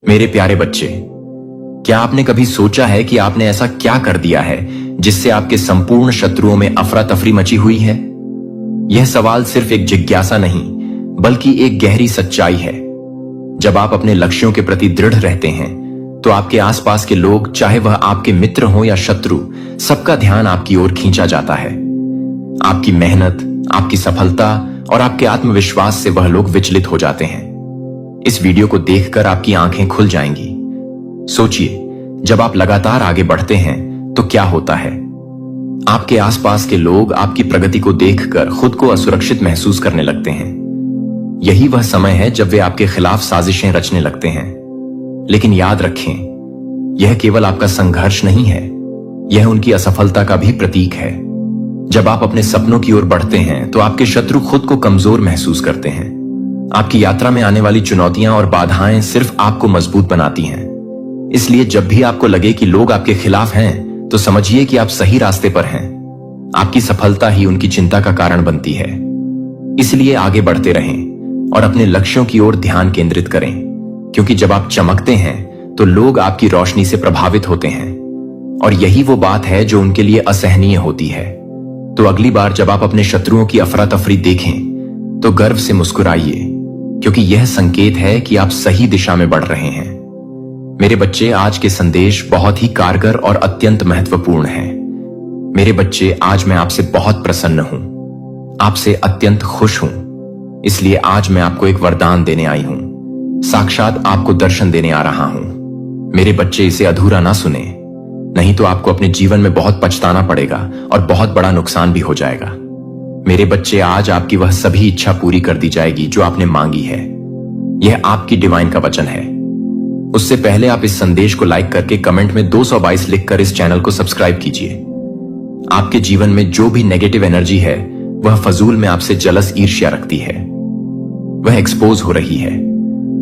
मेरे प्यारे बच्चे, क्या आपने कभी सोचा है कि आपने ऐसा क्या कर दिया है जिससे आपके संपूर्ण शत्रुओं में अफरा तफरी मची हुई है? यह सवाल सिर्फ एक जिज्ञासा नहीं, बल्कि एक गहरी सच्चाई है। जब आप अपने लक्ष्यों के प्रति दृढ़ रहते हैं, तो आपके आसपास के लोग, चाहे वह आपके मित्र हो या शत्रु, सबका ध्यान आपकी ओर खींचा जाता है। आपकी मेहनत, आपकी सफलता और आपके आत्मविश्वास से वह लोग विचलित हो जाते हैं। इस वीडियो को देखकर आपकी आंखें खुल जाएंगी। सोचिए, जब आप लगातार आगे बढ़ते हैं तो क्या होता है? आपके आसपास के लोग आपकी प्रगति को देखकर खुद को असुरक्षित महसूस करने लगते हैं। यही वह समय है जब वे आपके खिलाफ साजिशें रचने लगते हैं। लेकिन याद रखें, यह केवल आपका संघर्ष नहीं है, यह उनकी असफलता का भी प्रतीक है। जब आप अपने सपनों की ओर बढ़ते हैं तो आपके शत्रु खुद को कमजोर महसूस करते हैं। आपकी यात्रा में आने वाली चुनौतियां और बाधाएं सिर्फ आपको मजबूत बनाती हैं। इसलिए जब भी आपको लगे कि लोग आपके खिलाफ हैं, तो समझिए कि आप सही रास्ते पर हैं। आपकी सफलता ही उनकी चिंता का कारण बनती है। इसलिए आगे बढ़ते रहें और अपने लक्ष्यों की ओर ध्यान केंद्रित करें, क्योंकि जब आप चमकते हैं तो लोग आपकी रोशनी से प्रभावित होते हैं, और यही वो बात है जो उनके लिए असहनीय होती है। तो अगली बार जब आप अपने शत्रुओं की अफरा तफरी देखें, तो गर्व से मुस्कुराइए, क्योंकि यह संकेत है कि आप सही दिशा में बढ़ रहे हैं। मेरे बच्चे, आज के संदेश बहुत ही कारगर और अत्यंत महत्वपूर्ण हैं। मेरे बच्चे, आज मैं आपसे बहुत प्रसन्न हूं, आपसे अत्यंत खुश हूं। इसलिए आज मैं आपको एक वरदान देने आई हूं, साक्षात आपको दर्शन देने आ रहा हूं। मेरे बच्चे, इसे अधूरा ना सुने, नहीं तो आपको अपने जीवन में बहुत पछताना पड़ेगा और बहुत बड़ा नुकसान भी हो जाएगा। मेरे बच्चे, आज आपकी वह सभी इच्छा पूरी कर दी जाएगी जो आपने मांगी है। यह आपकी डिवाइन का वचन है। उससे पहले आप इस संदेश को लाइक करके कमेंट में 222 लिखकर इस चैनल को सब्सक्राइब कीजिए। आपके जीवन में जो भी नेगेटिव एनर्जी है, वह फजूल में आपसे जलस ईर्ष्या रखती है। वह एक्सपोज हो रही है।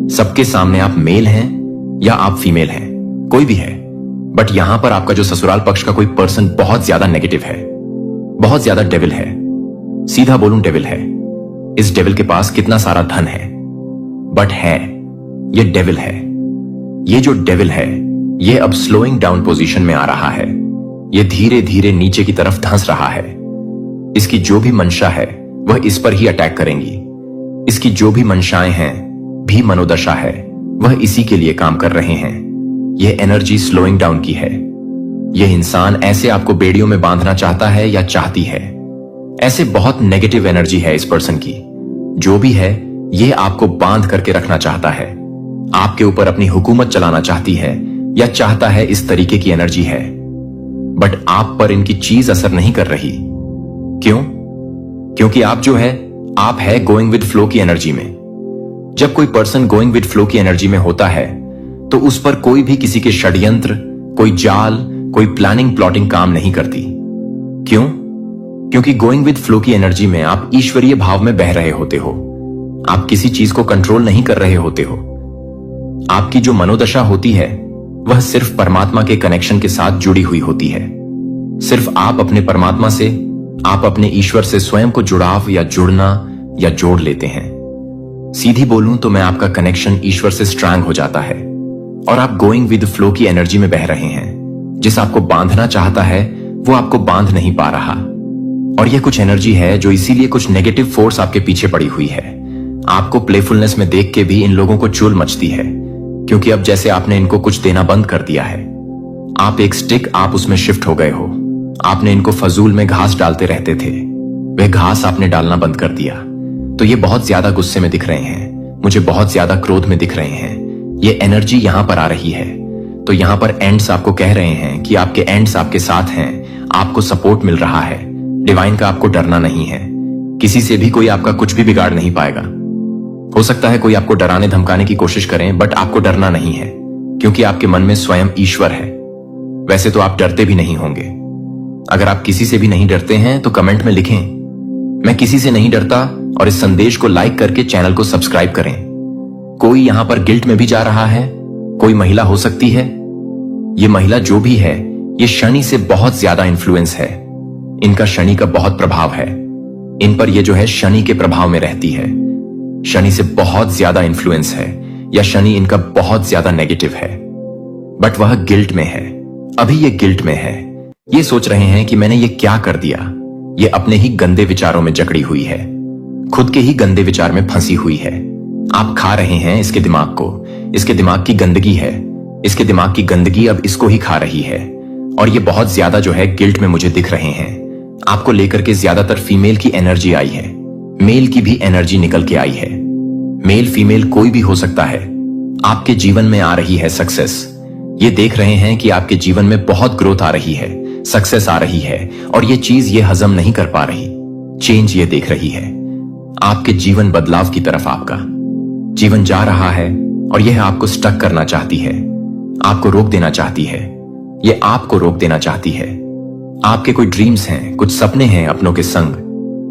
सबके सामने आप मेल हैं या आप फीमेल हैं, कोई भी है, बट यहां पर आपका जो ससुराल पक्ष का कोई पर्सन बहुत ज्यादा नेगेटिव है, बहुत ज्यादा डेविल है। सीधा बोलूं, डेविल है। इस डेविल के पास कितना सारा धन है, बट है, ये डेविल है। ये जो डेविल है, ये अब स्लोइंग डाउन पोजीशन में आ रहा है। ये धीरे धीरे नीचे की तरफ धंस रहा है। इसकी जो भी मंशा है, वह इस पर ही अटैक करेंगी। इसकी जो भी मंशाएं हैं, भी मनोदशा है, वह इसी के लिए काम कर रहे हैं। यह एनर्जी स्लोइंग डाउन की है। यह इंसान ऐसे आपको बेड़ियों में बांधना चाहता है या चाहती है। ऐसे बहुत नेगेटिव एनर्जी है इस पर्सन की। जो भी है, यह आपको बांध करके रखना चाहता है, आपके ऊपर अपनी हुकूमत चलाना चाहती है या चाहता है। इस तरीके की एनर्जी है, बट आप पर इनकी चीज असर नहीं कर रही। क्यों? क्योंकि आप जो है, आप है गोइंग विद फ्लो की एनर्जी में। जब कोई पर्सन गोइंग विद फ्लो की एनर्जी में होता है, तो उस पर कोई भी किसी के षड्यंत्र, कोई जाल, कोई प्लानिंग प्लॉटिंग काम नहीं करती। क्यों? क्योंकि गोइंग विद फ्लो की एनर्जी में आप ईश्वरीय भाव में बह रहे होते हो। आप किसी चीज को कंट्रोल नहीं कर रहे होते हो। आपकी जो मनोदशा होती है, वह सिर्फ परमात्मा के कनेक्शन के साथ जुड़ी हुई होती है। सिर्फ आप अपने परमात्मा से, आप अपने ईश्वर से स्वयं को जुड़ाव या जुड़ना या जोड़ लेते हैं। सीधी बोलूं तो मैं आपका कनेक्शन ईश्वर से स्ट्रांग हो जाता है और आप गोइंग विद फ्लो की एनर्जी में बह रहे हैं। जिस आपको बांधना चाहता है, वो आपको बांध नहीं पा रहा। और यह कुछ एनर्जी है जो इसीलिए कुछ नेगेटिव फोर्स आपके पीछे पड़ी हुई है। आपको प्लेफुलनेस में देख के भी इन लोगों को चुल मचती है, क्योंकि अब जैसे आपने इनको कुछ देना बंद कर दिया है। आप एक स्टिक, आप उसमें शिफ्ट हो गए हो। आपने इनको फजूल में घास डालते रहते थे, वह घास आपने डालना बंद कर दिया। तो ये बहुत ज्यादा गुस्से में दिख रहे हैं, मुझे बहुत ज्यादा क्रोध में दिख रहे हैं। ये एनर्जी यहां पर आ रही है। तो यहां पर एंड्स आपको कह रहे हैं कि आपके एंड्स आपके साथ हैं, आपको सपोर्ट मिल रहा है। डिवाइन का आपको डरना नहीं है। किसी से भी कोई आपका कुछ भी बिगाड़ नहीं पाएगा। हो सकता है कोई आपको डराने धमकाने की कोशिश करें, बट आपको डरना नहीं है, क्योंकि आपके मन में स्वयं ईश्वर है। वैसे तो आप डरते भी नहीं होंगे। अगर आप किसी से भी नहीं डरते हैं तो कमेंट में लिखें, मैं किसी से नहीं डरता, और इस संदेश को लाइक करके चैनल को सब्सक्राइब करें। कोई यहां पर गिल्ट में भी जा रहा है, कोई महिला हो सकती है। ये महिला जो भी है, ये शनि से बहुत ज्यादा इन्फ्लुएंस है। इनका शनि का बहुत प्रभाव है। इन पर ये जो है शनि के प्रभाव में रहती है। शनि से बहुत ज्यादा इन्फ्लुएंस है। या शनि इनका बहुत ज्यादा नेगेटिव है, बट वह गिल्ट में है। अभी ये गिल्ट में है, ये सोच रहे हैं कि मैंने ये क्या कर दिया। ये अपने ही गंदे विचारों में जकड़ी हुई है, खुद के ही गंदे विचार में फंसी हुई है। आप खा रहे हैं इसके दिमाग को, इसके दिमाग की गंदगी है, इसके दिमाग की गंदगी अब इसको ही खा रही है। और ये बहुत ज्यादा जो है गिल्ट में मुझे दिख रहे हैं। आपको लेकर के ज्यादातर फीमेल की एनर्जी आई है, मेल की भी एनर्जी निकल के आई है। मेल फीमेल कोई भी हो सकता है। आपके जीवन में आ रही है सक्सेस, ये देख रहे हैं कि आपके जीवन में बहुत ग्रोथ आ रही है, सक्सेस आ रही है, और ये चीज ये हजम नहीं कर पा रही। चेंज ये देख रही है, आपके जीवन बदलाव की तरफ आपका जीवन जा रहा है, और यह आपको स्टक करना चाहती है, आपको रोक देना चाहती है। ये आपको रोक देना चाहती है। आपके कोई ड्रीम्स हैं, कुछ सपने हैं अपनों के संग,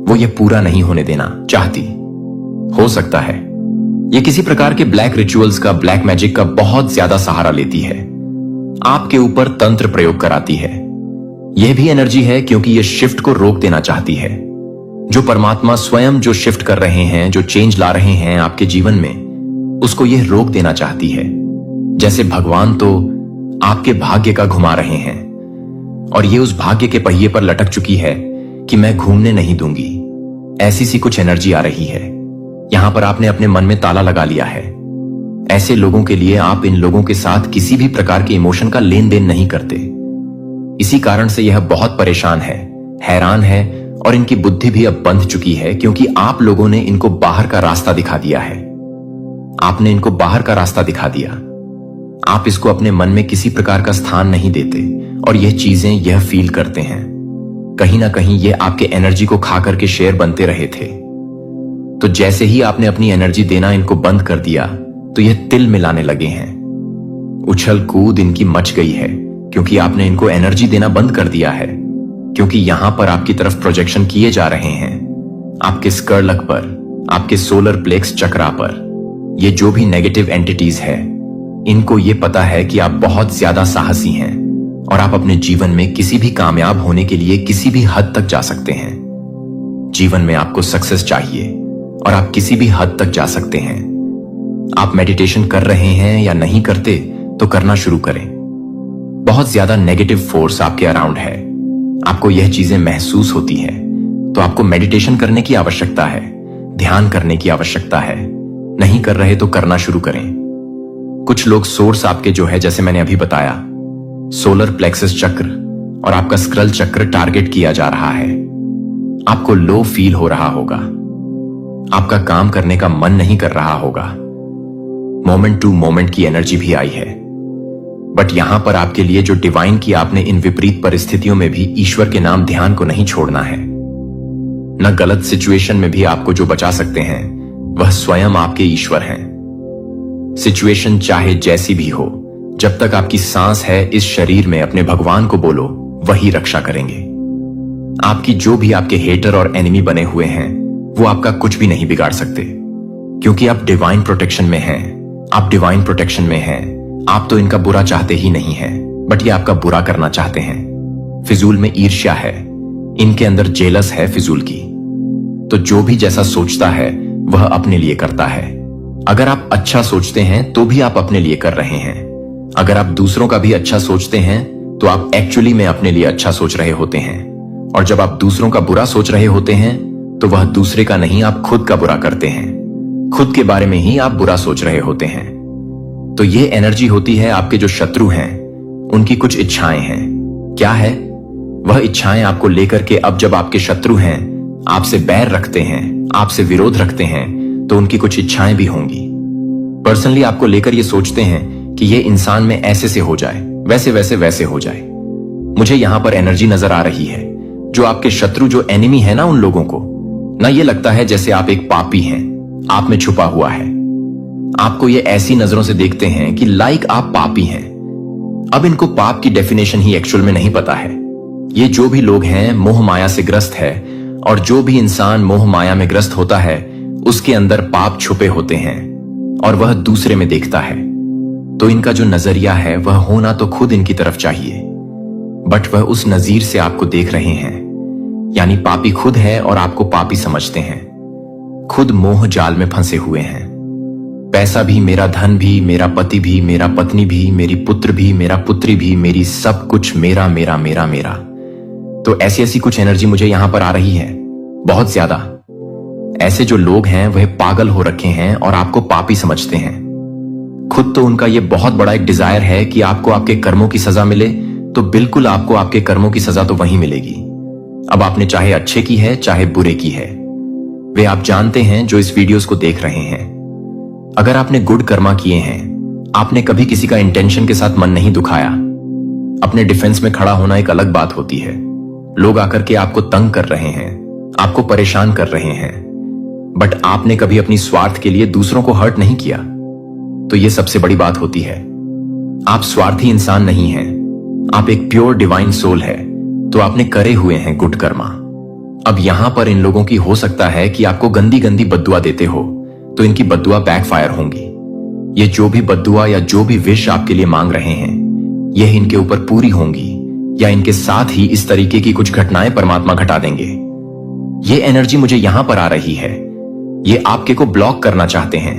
वो ये पूरा नहीं होने देना चाहती। हो सकता है ये किसी प्रकार के ब्लैक रिचुअल्स का, ब्लैक मैजिक का बहुत ज्यादा सहारा लेती है, आपके ऊपर तंत्र प्रयोग कराती है। यह भी एनर्जी है क्योंकि ये शिफ्ट को रोक देना चाहती है। जो परमात्मा स्वयं जो शिफ्ट कर रहे हैं, जो चेंज ला रहे हैं आपके जीवन में, उसको यह रोक देना चाहती है। जैसे भगवान तो आपके भाग्य का घुमा रहे हैं, और ये उस भाग्य के पहिए पर लटक चुकी है कि मैं घूमने नहीं दूंगी। ऐसी सी कुछ एनर्जी आ रही है। यहां पर आपने अपने मन में ताला लगा लिया है। ऐसे लोगों के लिए आप इन लोगों के साथ किसी भी प्रकार के इमोशन का लेन देन नहीं करते। इसी कारण से यह बहुत परेशान है, हैरान है, और इनकी बुद्धि भी अब बंध चुकी है क्योंकि आप लोगों ने इनको बाहर का रास्ता दिखा दिया है। आपने इनको बाहर का रास्ता दिखा दिया। आप इसको अपने मन में किसी प्रकार का स्थान नहीं देते, और यह चीजें यह फील करते हैं। कहीं ना कहीं ये आपके एनर्जी को खा करके शेर बनते रहे थे। तो जैसे ही आपने अपनी एनर्जी देना इनको बंद कर दिया, तो यह तिल मिलाने लगे हैं। उछल कूद इनकी मच गई है क्योंकि आपने इनको एनर्जी देना बंद कर दिया है। क्योंकि यहां पर आपकी तरफ प्रोजेक्शन किए जा रहे हैं, आपके स्कर्लक पर, आपके सोलर प्लेक्स चक्रा पर। ये जो भी नेगेटिव एंटिटीज है, इनको ये पता है कि आप बहुत ज्यादा साहसी हैं, और आप अपने जीवन में किसी भी कामयाब होने के लिए किसी भी हद तक जा सकते हैं। जीवन में आपको सक्सेस चाहिए, और आप किसी भी हद तक जा सकते हैं। आप मेडिटेशन कर रहे हैं या नहीं करते, तो करना शुरू करें। बहुत ज्यादा नेगेटिव फोर्स आपके अराउंड है, आपको यह चीजें महसूस होती है, तो आपको मेडिटेशन करने की आवश्यकता है, ध्यान करने की आवश्यकता है। नहीं कर रहे तो करना शुरू करें। कुछ लोग सोर्स आपके जो है, जैसे मैंने अभी बताया, सोलर प्लेक्सस चक्र और आपका स्क्रल चक्र टारगेट किया जा रहा है। आपको लो फील हो रहा होगा, आपका काम करने का मन नहीं कर रहा होगा। मोमेंट टू मोमेंट की एनर्जी भी आई है, बट यहां पर आपके लिए जो डिवाइन की आपने इन विपरीत परिस्थितियों में भी ईश्वर के नाम ध्यान को नहीं छोड़ना है। न गलत सिचुएशन में भी आपको जो बचा सकते हैं, वह स्वयं आपके ईश्वर हैं। सिचुएशन चाहे जैसी भी हो, जब तक आपकी सांस है इस शरीर में, अपने भगवान को बोलो, वही रक्षा करेंगे। आपकी जो भी आपके हेटर और एनिमी बने हुए हैं, वो आपका कुछ भी नहीं बिगाड़ सकते, क्योंकि आप डिवाइन प्रोटेक्शन में हैं। आप डिवाइन प्रोटेक्शन में हैं। आप तो इनका बुरा चाहते ही नहीं हैं, बट ये आपका बुरा करना चाहते हैं। फिजूल में ईर्ष्या है, इनके अंदर जेलस है फिजूल की। तो जो भी जैसा सोचता है वह अपने लिए करता है। अगर आप अच्छा सोचते हैं तो भी आप अपने लिए कर रहे हैं। अगर आप दूसरों का भी अच्छा सोचते हैं तो आप एक्चुअली में अपने लिए अच्छा सोच रहे होते हैं। और जब आप दूसरों का बुरा सोच रहे होते हैं तो वह दूसरे का नहीं, आप खुद का बुरा करते हैं। खुद के बारे में ही आप बुरा सोच रहे होते हैं। तो ये एनर्जी होती है आपके जो शत्रु हैं, उनकी कुछ इच्छाएं हैं। क्या है वह इच्छाएं? आपको लेकर के अब जब आपके शत्रु हैं, आपसे बैर रखते हैं, आपसे विरोध रखते हैं, तो उनकी कुछ इच्छाएं भी होंगी। पर्सनली आपको लेकर ये सोचते हैं कि ये इंसान में ऐसे से हो जाए, वैसे वैसे वैसे हो जाए। मुझे यहां पर एनर्जी नजर आ रही है। जो आपके शत्रु, जो एनिमी है ना, उन लोगों को ना ये लगता है जैसे आप एक पापी हैं, आप में छुपा हुआ है। आपको ये ऐसी नजरों से देखते हैं कि लाइक आप पापी हैं। अब इनको पाप की डेफिनेशन ही एक्चुअल में नहीं पता है। ये जो भी लोग हैं मोह माया से ग्रस्त है, और जो भी इंसान मोह माया में ग्रस्त होता है उसके अंदर पाप छुपे होते हैं और वह दूसरे में देखता है। तो इनका जो नजरिया है वह होना तो खुद इनकी तरफ चाहिए, बट वह उस नजीर से आपको देख रहे हैं। यानी पापी खुद है और आपको पापी समझते हैं। खुद मोह जाल में फंसे हुए हैं। पैसा भी, मेरा धन भी, मेरा पति भी, मेरा पत्नी भी, मेरी पुत्र भी, मेरा पुत्री भी, मेरी सब कुछ मेरा मेरा मेरा मेरा। तो ऐसी ऐसी कुछ एनर्जी मुझे यहां पर आ रही है, बहुत ज्यादा। ऐसे जो लोग हैं वह पागल हो रखे हैं और आपको पापी समझते हैं। खुद तो उनका यह बहुत बड़ा एक डिजायर है कि आपको आपके कर्मों की सजा मिले, तो बिल्कुल आपको आपके कर्मों की सजा तो वहीं मिलेगी। अब आपने चाहे अच्छे की है चाहे बुरे की है, वे आप जानते हैं जो इस वीडियोस को देख रहे हैं। अगर आपने गुड कर्मा किए हैं, आपने कभी किसी का इंटेंशन के साथ मन नहीं दुखाया। अपने डिफेंस में खड़ा होना एक अलग बात होती है। लोग आकर के आपको तंग कर रहे हैं, आपको परेशान कर रहे हैं, बट आपने कभी अपनी स्वार्थ के लिए दूसरों को हर्ट नहीं किया, तो यह सबसे बड़ी बात होती है। आप स्वार्थी इंसान नहीं हैं, आप एक प्योर डिवाइन सोल है, तो आपने करे हुए हैं गुड कर्मा। अब यहां पर इन लोगों की हो सकता है कि आपको गंदी गंदी बद्दुआ देते हो, तो इनकी बद्दुआ बैकफायर होंगी। ये जो भी बद्दुआ या जो भी विश आपके लिए मांग रहे हैं, यह इनके ऊपर पूरी होंगी, या इनके साथ ही इस तरीके की कुछ घटनाएं परमात्मा घटा देंगे। ये एनर्जी मुझे यहां पर आ रही है। ये आपके को ब्लॉक करना चाहते हैं,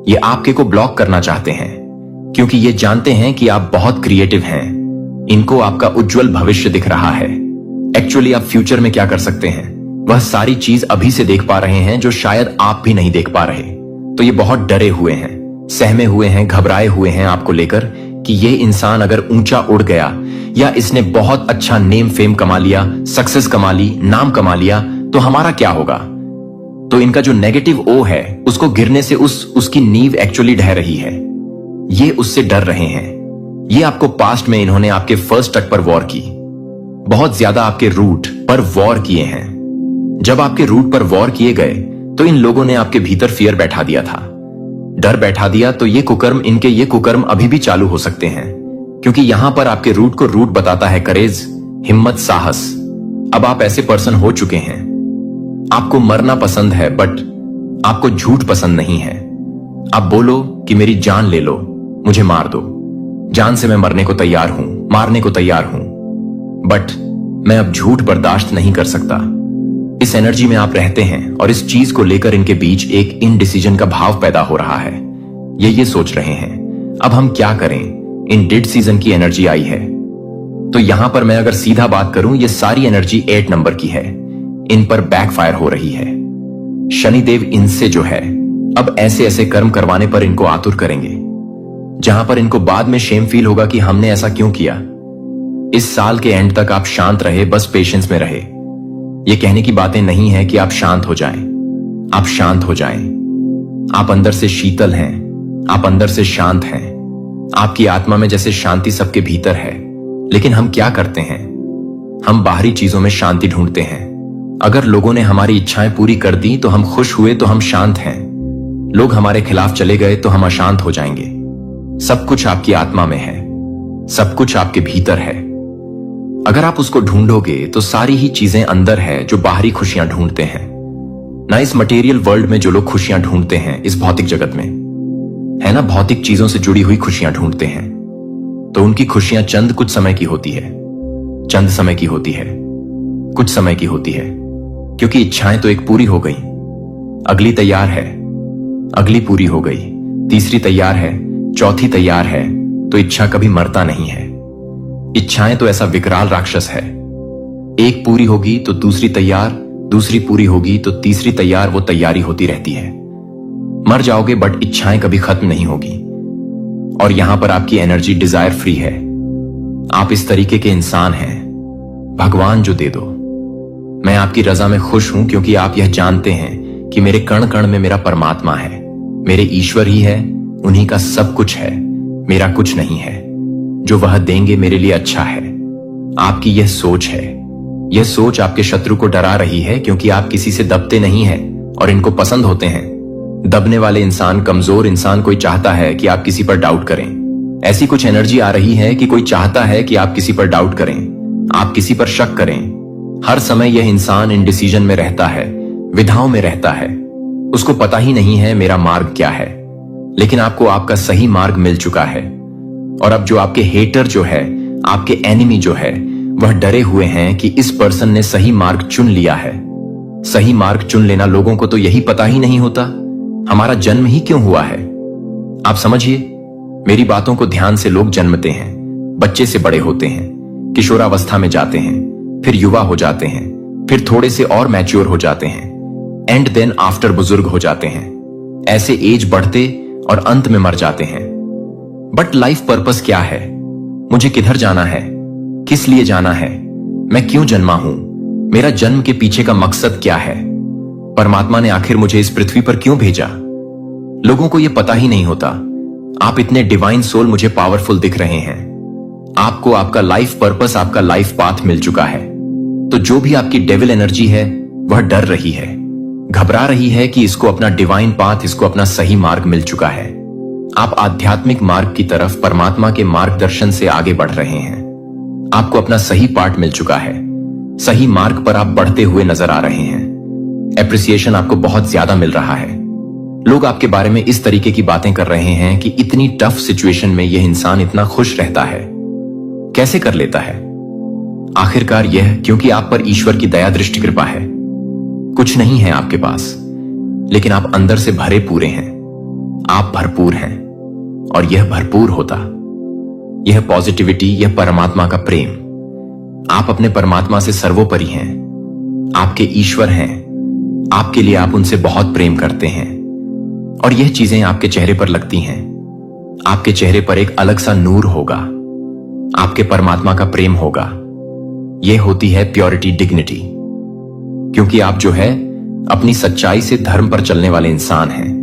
ये आपके को ब्लॉक करना चाहते हैं, क्योंकि ये जानते हैं कि आप बहुत क्रिएटिव हैं। इनको आपका उज्जवल भविष्य दिख रहा है। एक्चुअली आप फ्यूचर में क्या कर सकते हैं, वह सारी चीज अभी से देख पा रहे हैं जो शायद आप भी नहीं देख पा रहे। तो ये बहुत डरे हुए हैं, सहमे हुए हैं, घबराए हुए हैं आपको लेकर कि ये इंसान अगर ऊंचा उड़ गया या इसने बहुत अच्छा नेम फेम कमा लिया, सक्सेस कमा ली, नाम कमा लिया, तो हमारा क्या होगा। तो इनका जो नेगेटिव ओ है उसको गिरने से उसकी नींव एक्चुअली ढह रही है। ये उससे डर रहे हैं। ये आपको पास्ट में इन्होंने आपके फर्स्ट टक पर वॉर की, बहुत ज्यादा आपके रूट पर वॉर किए हैं। जब आपके रूट पर वॉर किए गए तो इन लोगों ने आपके भीतर फियर बैठा दिया था, डर बैठा दिया। तो ये कुकर्म अभी भी चालू हो सकते हैं, क्योंकि यहां पर आपके रूट को रूट बताता है करेज, हिम्मत, साहस। अब आप ऐसे पर्सन हो चुके हैं। आपको मरना पसंद है, बट आपको झूठ पसंद नहीं है। आप बोलो कि मेरी जान ले लो, मुझे मार दो, जान से मैं मरने को तैयार हूं, मारने को तैयार हूं, बट मैं अब झूठ बर्दाश्त नहीं कर सकता। इस एनर्जी में आप रहते हैं और इस चीज को लेकर इनके बीच एक इनडिसीजन का भाव पैदा हो रहा है। ये सोच रहे हैं अब हम क्या करें। इन डिड सीजन की एनर्जी आई है। तो यहां पर मैं अगर सीधा बात करूं, ये सारी एनर्जी 8 नंबर की है। इन पर बैकफायर हो रही है। शनिदेव इनसे जो है अब ऐसे ऐसे कर्म करवाने पर इनको आतुर करेंगे, जहां पर इनको बाद में शेम फील होगा कि हमने ऐसा क्यों किया। इस साल के एंड तक आप शांत रहे, बस पेशेंस में रहे। ये कहने की बातें नहीं है कि आप शांत हो जाएं। आप शांत हो जाएं। आप अंदर से शीतल हैं, आप अंदर से शांत हैं। आपकी आत्मा में जैसे शांति सबके भीतर है, लेकिन हम क्या करते हैं, हम बाहरी चीजों में शांति ढूंढते हैं। अगर लोगों ने हमारी इच्छाएं पूरी कर दी तो हम खुश हुए, तो हम शांत हैं। लोग हमारे खिलाफ चले गए तो हम अशांत हो जाएंगे। सब कुछ आपकी आत्मा में है, सब कुछ आपके भीतर है। अगर आप उसको ढूंढोगे तो सारी ही चीजें अंदर है जो बाहरी खुशियां ढूंढते हैं। ना इस मटेरियल वर्ल्ड में जो लोग खुशियां ढूंढते हैं, इस भौतिक जगत में है ना, भौतिक चीजों से जुड़ी हुई खुशियां ढूंढते हैं, तो उनकी खुशियां चंद कुछ समय की होती है, चंद समय की होती है, कुछ समय की होती है, क्योंकि इच्छाएं तो एक पूरी हो गई, अगली तैयार है, अगली पूरी हो गई, तीसरी तैयार है, चौथी तैयार है। तो इच्छा कभी मरता नहीं है। इच्छाएं तो ऐसा विकराल राक्षस है, एक पूरी होगी तो दूसरी तैयार, दूसरी पूरी होगी तो तीसरी तैयार, वो तैयारी होती रहती है। मर जाओगे बट इच्छाएं कभी खत्म नहीं होगी। और यहां पर आपकी एनर्जी डिजायर फ्री है। आप इस तरीके के इंसान हैं, भगवान जो दे दो। मैं आपकी रजा में खुश हूं, क्योंकि आप यह जानते हैं कि मेरे कण कण में मेरा परमात्मा है, मेरे ईश्वर ही है, उन्हीं का सब कुछ है, मेरा कुछ नहीं है। जो वह देंगे मेरे लिए अच्छा है। आपकी यह सोच है, यह सोच आपके शत्रु को डरा रही है, क्योंकि आप किसी से दबते नहीं हैं और इनको पसंद होते हैं। दबने वाले इंसान, कमजोर इंसान कोई चाहता है कि आप किसी पर डाउट करें। ऐसी कुछ एनर्जी आ रही है कि कोई चाहता है कि आप किसी पर डाउट करें, आप किसी पर शक करें। हर समय यह इंसान इंडिसीजन में रहता है, विधाओं में रहता है। उसको पता ही नहीं है मेरा मार्ग क्या है, लेकिन आपको आपका सही मार्ग मिल चुका है। और अब जो आपके हेटर जो है, आपके एनिमी जो है, वह डरे हुए हैं कि इस पर्सन ने सही मार्ग चुन लिया है। सही मार्ग चुन लेना, लोगों को तो यही पता ही नहीं होता हमारा जन्म ही क्यों हुआ है, आप समझिए, मेरी बातों को ध्यान से लोग जन्मते हैं, बच्चे से बड़े होते हैं, किशोरावस्था में जाते हैं, फिर युवा हो जाते हैं, फिर थोड़े से और मैच्योर हो जाते हैं, एंड देन आफ्टर बुजुर्ग हो जाते हैं। ऐसे एज बढ़ते और अंत में मर जाते हैं। बट लाइफ पर्पस क्या है? मुझे किधर जाना है? किस लिए जाना है? मैं क्यों जन्मा हूं? मेरा जन्म के पीछे का मकसद क्या है? परमात्मा ने आखिर मुझे इस पृथ्वी पर क्यों भेजा? लोगों को यह पता ही नहीं होता। आप इतने डिवाइन सोल मुझे पावरफुल दिख रहे हैं। आपको आपका लाइफ पर्पस, आपका लाइफ पाथ मिल चुका है। तो जो भी आपकी डेविल एनर्जी है वह डर रही है, घबरा रही है कि इसको अपना डिवाइन पाथ, इसको अपना सही मार्ग मिल चुका है। आप आध्यात्मिक मार्ग की तरफ परमात्मा के मार्गदर्शन से आगे बढ़ रहे हैं। आपको अपना सही पार्ट मिल चुका है। सही मार्ग पर आप बढ़ते हुए नजर आ रहे हैं। एप्रिसिएशन आपको बहुत ज्यादा मिल रहा है। लोग आपके बारे में इस तरीके की बातें कर रहे हैं कि इतनी टफ सिचुएशन में यह इंसान इतना खुश रहता है, कैसे कर लेता है? आखिरकार यह क्योंकि आप पर ईश्वर की दया दृष्टि कृपा है। कुछ नहीं है आपके पास, लेकिन आप अंदर से भरे पूरे हैं। आप भरपूर हैं, और यह भरपूर होता, यह पॉजिटिविटी, यह परमात्मा का प्रेम। आप अपने परमात्मा से सर्वोपरि हैं। आपके ईश्वर हैं। आपके लिए आप उनसे बहुत प्रेम करते हैं, और यह चीजें आपके चेहरे पर लगती हैं। आपके चेहरे पर एक अलग सा नूर होगा। आपके परमात्मा का प्रेम होगा। यह होती है प्योरिटी, डिग्निटी। क्योंकि आप जो है अपनी सच्चाई से धर्म पर चलने वाले इंसान हैं,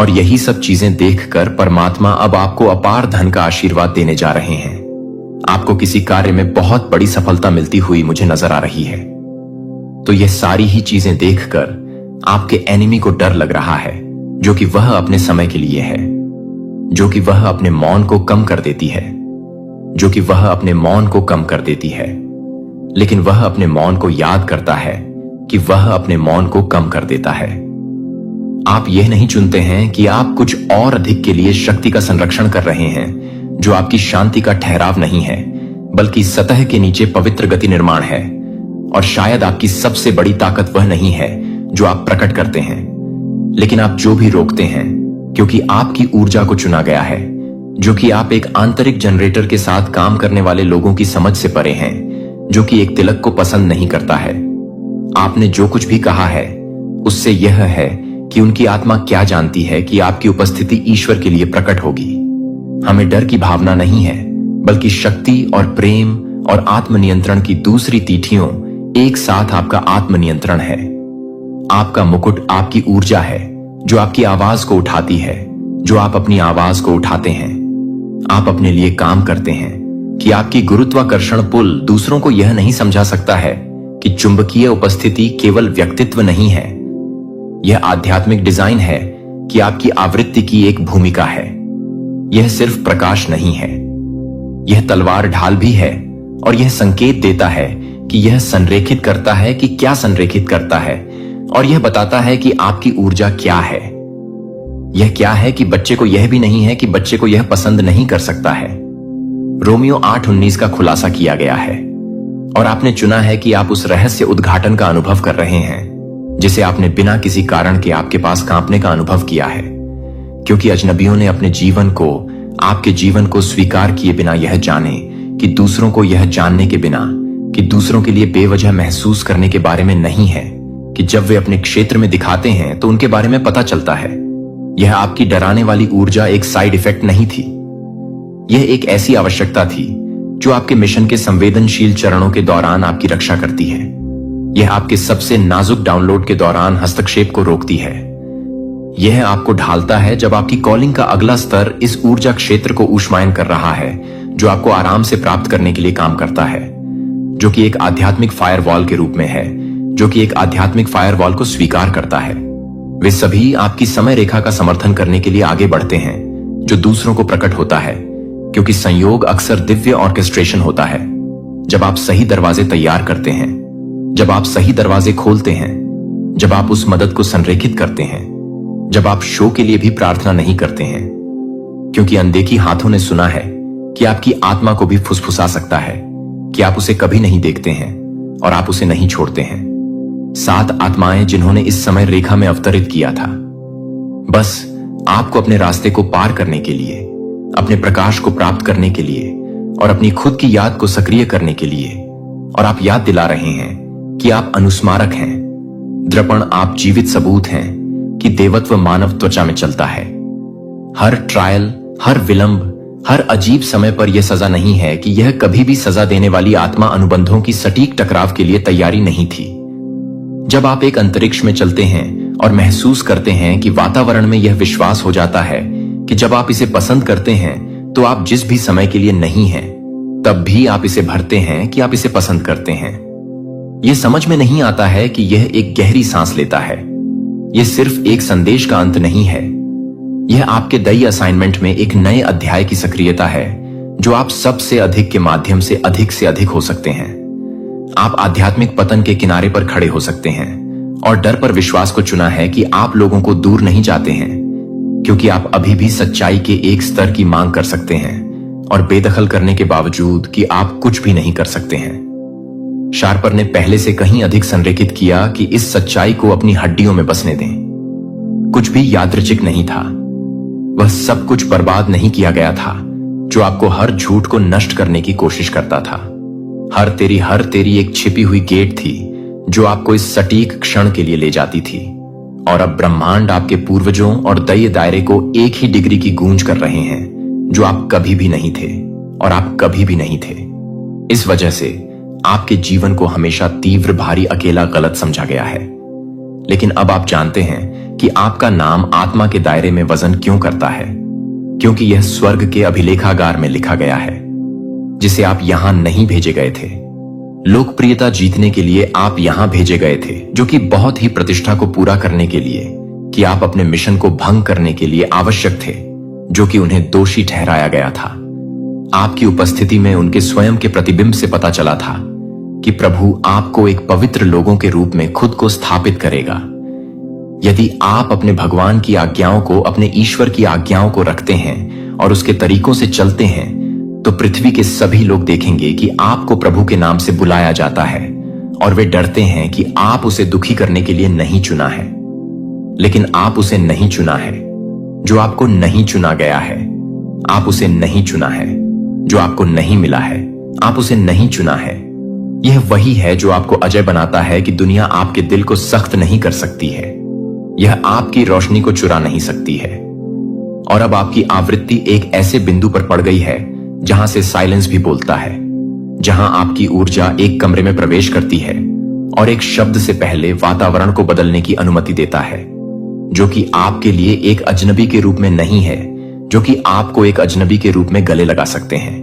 और यही सब चीजें देखकर परमात्मा अब आपको अपार धन का आशीर्वाद देने जा रहे हैं। आपको किसी कार्य में बहुत बड़ी सफलता मिलती हुई मुझे नजर आ रही है। तो यह सारी ही चीजें देखकर आपके एनिमी को डर लग रहा है, जो कि वह अपने समय के लिए है, जो कि वह अपने मौन को कम कर देती है, जो कि वह अपने मौन को कम कर देती है। लेकिन वह अपने मौन को याद करता है कि वह अपने मौन को कम कर देता है। आप यह नहीं चुनते हैं कि आप कुछ और अधिक के लिए शक्ति का संरक्षण कर रहे हैं, जो आपकी शांति का ठहराव नहीं है, बल्कि सतह के नीचे पवित्र गति निर्माण है। और शायद आपकी सबसे बड़ी ताकत वह नहीं है जो आप प्रकट करते हैं, लेकिन आप जो भी रोकते हैं, क्योंकि आपकी ऊर्जा को चुना गया है, जो कि आप एक आंतरिक जनरेटर के साथ काम करने वाले लोगों की समझ से परे हैं, जो कि एक तिलक को पसंद नहीं करता है। आपने जो कुछ भी कहा है उससे यह है कि उनकी आत्मा क्या जानती है कि आपकी उपस्थिति ईश्वर के लिए प्रकट होगी। हमें डर की भावना नहीं है, बल्कि शक्ति और प्रेम और आत्मनियंत्रण की दूसरी तीठियों एक साथ आपका आत्मनियंत्रण है। आपका मुकुट आपकी ऊर्जा है, जो आपकी आवाज को उठाती है, जो आप अपनी आवाज को उठाते हैं। आप अपने लिए काम करते हैं कि आपकी गुरुत्वाकर्षण पुल दूसरों को यह नहीं समझा सकता है कि चुंबकीय उपस्थिति केवल व्यक्तित्व नहीं है, यह आध्यात्मिक डिजाइन है कि आपकी आवृत्ति की एक भूमिका है। यह सिर्फ प्रकाश नहीं है, यह तलवार ढाल भी है, और यह संकेत देता है कि यह संरेखित करता है कि क्या संरेखित करता है, और यह बताता है कि आपकी ऊर्जा क्या है। यह क्या है कि बच्चे को यह भी नहीं है कि बच्चे को यह पसंद नहीं कर सकता है। रोमियो 8:19 का खुलासा किया गया है, और आपने चुना है कि आप उस रहस्य उद्घाटन का अनुभव कर रहे हैं जिसे आपने बिना किसी कारण के आपके पास कांपने का अनुभव किया है, क्योंकि अजनबियों ने अपने जीवन को, आपके जीवन को स्वीकार किए बिना यह जाने कि दूसरों को यह जानने के बिना कि दूसरों के लिए बेवजह महसूस करने के बारे में नहीं है कि जब वे अपने क्षेत्र में दिखाते हैं तो उनके बारे में पता चलता है। यह आपकी डराने वाली ऊर्जा एक साइड इफेक्ट नहीं थी, यह एक ऐसी आवश्यकता थी जो आपके मिशन के संवेदनशील चरणों के दौरान आपकी रक्षा करती है। यह आपके सबसे नाजुक डाउनलोड के दौरान हस्तक्षेप को रोकती है। यह आपको ढालता है जब आपकी कॉलिंग का अगला स्तर इस ऊर्जा क्षेत्र को ऊष्मायन कर रहा है, जो आपको आराम से प्राप्त करने के लिए काम करता है, जो कि एक आध्यात्मिक फायरवॉल के रूप में है, जो कि एक आध्यात्मिक फायरवॉल को स्वीकार करता है। वे सभी आपकी समय रेखा का समर्थन करने के लिए आगे बढ़ते हैं, जो दूसरों को प्रकट होता है, क्योंकि संयोग अक्सर दिव्य ऑर्केस्ट्रेशन होता है। जब आप सही दरवाजे तैयार करते हैं, जब आप सही दरवाजे खोलते हैं, जब आप उस मदद को संरेखित करते हैं, जब आप शो के लिए भी प्रार्थना नहीं करते हैं, क्योंकि अनदेखी हाथों ने सुना है कि आपकी आत्मा को भी फुसफुसा सकता है, कि आप उसे कभी नहीं देखते हैं और आप उसे नहीं छोड़ते हैं। 7 आत्माएं जिन्होंने इस समय रेखा में अवतरित किया था, बस आपको अपने रास्ते को पार करने के लिए, अपने प्रकाश को प्राप्त करने के लिए और अपनी खुद की याद को सक्रिय करने के लिए। और आप याद दिला रहे हैं कि आप अनुस्मारक हैं। दर्पण आप जीवित सबूत हैं कि देवत्व मानव त्वचा में चलता है। हर ट्रायल, हर विलंब, हर अजीब समय पर यह सजा नहीं है कि यह कभी भी सजा देने वाली आत्मा अनुबंधों की सटीक टकराव के लिए तैयारी नहीं थी। जब आप एक अंतरिक्ष में चलते हैं और महसूस करते हैं कि वातावरण में यह विश्वास हो जाता है कि जब आप इसे पसंद करते हैं तो आप जिस भी समय के लिए नहीं हैं, तब भी आप इसे भरते हैं कि आप इसे पसंद करते हैं। यह समझ में नहीं आता है कि यह एक गहरी सांस लेता है। यह सिर्फ एक संदेश का अंत नहीं है, यह आपके दई असाइनमेंट में एक नए अध्याय की सक्रियता है जो आप सबसे अधिक के माध्यम से अधिक हो सकते हैं। आप आध्यात्मिक पतन के किनारे पर खड़े हो सकते हैं और डर पर विश्वास को चुना है कि आप लोगों को दूर नहीं जाते हैं, क्योंकि आप अभी भी सच्चाई के एक स्तर की मांग कर सकते हैं और बेदखल करने के बावजूद कि आप कुछ भी नहीं कर सकते हैं। शार्पर ने पहले से कहीं अधिक संरेखित किया कि इस सच्चाई को अपनी हड्डियों में बसने दें। कुछ भी यादृच्छिक नहीं था। वह सब कुछ बर्बाद नहीं किया गया था जो आपको हर झूठ को नष्ट करने की कोशिश करता था। हर तेरी एक छिपी हुई गेट थी जो आपको इस सटीक क्षण के लिए ले जाती थी। और अब ब्रह्मांड आपके पूर्वजों और दय दायरे को एक ही डिग्री की गूंज कर रहे हैं जो आप कभी भी नहीं थे और आप कभी भी नहीं थे। इस वजह से आपके जीवन को हमेशा तीव्र, भारी, अकेला, गलत समझा गया है। लेकिन अब आप जानते हैं कि आपका नाम आत्मा के दायरे में वजन क्यों करता है, क्योंकि यह स्वर्ग के अभिलेखागार में लिखा गया है, जिसे आप यहां नहीं भेजे गए थे। लोकप्रियता जीतने के लिए आप यहां भेजे गए थे, जो कि बहुत ही प्रतिष्ठा को पूरा करने के लिए, कि आप अपने मिशन को भंग करने के लिए आवश्यक थे, जो कि उन्हें दोषी ठहराया गया था। आपकी उपस्थिति में उनके स्वयं के प्रतिबिंब से पता चला था कि प्रभु आपको एक पवित्र लोगों के रूप में खुद को स्थापित करेगा। यदि आप अपने भगवान की आज्ञाओं को, अपने ईश्वर की आज्ञाओं को रखते हैं और उसके तरीकों से चलते हैं, तो पृथ्वी के सभी लोग देखेंगे कि आपको प्रभु के नाम से बुलाया जाता है और वे डरते हैं कि आप उसे दुखी करने के लिए नहीं चुना है। लेकिन आप उसे नहीं चुना है जो आपको नहीं चुना गया है। आप उसे नहीं चुना है जो आपको नहीं मिला है। आप उसे नहीं चुना है। यह वही है जो आपको अजय बनाता है कि दुनिया आपके दिल को सख्त नहीं कर सकती है। यह आपकी रोशनी को चुरा नहीं सकती है। और अब आपकी आवृत्ति एक ऐसे बिंदु पर पड़ गई है जहां से साइलेंस भी बोलता है, जहां आपकी ऊर्जा एक कमरे में प्रवेश करती है और एक शब्द से पहले वातावरण को बदलने की अनुमति देता है, जो कि आपके लिए एक अजनबी के रूप में नहीं है, जो कि आपको एक अजनबी के रूप में गले लगा सकते हैं।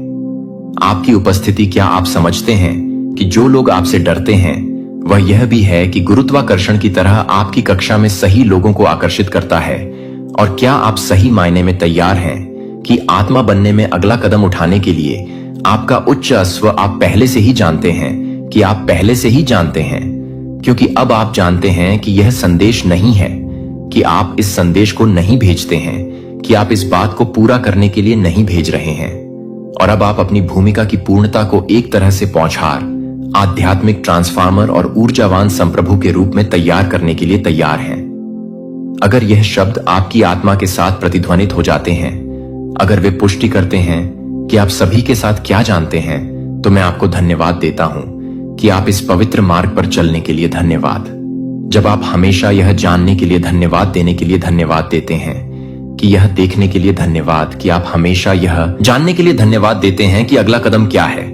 आपकी उपस्थिति, क्या आप समझते हैं कि जो लोग आपसे डरते हैं वह यह भी है कि गुरुत्वाकर्षण की तरह आपकी कक्षा में सही लोगों को आकर्षित करता है? और क्या आप सही मायने में तैयार हैं कि आत्मा बनने में अगला कदम उठाने के लिए आपका उच्च अश्व आप पहले से ही जानते हैं कि आप पहले से ही जानते हैं, क्योंकि अब आप जानते हैं कि यह संदेश नहीं है कि आप इस संदेश को नहीं भेजते हैं, कि आप इस बात को पूरा करने के लिए नहीं भेज रहे हैं। और अब आप अपनी भूमिका की पूर्णता को एक तरह से पौंछार, आध्यात्मिक ट्रांसफार्मर और ऊर्जावान संप्रभु के रूप में तैयार करने के लिए तैयार हैं। अगर यह शब्द आपकी आत्मा के साथ प्रतिध्वनित हो जाते हैं, अगर वे पुष्टि करते हैं कि आप सभी के साथ क्या जानते हैं, तो मैं आपको धन्यवाद देता हूं कि आप इस पवित्र मार्ग पर चलने के लिए धन्यवाद। जब आप हमेशा यह जानने के लिए धन्यवाद देने के लिए धन्यवाद देते हैं, कि यह देखने के लिए धन्यवाद कि आप हमेशा यह जानने के लिए धन्यवाद देते हैं कि अगला कदम क्या है,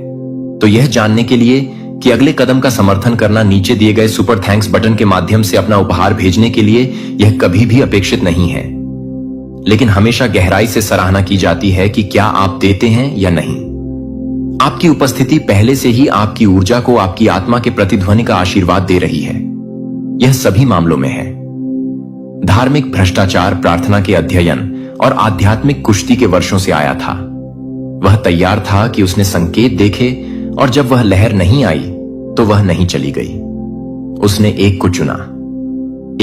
तो यह जानने के लिए कि अगले कदम का समर्थन करना नीचे दिए गए सुपर थैंक्स बटन के माध्यम से अपना उपहार भेजने के लिए यह कभी भी अपेक्षित नहीं है, लेकिन हमेशा गहराई से सराहना की जाती है कि क्या आप देते हैं या नहीं। आपकी उपस्थिति पहले से ही आपकी ऊर्जा को आपकी आत्मा के प्रतिध्वनि का आशीर्वाद दे रही है। यह सभी मामलों में है। धार्मिक भ्रष्टाचार प्रार्थना के अध्ययन और आध्यात्मिक कुश्ती के वर्षों से आया था। वह तैयार था कि उसने संकेत देखे, और जब वह लहर नहीं आई तो वह नहीं चली गई। उसने एक को चुना।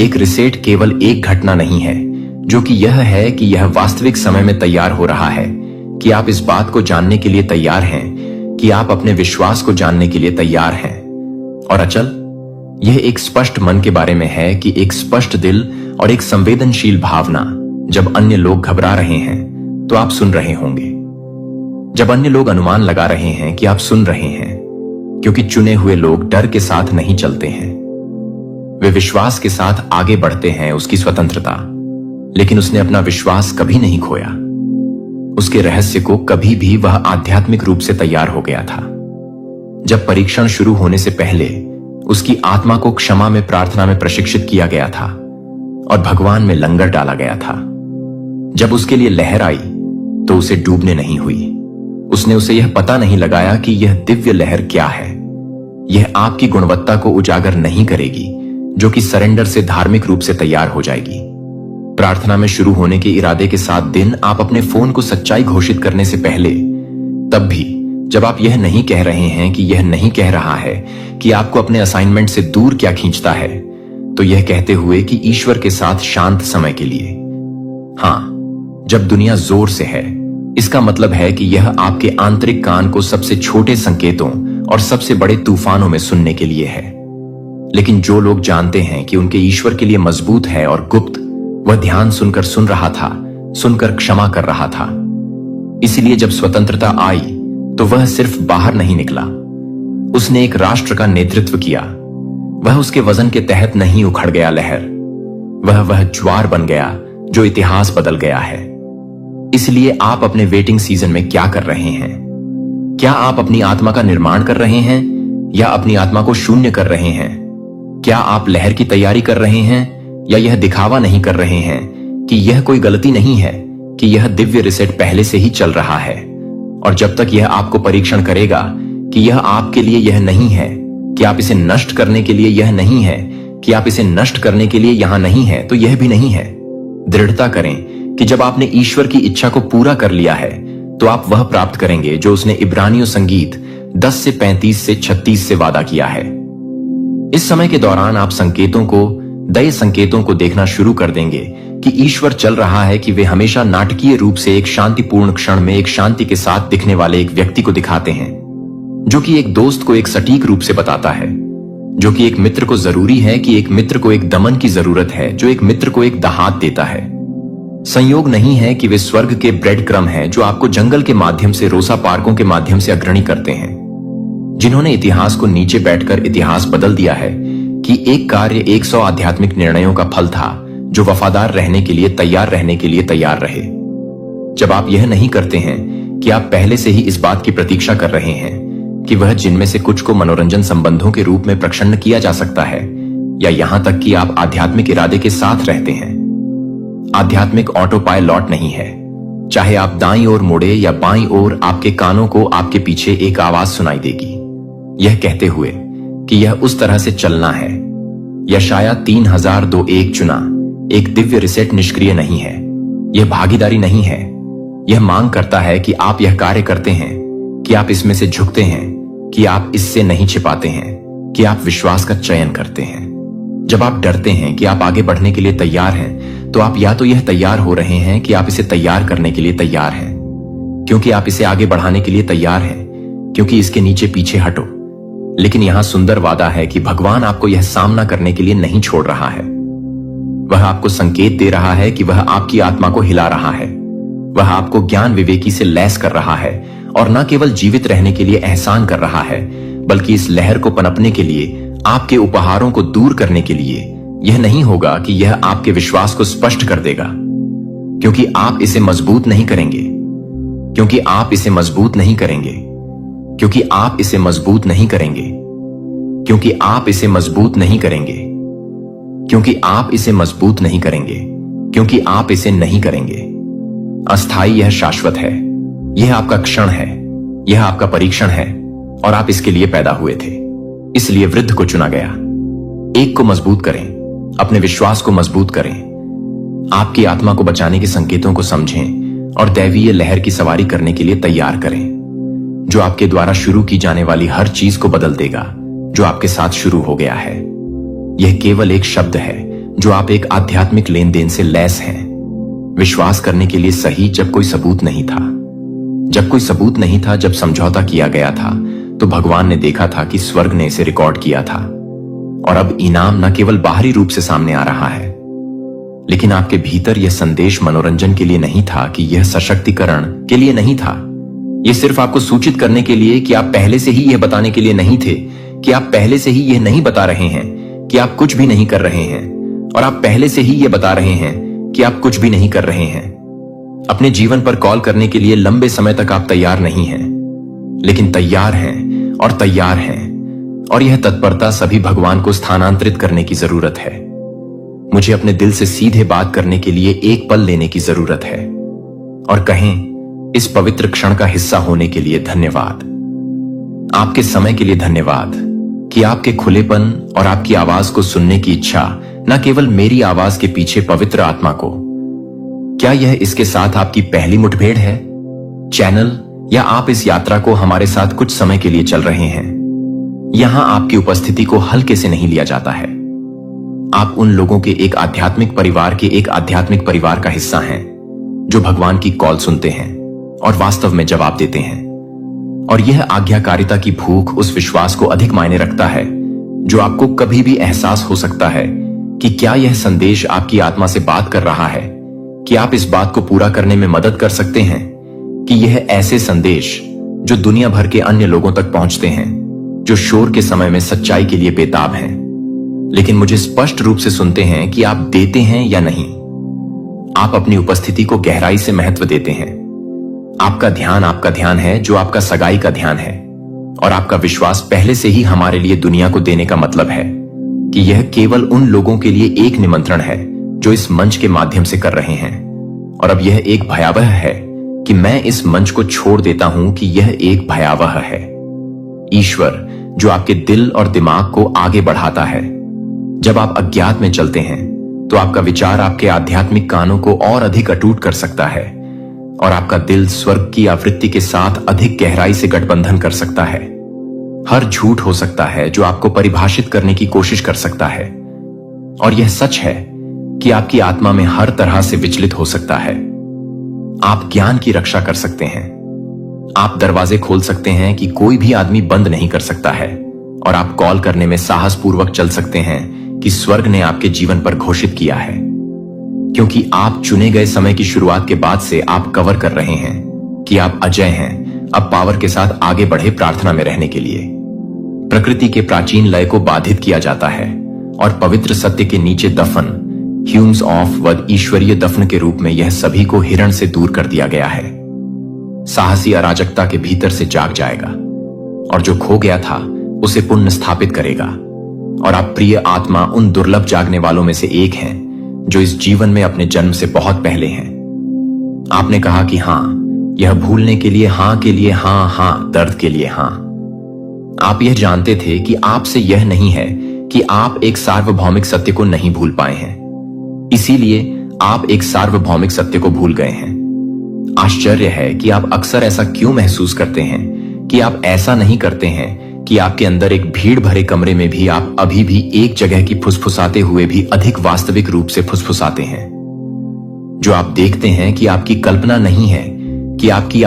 एक रिसेट केवल एक घटना नहीं है, जो कि यह है कि यह वास्तविक समय में तैयार हो रहा है कि आप इस बात को जानने के लिए तैयार हैं कि आप अपने विश्वास को जानने के लिए तैयार हैं। और अचल, यह एक स्पष्ट मन के बारे में है कि एक स्पष्ट दिल और एक संवेदनशील भावना जब अन्य लोग घबरा रहे हैं तो आप सुन रहे होंगे। जब अन्य लोग अनुमान लगा रहे हैं कि आप सुन रहे हैं, क्योंकि चुने हुए लोग डर के साथ नहीं चलते हैं, वे विश्वास के साथ आगे बढ़ते हैं उसकी स्वतंत्रता। लेकिन उसने अपना विश्वास कभी नहीं खोया। उसके रहस्य को कभी भी वह आध्यात्मिक रूप से तैयार हो गया था। जब परीक्षण शुरू होने से पहले उसकी आत्मा को क्षमा में प्रार्थना में प्रशिक्षित किया गया था और भगवान में लंगर डाला गया था। जब उसके लिए लहर आई तो उसे डूबने नहीं हुई। उसने उसे यह पता नहीं लगाया कि यह दिव्य लहर क्या है। यह आपकी गुणवत्ता को उजागर नहीं करेगी, जो कि सरेंडर से धार्मिक रूप से तैयार हो जाएगी। प्रार्थना में शुरू होने के इरादे के 7 दिन आप अपने फोन को सच्चाई घोषित करने से पहले, तब भी जब आप यह नहीं कह रहे हैं कि यह नहीं कह रहा है कि आपको अपने असाइनमेंट से दूर क्या खींचता है, तो यह कहते हुए कि ईश्वर के साथ शांत समय के लिए। हां, जब दुनिया जोर से है, इसका मतलब है कि यह आपके आंतरिक कान को सबसे छोटे संकेतों और सबसे बड़े तूफानों में सुनने के लिए है। लेकिन जो लोग जानते हैं कि उनके ईश्वर के लिए मजबूत है और गुप्त, वह ध्यान सुनकर सुन रहा था, सुनकर क्षमा कर रहा था। इसलिए जब स्वतंत्रता आई तो वह सिर्फ बाहर नहीं निकला, उसने एक राष्ट्र का नेतृत्व किया। वह उसके वजन के तहत नहीं उखड़ गया लहर, वह ज्वार बन गया जो इतिहास बदल गया है। इसलिए आप अपने वेटिंग सीजन में क्या कर रहे हैं? क्या आप अपनी आत्मा का निर्माण कर रहे हैं या अपनी आत्मा को शून्य कर रहे हैं? क्या आप लहर की तैयारी कर रहे हैं या यह दिखावा नहीं कर रहे हैं कि यह कोई गलती नहीं है, कि यह दिव्य रिसेट पहले से ही चल रहा है? और जब तक यह आपको परीक्षण करेगा कि यह आपके लिए यह नहीं है, कि आप इसे नष्ट करने के लिए यह नहीं है, कि आप इसे नष्ट करने के लिए यहां नहीं है, तो यह भी नहीं है। दृढ़ता करें कि जब आपने ईश्वर की इच्छा को पूरा कर लिया है तो आप वह प्राप्त करेंगे जो उसने इब्रानियों संगीत 10 से 35 से 36 से वादा किया है। इस समय के दौरान आप दय संकेतों को देखना शुरू कर देंगे कि ईश्वर चल रहा है, कि वे हमेशा नाटकीय रूप से एक शांतिपूर्ण क्षण में एक शांति के साथ दिखने वाले एक व्यक्ति को दिखाते हैं, जो कि एक दोस्त को एक सटीक रूप से बताता है, जो कि एक मित्र को जरूरी है, कि एक मित्र को एक दमन की जरूरत है, जो एक मित्र को एक दहात देता है। संयोग नहीं है कि वे स्वर्ग के ब्रेड क्रम हैं जो आपको जंगल के माध्यम से, रोसा पार्कों के माध्यम से अग्रणी करते हैं, जिन्होंने इतिहास को नीचे बैठकर इतिहास बदल दिया है, कि एक कार्य 100 आध्यात्मिक निर्णयों का फल था जो वफादार रहने के लिए तैयार रहे। जब आप यह नहीं करते हैं कि आप पहले से ही इस बात की प्रतीक्षा कर रहे हैं कि वह जिनमें से कुछ को मनोरंजन संबंधों के रूप में प्रक्षण्ण किया जा सकता है, या यहां तक कि आप आध्यात्मिक इरादे के साथ रहते हैं। आध्यात्मिक ऑटो पायलट नहीं है। चाहे आप दाईं ओर मुड़े या बाईं ओर, आपके कानों को आपके पीछे एक आवाज सुनाई देगी, यह कहते हुए कि यह उस तरह से चलना है। यशाया 3002:1 चुना एक दिव्य रिसेट निष्क्रिय नहीं है, यह भागीदारी नहीं है। यह मांग करता है कि आप यह कार्य करते हैं, कि आप इसमें से झुकते हैं, कि आप इससे नहीं छिपाते हैं, कि आप विश्वास का चयन करते हैं। जब आप डरते हैं कि आप आगे बढ़ने के लिए तैयार हैं, तो आप या तो यह तैयार हो रहे हैं कि आप इसे तैयार करने के लिए तैयार हैं, क्योंकि आप इसे आगे बढ़ाने के लिए तैयार हैं, क्योंकि इसके नीचे पीछे हटो। लेकिन यहां सुंदर वादा है कि भगवान आपको यह सामना करने के लिए नहीं छोड़ रहा है। वह आपको संकेत दे रहा है कि वह आपकी आत्मा को हिला रहा है। वह आपको ज्ञान विवेकी से लैस कर रहा है, और न केवल जीवित रहने के लिए एहसान कर रहा है, बल्कि इस लहर को पनपने के लिए, आपके उपहारों को दूर करने के लिए। यह नहीं होगा कि यह आपके विश्वास को स्पष्ट कर देगा, क्योंकि आप इसे मजबूत नहीं करेंगे, क्योंकि आप इसे मजबूत नहीं करेंगे, क्योंकि आप इसे मजबूत नहीं करेंगे, क्योंकि आप इसे मजबूत नहीं करेंगे, क्योंकि आप इसे मजबूत नहीं करेंगे, क्योंकि आप इसे नहीं करेंगे। अस्थाई यह शाश्वत है। यह आपका क्षण है, यह आपका परीक्षण है, और आप इसके लिए पैदा हुए थे। इसलिए वृद्ध को चुना गया। एक को मजबूत करें, अपने विश्वास को मजबूत करें, आपकी आत्मा को बचाने के संकेतों को समझें और दैवीय लहर की सवारी करने के लिए तैयार करें, जो आपके द्वारा शुरू की जाने वाली हर चीज को बदल देगा जो आपके साथ शुरू हो गया है। यह केवल एक शब्द है जो आप एक आध्यात्मिक लेन देन से लैस हैं, विश्वास करने के लिए सही जब कोई सबूत नहीं था। जब कोई सबूत नहीं था, जब समझौता किया गया था, तो भगवान ने देखा था कि स्वर्ग ने इसे रिकॉर्ड किया था, और अब इनाम न केवल बाहरी रूप से सामने आ रहा है, लेकिन आपके भीतर यह संदेश मनोरंजन के लिए नहीं था, कि यह सशक्तिकरण के लिए नहीं था। यह सिर्फ आपको सूचित करने के लिए कि आप पहले से ही यह बताने के लिए नहीं थे, कि आप पहले से ही यह नहीं बता रहे हैं कि आप कुछ भी नहीं कर रहे हैं, और आप पहले से ही यह बता रहे हैं कि आप कुछ भी नहीं कर रहे हैं। अपने जीवन पर कॉल करने के लिए लंबे समय तक आप तैयार नहीं हैं, लेकिन तैयार हैं और तैयार हैं, और यह तत्परता सभी भगवान को स्थानांतरित करने की जरूरत है। मुझे अपने दिल से सीधे बात करने के लिए एक पल लेने की जरूरत है और कहें, इस पवित्र क्षण का हिस्सा होने के लिए धन्यवाद। आपके समय के लिए धन्यवाद कि आपके खुलेपन और आपकी आवाज को सुनने की इच्छा, न केवल मेरी आवाज के पीछे पवित्र आत्मा को। क्या यह इसके साथ आपकी पहली मुठभेड़ है, चैनल, या आप इस यात्रा को हमारे साथ कुछ समय के लिए चल रहे हैं? यहां आपकी उपस्थिति को हल्के से नहीं लिया जाता है। आप उन लोगों के एक आध्यात्मिक परिवार का हिस्सा हैं जो भगवान की कॉल सुनते हैं और वास्तव में जवाब देते हैं। और यह आज्ञाकारिता की भूख उस विश्वास को अधिक मायने रखता है जो आपको कभी भी एहसास हो सकता है कि क्या यह संदेश आपकी आत्मा से बात कर रहा है, कि आप इस बात को पूरा करने में मदद कर सकते हैं, कि यह ऐसे संदेश जो दुनिया भर के अन्य लोगों तक पहुंचते हैं, जो शोर के समय में सच्चाई के लिए बेताब हैं, लेकिन मुझे स्पष्ट रूप से सुनते हैं कि आप देते हैं या नहीं। आप अपनी उपस्थिति को गहराई से महत्व देते हैं। आपका ध्यान है जो आपका सगाई का ध्यान है, और आपका विश्वास पहले से ही हमारे लिए दुनिया को देने का मतलब है कि यह केवल उन लोगों के लिए एक निमंत्रण है जो इस मंच के माध्यम से कर रहे हैं। और अब यह एक भयावह है कि मैं इस मंच को छोड़ देता हूं कि यह एक भयावह है। ईश्वर जो आपके दिल और दिमाग को आगे बढ़ाता है। जब आप अज्ञात में चलते हैं तो आपका विचार आपके आध्यात्मिक कानों को और अधिक अटूट कर सकता है, और आपका दिल स्वर्ग की आवृत्ति के साथ अधिक गहराई से गठबंधन कर सकता है। हर झूठ हो सकता है जो आपको परिभाषित करने की कोशिश कर सकता है, और यह सच है कि आपकी आत्मा में हर तरह से विचलित हो सकता है। आप ज्ञान की रक्षा कर सकते हैं। आप दरवाजे खोल सकते हैं कि कोई भी आदमी बंद नहीं कर सकता है, और आप कॉल करने में साहसपूर्वक चल सकते हैं कि स्वर्ग ने आपके जीवन पर घोषित किया है, क्योंकि आप चुने गए समय की शुरुआत के बाद से आप कवर कर रहे हैं कि आप अजय हैं, अब पावर के साथ आगे बढ़े प्रार्थना में रहने के लिए। प्रकृति के प्राचीन लय को बाधित किया जाता है, और पवित्र सत्य के नीचे दफन, ह्यूम्स ऑफ वद ईश्वरीय दफन के रूप में यह सभी को हिरण से दूर कर दिया गया है। साहसी अराजकता के भीतर से जाग जाएगा, और जो खो गया था उसे पुनः स्थापित करेगा। और आप प्रिय आत्मा उन दुर्लभ जागने वालों में से एक हैं जो इस जीवन में अपने जन्म से बहुत पहले हैं। आपने कहा कि हां, यह भूलने के लिए हां के लिए हां, हां दर्द के लिए हां। आप यह जानते थे कि आपसे यह नहीं है कि आप एक सार्वभौमिक सत्य को नहीं भूल पाए हैं, इसीलिए आप एक सार्वभौमिक सत्य को भूल गए हैं। आश्चर्य है कि आप अक्सर ऐसा क्यों महसूस करते हैं कि आप ऐसा नहीं करते हैं, कि आपके अंदर एक भीड़ भरे कमरे में भी आप अभी भी एक जगह की फुसफुसाते हुए भी अधिक वास्तविक रूप से फुसफुसाते हैं। जो आप देखते हैं कि आपकी कल्पना नहीं है, कि आपकी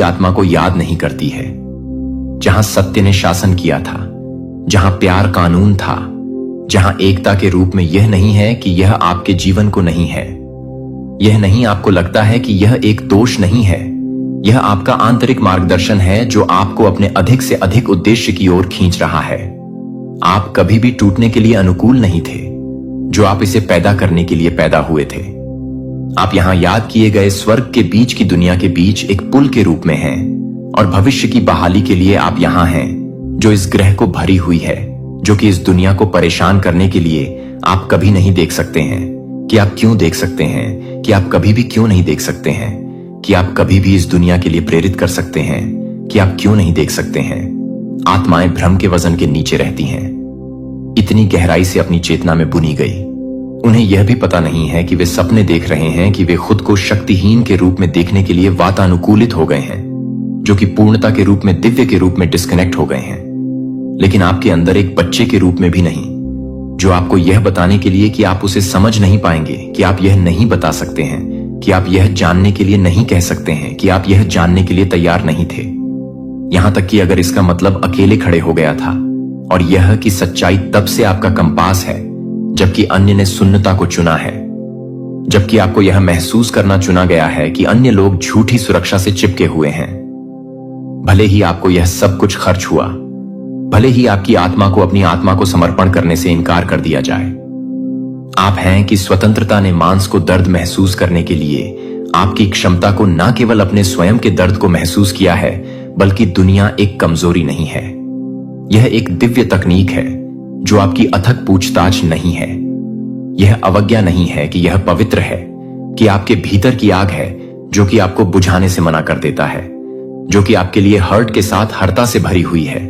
आत्मा को याद नहीं करती है। जहां सत्य ने शासन किया था, जहां प्यार कानून था, जहां एकता के रूप में यह नहीं है कि यह आपके जीवन को नहीं है। यह नहीं आपको लगता है कि यह एक दोष नहीं है, यह आपका आंतरिक मार्गदर्शन है जो आपको अपने अधिक से अधिक उद्देश्य की ओर खींच रहा है। आप कभी भी टूटने के लिए अनुकूल नहीं थे, जो आप इसे पैदा करने के लिए पैदा हुए थे। आप यहां याद किए गए स्वर्ग के बीच की दुनिया के बीच एक पुल के रूप में हैं, और भविष्य की बहाली के लिए आप यहां हैं जो इस ग्रह को भरी हुई है, जो कि इस दुनिया को परेशान करने के लिए आप कभी नहीं देख सकते हैं। कि आप क्यों देख सकते हैं, कि आप कभी भी क्यों नहीं देख सकते हैं, कि आप कभी भी इस दुनिया के लिए प्रेरित कर सकते हैं, कि आप क्यों नहीं देख सकते हैं। आत्माएं भ्रम के वजन के नीचे रहती हैं, इतनी गहराई से अपनी चेतना में बुनी गई। उन्हें यह भी पता नहीं है कि वे सपने देख रहे हैं, कि वे खुद को शक्तिहीन के रूप में देखने के लिए वातानुकूलित हो गए हैं, जो कि पूर्णता के रूप में, दिव्य के रूप में डिस्कनेक्ट हो गए हैं। लेकिन आपके अंदर एक बच्चे के रूप में भी नहीं, जो आपको यह बताने के लिए कि आप उसे समझ नहीं पाएंगे, कि आप यह नहीं बता सकते हैं, कि आप यह जानने के लिए नहीं कह सकते हैं, कि आप यह जानने के लिए तैयार नहीं थे। यहां तक कि अगर इसका मतलब अकेले खड़े हो गया था, और यह कि सच्चाई तब से आपका कंपास है जबकि अन्य ने शून्यता को चुना है, जबकि आपको यह महसूस करना चुना गया है कि अन्य लोग झूठी सुरक्षा से चिपके हुए हैं। भले ही आपको यह सब कुछ खर्च हुआ, भले ही आपकी आत्मा को अपनी आत्मा को समर्पण करने से इनकार कर दिया जाए, आप हैं कि स्वतंत्रता ने मांस को दर्द महसूस करने के लिए आपकी क्षमता को न केवल अपने स्वयं के दर्द को महसूस किया है, बल्कि दुनिया एक कमजोरी नहीं है। यह एक दिव्य तकनीक है जो आपकी अथक पूछताछ नहीं है। यह अवज्ञा नहीं है कि यह पवित्र है, कि आपके भीतर की आग है जो कि आपको बुझाने से मना कर देता है, जो कि आपके लिए हर्ट के साथ हरता से भरी हुई है।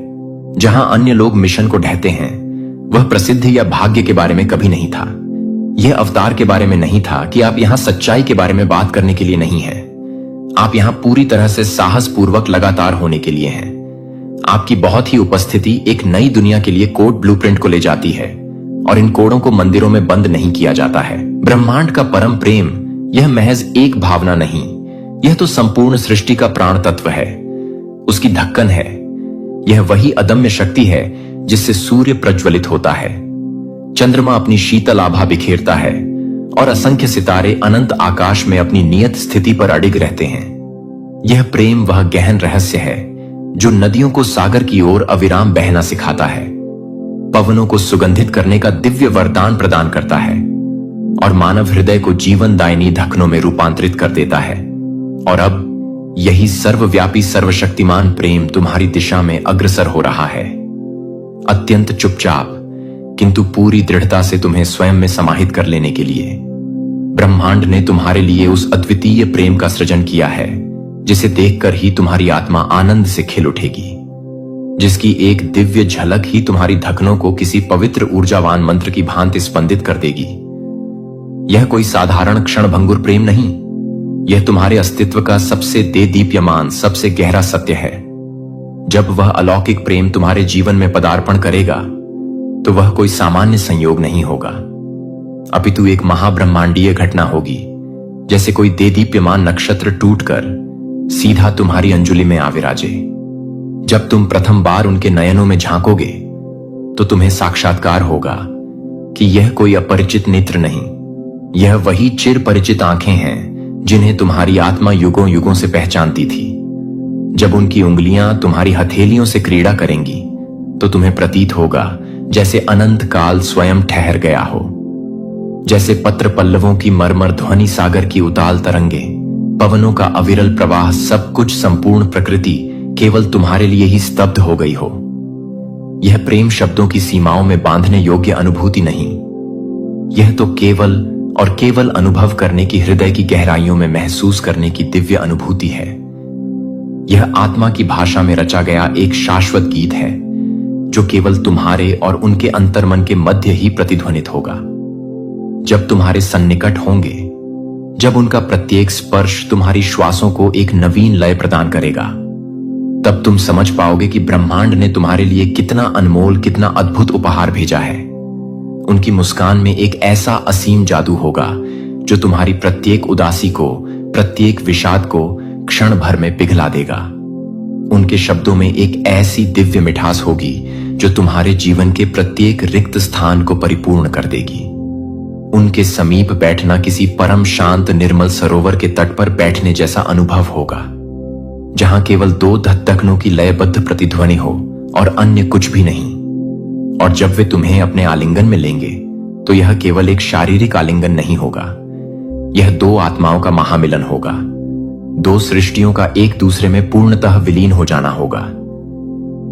जहां अन्य लोग मिशन को ढहते हैं, वह प्रसिद्धि या भाग्य के बारे में कभी नहीं था। यह अवतार के बारे में नहीं था कि आप यहां सच्चाई के बारे में बात करने के लिए नहीं हैं। आप यहां पूरी तरह से साहस पूर्वक लगातार होने के लिए हैं। आपकी बहुत ही उपस्थिति एक नई दुनिया के लिए कोड ब्लूप्रिंट को ले जाती है, और इन कोडों को मंदिरों में बंद नहीं किया जाता है। ब्रह्मांड का परम प्रेम यह महज एक भावना नहीं, यह तो संपूर्ण सृष्टि का प्राण तत्व है, उसकी धक्कन है। यह वही अदम्य शक्ति है जिससे सूर्य प्रज्वलित होता है, चंद्रमा अपनी शीतल आभा बिखेरता है, और असंख्य सितारे अनंत आकाश में अपनी नियत स्थिति पर अडिग रहते हैं। यह प्रेम वह गहन रहस्य है जो नदियों को सागर की ओर अविराम बहना सिखाता है, पवनों को सुगंधित करने का दिव्य वरदान प्रदान करता है, और मानव हृदय को जीवनदायिनी धकनों में रूपांतरित कर देता है। और अब यही सर्वव्यापी सर्वशक्तिमान प्रेम तुम्हारी दिशा में अग्रसर हो रहा है, अत्यंत चुपचाप किंतु पूरी दृढ़ता से तुम्हें स्वयं में समाहित कर लेने के लिए। ब्रह्मांड ने तुम्हारे लिए उस अद्वितीय प्रेम का सृजन किया है जिसे देखकर ही तुम्हारी आत्मा आनंद से खिल उठेगी, जिसकी एक दिव्य झलक ही तुम्हारी धकनों को किसी पवित्र ऊर्जावान मंत्र की भांति स्पंदित कर देगी। यह कोई साधारण क्षणभंगुर प्रेम नहीं, यह तुम्हारे अस्तित्व का सबसे देदीप्यमान, सबसे गहरा सत्य है। जब वह अलौकिक प्रेम तुम्हारे जीवन में पदार्पण करेगा तो वह कोई सामान्य संयोग नहीं होगा, अपितु एक महाब्रह्मांडीय घटना होगी, जैसे कोई देदीप्यमान नक्षत्र टूटकर सीधा तुम्हारी अंजुलि में आ विराजे। जब तुम प्रथम बार उनके नयनों में झांकोगे तो तुम्हें साक्षात्कार होगा कि यह कोई अपरिचित नेत्र नहीं, यह वही चिर परिचित आंखें हैं जिन्हें तुम्हारी आत्मा युगों युगों से पहचानती थी। जब उनकी उंगलियां तुम्हारी हथेलियों से क्रीड़ा करेंगी तो तुम्हें प्रतीत होगा जैसे अनंत काल स्वयं ठहर गया हो, जैसे पत्र पल्लवों की मरमर ध्वनि, सागर की उताल तरंगे, पवनों का अविरल प्रवाह, सब कुछ संपूर्ण प्रकृति केवल तुम्हारे लिए ही स्तब्ध हो गई हो। यह प्रेम शब्दों की सीमाओं में बांधने योग्य अनुभूति नहीं, यह तो केवल और केवल अनुभव करने की, हृदय की गहराइयों में महसूस करने की दिव्य अनुभूति है। यह आत्मा की भाषा में रचा गया एक शाश्वत गीत है जो केवल तुम्हारे और उनके अंतर्मन के मध्य ही प्रतिध्वनित होगा। जब तुम्हारे सन्निकट होंगे, जब उनका प्रत्येक स्पर्श तुम्हारी श्वासों को एक नवीन लय प्रदान करेगा, तब तुम समझ पाओगे कि ब्रह्मांड ने तुम्हारे लिए कितना अनमोल, कितना अद्भुत उपहार भेजा है। उनकी मुस्कान में एक ऐसा असीम जादू होगा जो तुम्हारी प्रत्येक उदासी को, प्रत्येक विषाद को क्षण भर में पिघला देगा। उनके शब्दों में एक ऐसी दिव्य मिठास होगी जो तुम्हारे जीवन के प्रत्येक रिक्त स्थान को परिपूर्ण कर देगी। उनके समीप बैठना किसी परम शांत निर्मल सरोवर के तट पर बैठने जैसा अनुभव होगा, जहां केवल दो धकधकनों की लयबद्ध प्रतिध्वनि हो और अन्य कुछ भी नहीं। और जब वे तुम्हें अपने आलिंगन में लेंगे तो यह केवल एक शारीरिक आलिंगन नहीं होगा, यह दो आत्माओं का महामिलन होगा, दो सृष्टियों का एक दूसरे में पूर्णतः विलीन हो जाना होगा।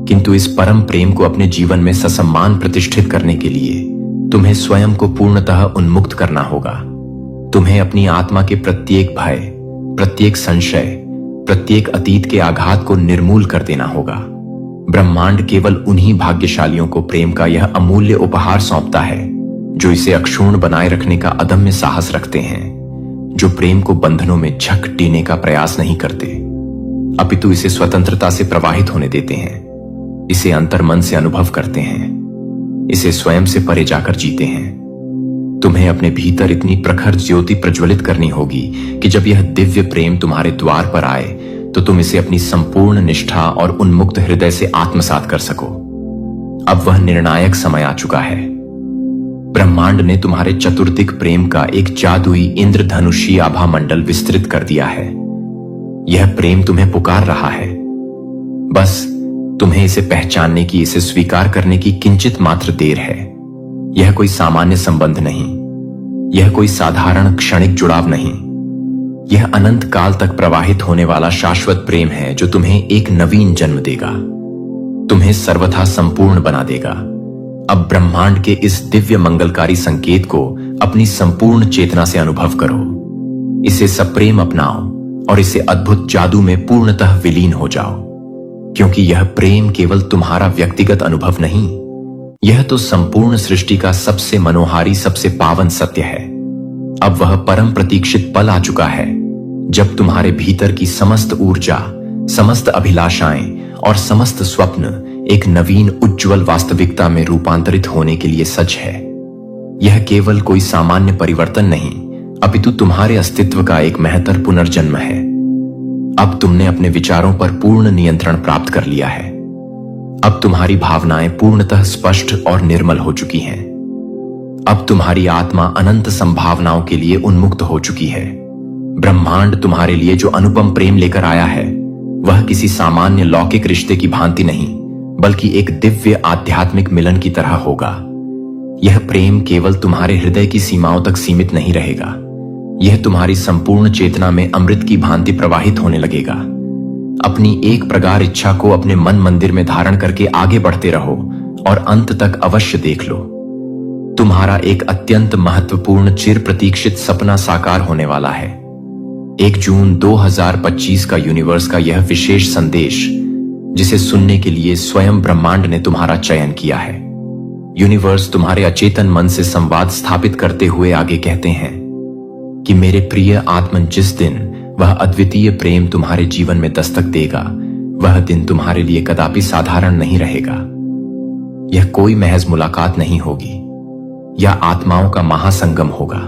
किंतु इस परम प्रेम को अपने जीवन में ससम्मान प्रतिष्ठित करने के लिए तुम्हें स्वयं को पूर्णतः उन्मुक्त करना होगा। तुम्हें अपनी आत्मा के प्रत्येक भय, प्रत्येक संशय, प्रत्येक अतीत के आघात को निर्मूल कर देना होगा। ब्रह्मांड केवल उन्हीं भाग्यशालियों को प्रेम का यह अमूल्य उपहार सौंपता है जो इसे अक्षुण्ण बनाए रखने का अदम्य साहस रखते हैं, जो प्रेम को बंधनों में झकटीने का प्रयास नहीं करते, अपितु इसे स्वतंत्रता से प्रवाहित होने देते हैं, इसे अंतर्मन से अनुभव करते हैं, इसे स्वयं से परे जाकर जीते हैं। तुम्हें अपने भीतर इतनी प्रखर ज्योति प्रज्वलित करनी होगी कि जब यह दिव्य प्रेम तुम्हारे द्वार पर आए तो तुम इसे अपनी संपूर्ण निष्ठा और उन्मुक्त हृदय से आत्मसात कर सको। अब वह निर्णायक समय आ चुका है। ब्रह्मांड ने तुम्हारे चतुर्दिक प्रेम का एक जादुई इंद्रधनुषी आभा मंडल विस्तृत कर दिया है। यह प्रेम तुम्हें पुकार रहा है। बस तुम्हें इसे पहचानने की, इसे स्वीकार करने की किंचित मात्र देर है। यह कोई सामान्य संबंध नहीं, यह कोई साधारण क्षणिक जुड़ाव नहीं, यह अनंत काल तक प्रवाहित होने वाला शाश्वत प्रेम है जो तुम्हें एक नवीन जन्म देगा, तुम्हें सर्वथा संपूर्ण बना देगा। अब ब्रह्मांड के इस दिव्य मंगलकारी संकेत को अपनी संपूर्ण चेतना से अनुभव करो। इसे सप्रेम अपनाओ और इसे अद्भुत जादू में पूर्णतः विलीन हो जाओ, क्योंकि यह प्रेम केवल तुम्हारा व्यक्तिगत अनुभव नहीं, यह तो संपूर्ण सृष्टि का सबसे मनोहारी, सबसे पावन सत्य है। अब वह परम प्रतीक्षित पल आ चुका है जब तुम्हारे भीतर की समस्त ऊर्जा, समस्त अभिलाषाएं और समस्त स्वप्न एक नवीन उज्जवल वास्तविकता में रूपांतरित होने के लिए सच है। यह केवल कोई सामान्य परिवर्तन नहीं, अपितु तुम्हारे अस्तित्व का एक महत्तर पुनर्जन्म है। अब तुमने अपने विचारों पर पूर्ण नियंत्रण प्राप्त कर लिया है। अब तुम्हारी भावनाएं पूर्णतः स्पष्ट और निर्मल हो चुकी हैं। अब तुम्हारी आत्मा अनंत संभावनाओं के लिए उन्मुक्त हो चुकी है। ब्रह्मांड तुम्हारे लिए जो अनुपम प्रेम लेकर आया है, वह किसी सामान्य लौकिक रिश्ते की भांति नहीं, बल्कि एक दिव्य आध्यात्मिक मिलन की तरह होगा। यह प्रेम केवल तुम्हारे हृदय की सीमाओं तक सीमित नहीं रहेगा, यह तुम्हारी संपूर्ण चेतना में अमृत की भांति प्रवाहित होने लगेगा। अपनी एक प्रगाढ़ इच्छा को अपने मन मंदिर में धारण करके आगे बढ़ते रहो और अंत तक अवश्य देख लो। तुम्हारा एक अत्यंत महत्वपूर्ण चिर प्रतीक्षित सपना साकार होने वाला है। 1 जून 2025 का यूनिवर्स का यह विशेष संदेश, जिसे सुनने के लिए स्वयं ब्रह्मांड ने तुम्हारा चयन किया है। यूनिवर्स तुम्हारे अचेतन मन से संवाद स्थापित करते हुए आगे कहते हैं कि मेरे प्रिय आत्मन, जिस दिन वह अद्वितीय प्रेम तुम्हारे जीवन में दस्तक देगा, वह दिन तुम्हारे लिए कदापि साधारण नहीं रहेगा। यह कोई महज मुलाकात नहीं होगी, यह आत्माओं का महासंगम होगा।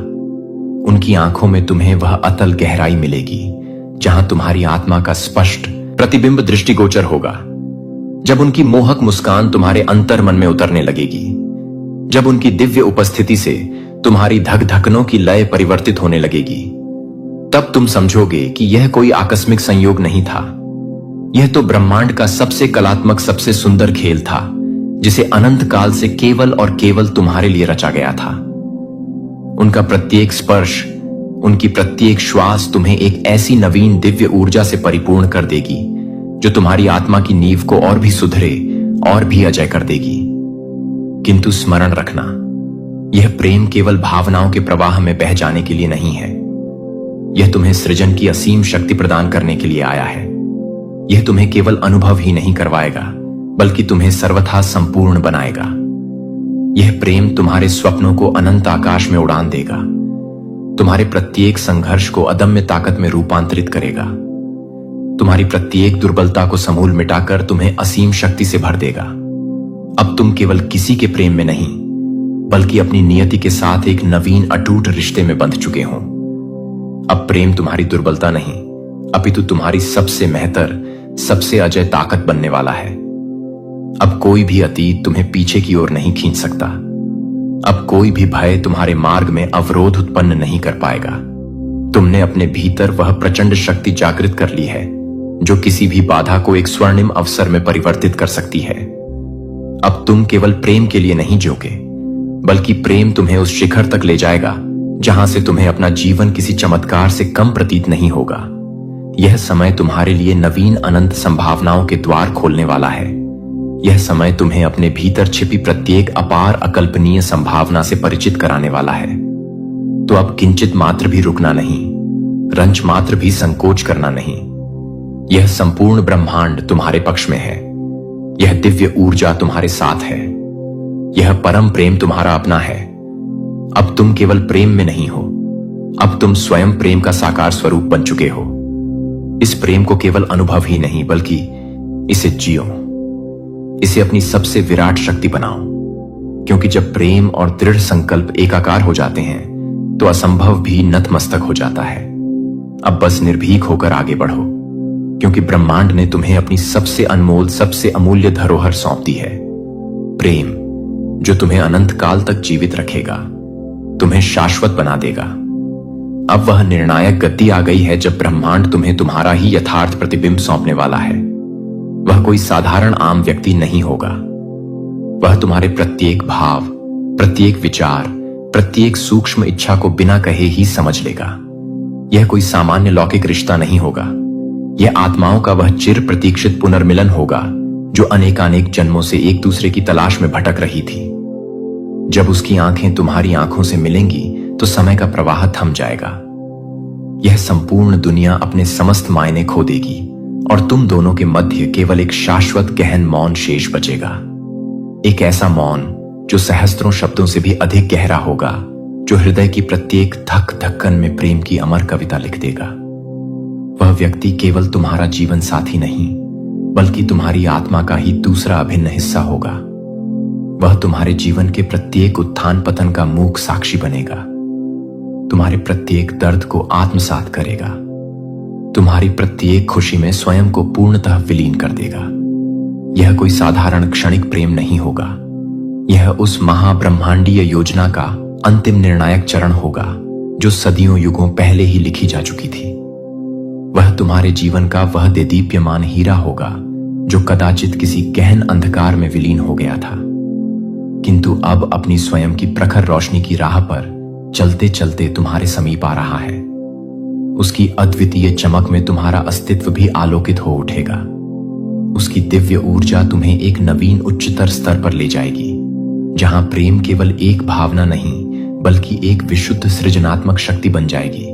उनकी आंखों में तुम्हें वह अतल गहराई मिलेगी जहां तुम्हारी आत्मा का स्पष्ट प्रतिबिंब दृष्टिगोचर होगा। जब उनकी मोहक मुस्कान तुम्हारे अंतर मन में उतरने लगेगी, जब उनकी दिव्य उपस्थिति से तुम्हारी धक धकनों की लय परिवर्तित होने लगेगी, तब तुम समझोगे कि यह कोई आकस्मिक संयोग नहीं था। यह तो ब्रह्मांड का सबसे कलात्मक, सबसे सुंदर खेल था, जिसे अनंत काल से केवल और केवल तुम्हारे लिए रचा गया था। उनका प्रत्येक स्पर्श, उनकी प्रत्येक श्वास तुम्हें एक ऐसी नवीन दिव्य ऊर्जा से परिपूर्ण कर देगी जो तुम्हारी आत्मा की नींव को और भी सुधरे और भी अजय कर देगी। किंतु स्मरण रखना, यह प्रेम केवल भावनाओं के प्रवाह में बह जाने के लिए नहीं है। यह तुम्हें सृजन की असीम शक्ति प्रदान करने के लिए आया है। यह तुम्हें केवल अनुभव ही नहीं करवाएगा, बल्कि तुम्हें सर्वथा संपूर्ण बनाएगा। यह प्रेम तुम्हारे स्वप्नों को अनंत आकाश में उड़ान देगा, तुम्हारे प्रत्येक संघर्ष को अदम्य ताकत में रूपांतरित करेगा, तुम्हारी प्रत्येक दुर्बलता को समूल मिटाकर तुम्हें असीम शक्ति से भर देगा। अब तुम केवल किसी के प्रेम में नहीं, बल्कि अपनी नियति के साथ एक नवीन अटूट रिश्ते में बंध चुके हो। अब प्रेम तुम्हारी दुर्बलता नहीं, अपितु तुम्हारी सबसे महत्तर, सबसे अजय ताकत बनने वाला है। अब कोई भी अतीत तुम्हें पीछे की ओर नहीं खींच सकता। अब कोई भी भय तुम्हारे मार्ग में अवरोध उत्पन्न नहीं कर पाएगा। तुमने अपने भीतर वह प्रचंड शक्ति जागृत कर ली है जो किसी भी बाधा को एक स्वर्णिम अवसर में परिवर्तित कर सकती है। अब तुम केवल प्रेम के लिए नहीं जियोगे, बल्कि प्रेम तुम्हें उस शिखर तक ले जाएगा जहां से तुम्हें अपना जीवन किसी चमत्कार से कम प्रतीत नहीं होगा। यह समय तुम्हारे लिए नवीन अनंत संभावनाओं के द्वार खोलने वाला है। यह समय तुम्हें अपने भीतर छिपी प्रत्येक अपार अकल्पनीय संभावना से परिचित कराने वाला है। तो अब किंचित मात्र भी रुकना नहीं, रंच मात्र भी संकोच करना नहीं। यह संपूर्ण ब्रह्मांड तुम्हारे पक्ष में है। यह दिव्य ऊर्जा तुम्हारे साथ है। यह परम प्रेम तुम्हारा अपना है। अब तुम केवल प्रेम में नहीं हो, अब तुम स्वयं प्रेम का साकार स्वरूप बन चुके हो। इस प्रेम को केवल अनुभव ही नहीं, बल्कि इसे जियो, इसे अपनी सबसे विराट शक्ति बनाओ, क्योंकि जब प्रेम और दृढ़ संकल्प एकाकार हो जाते हैं तो असंभव भी नतमस्तक हो जाता है। अब बस निर्भीक होकर आगे बढ़ो, क्योंकि ब्रह्मांड ने तुम्हें अपनी सबसे अनमोल, सबसे अमूल्य धरोहर सौंप दी है। प्रेम, जो तुम्हें अनंत काल तक जीवित रखेगा, तुम्हें शाश्वत बना देगा। अब वह निर्णायक गति आ गई है जब ब्रह्मांड तुम्हें तुम्हारा ही यथार्थ प्रतिबिंब सौंपने वाला है। वह कोई साधारण आम व्यक्ति नहीं होगा। वह तुम्हारे प्रत्येक भाव, प्रत्येक विचार, प्रत्येक सूक्ष्म इच्छा को बिना कहे ही समझ लेगा। यह कोई सामान्य लौकिक रिश्ता नहीं होगा। यह आत्माओं का वह चिर प्रतीक्षित पुनर्मिलन होगा जो अनेकानेक जन्मों से एक दूसरे की तलाश में भटक रही थी। जब उसकी आंखें तुम्हारी आंखों से मिलेंगी तो समय का प्रवाह थम जाएगा। यह संपूर्ण दुनिया अपने समस्त मायने खो देगी और तुम दोनों के मध्य केवल एक शाश्वत गहन मौन शेष बचेगा। एक ऐसा मौन जो सहस्त्रों शब्दों से भी अधिक गहरा होगा, जो हृदय की प्रत्येक धक धक्कन में प्रेम की अमर कविता लिख देगा। वह व्यक्ति केवल तुम्हारा जीवन साथी नहीं, बल्कि तुम्हारी आत्मा का ही दूसरा अभिन्न हिस्सा होगा। वह तुम्हारे जीवन के प्रत्येक उत्थान पतन का मूक साक्षी बनेगा, तुम्हारे प्रत्येक दर्द को आत्मसात करेगा, तुम्हारी प्रत्येक खुशी में स्वयं को पूर्णतः विलीन कर देगा। यह कोई साधारण क्षणिक प्रेम नहीं होगा। यह उस महाब्रह्मांडीय योजना का अंतिम निर्णायक चरण होगा जो सदियों युगों पहले ही लिखी जा चुकी थी। वह तुम्हारे जीवन का वह देदीप्यमान हीरा होगा जो कदाचित किसी गहन अंधकार में विलीन हो गया था, किंतु अब अपनी स्वयं की प्रखर रोशनी की राह पर चलते चलते तुम्हारे समीप आ रहा है। उसकी अद्वितीय चमक में तुम्हारा अस्तित्व भी आलोकित हो उठेगा। उसकी दिव्य ऊर्जा तुम्हें एक नवीन उच्चतर स्तर पर ले जाएगी, जहां प्रेम केवल एक भावना नहीं बल्कि एक विशुद्ध सृजनात्मक शक्ति बन जाएगी।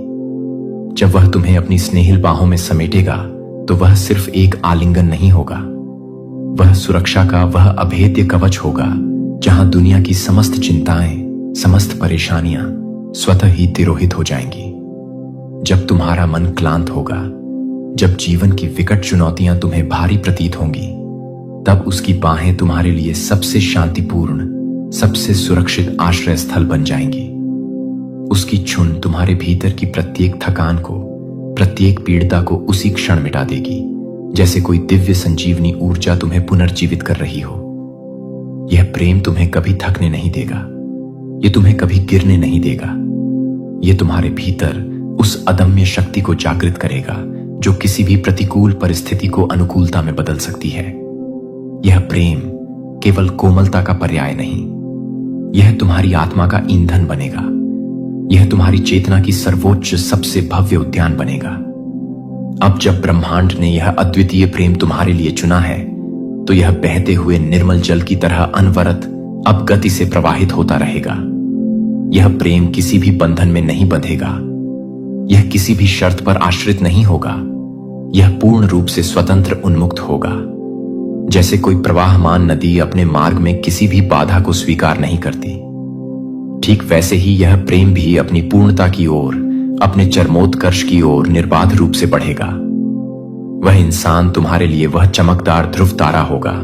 जब वह तुम्हें अपनी स्नेहिल बाहों में समेटेगा तो वह सिर्फ एक आलिंगन नहीं होगा, वह सुरक्षा का वह अभेद्य कवच होगा जहां दुनिया की समस्त चिंताएं, समस्त परेशानियां स्वतः ही तिरोहित हो जाएंगी। जब तुम्हारा मन क्लांत होगा, जब जीवन की विकट चुनौतियां तुम्हें भारी प्रतीत होंगी, तब उसकी बाहें तुम्हारे लिए सबसे शांतिपूर्ण, सबसे सुरक्षित आश्रय स्थल बन जाएंगी। उसकी छुन तुम्हारे भीतर की प्रत्येक थकान को, प्रत्येक पीड़िता को उसी क्षण मिटा देगी, जैसे कोई दिव्य संजीवनी ऊर्जा तुम्हें पुनर्जीवित कर रही हो। यह प्रेम तुम्हें कभी थकने नहीं देगा, यह तुम्हें कभी गिरने नहीं देगा। यह तुम्हारे भीतर उस अदम्य शक्ति को जागृत करेगा जो किसी भी प्रतिकूल परिस्थिति को अनुकूलता में बदल सकती है। यह प्रेम केवल कोमलता का पर्याय नहीं, यह तुम्हारी आत्मा का ईंधन बनेगा। यह तुम्हारी चेतना की सर्वोच्च सबसे भव्य उद्यान बनेगा। अब जब ब्रह्मांड ने यह अद्वितीय प्रेम तुम्हारे लिए चुना है, तो यह बहते हुए निर्मल जल की तरह अनवरत अब गति से प्रवाहित होता रहेगा। यह प्रेम किसी भी बंधन में नहीं बंधेगा, यह किसी भी शर्त पर आश्रित नहीं होगा। यह पूर्ण रूप से स्वतंत्र उन्मुक्त होगा, जैसे कोई प्रवाहमान नदी अपने मार्ग में किसी भी बाधा को स्वीकार नहीं करती। ठीक वैसे ही यह प्रेम भी अपनी पूर्णता की ओर, अपने चरमोत्कर्ष की ओर निर्बाध रूप से बढ़ेगा। वह इंसान तुम्हारे लिए वह चमकदार ध्रुव तारा होगा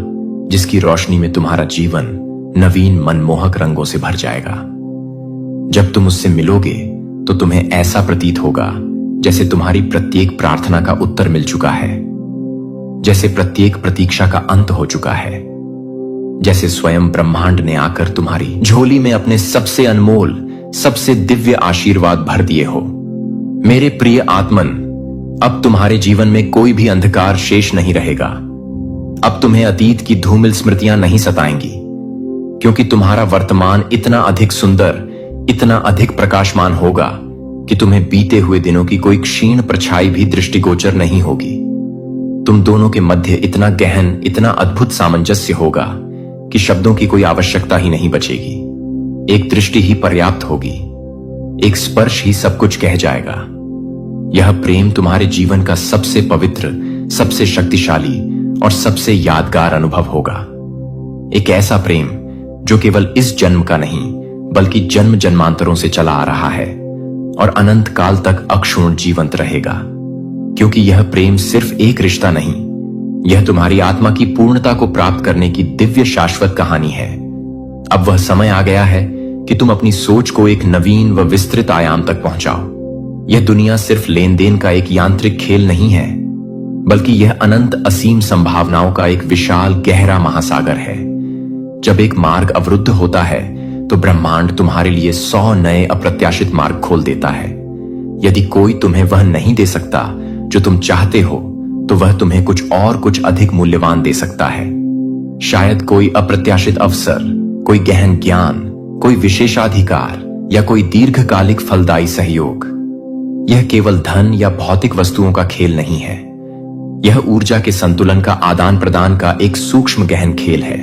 जिसकी रोशनी में तुम्हारा जीवन नवीन मनमोहक रंगों से भर जाएगा। जब तुम उससे मिलोगे तो तुम्हें ऐसा प्रतीत होगा जैसे तुम्हारी प्रत्येक प्रार्थना का उत्तर मिल चुका है, जैसे प्रत्येक प्रतीक्षा का अंत हो चुका है, जैसे स्वयं ब्रह्मांड ने आकर तुम्हारी झोली में अपने सबसे अनमोल, सबसे दिव्य आशीर्वाद भर दिए हो। मेरे प्रिय आत्मन, अब तुम्हारे जीवन में कोई भी अंधकार शेष नहीं रहेगा। अब तुम्हें अतीत की धूमिल स्मृतियां नहीं सताएंगी, क्योंकि तुम्हारा वर्तमान इतना अधिक सुंदर, इतना अधिक प्रकाशमान होगा कि तुम्हें बीते हुए दिनों की कोई क्षीण परछाई भी दृष्टिगोचर नहीं होगी। तुम दोनों के मध्य इतना गहन, इतना अद्भुत सामंजस्य होगा कि शब्दों की कोई आवश्यकता ही नहीं बचेगी। एक दृष्टि ही पर्याप्त होगी, एक स्पर्श ही सब कुछ कह जाएगा। यह प्रेम तुम्हारे जीवन का सबसे पवित्र, सबसे शक्तिशाली और सबसे यादगार अनुभव होगा। एक ऐसा प्रेम जो केवल इस जन्म का नहीं बल्कि जन्म जन्मांतरों से चला आ रहा है और अनंत काल तक अक्षुण्ण जीवंत रहेगा, क्योंकि यह प्रेम सिर्फ एक रिश्ता नहीं, यह तुम्हारी आत्मा की पूर्णता को प्राप्त करने की दिव्य शाश्वत कहानी है। अब वह समय आ गया है कि तुम अपनी सोच को एक नवीन व विस्तृत आयाम तक पहुंचाओ। यह दुनिया सिर्फ लेन देन का एक यांत्रिक खेल नहीं है, बल्कि यह अनंत असीम संभावनाओं का एक विशाल गहरा महासागर है, जब एक मार्ग अवरुद्ध होता है तो ब्रह्मांड तुम्हारे लिए 100 नए अप्रत्याशित मार्ग खोल देता है। यदि कोई तुम्हें वह नहीं दे सकता जो तुम चाहते हो, तो वह तुम्हें कुछ अधिक मूल्यवान दे सकता है। शायद कोई अप्रत्याशित अवसर, कोई गहन ज्ञान, कोई विशेषाधिकार या कोई दीर्घकालिक फलदायी सहयोग। यह केवल धन या भौतिक वस्तुओं का खेल नहीं है। यह ऊर्जा के संतुलन का आदान प्रदान का एक सूक्ष्म गहन खेल है।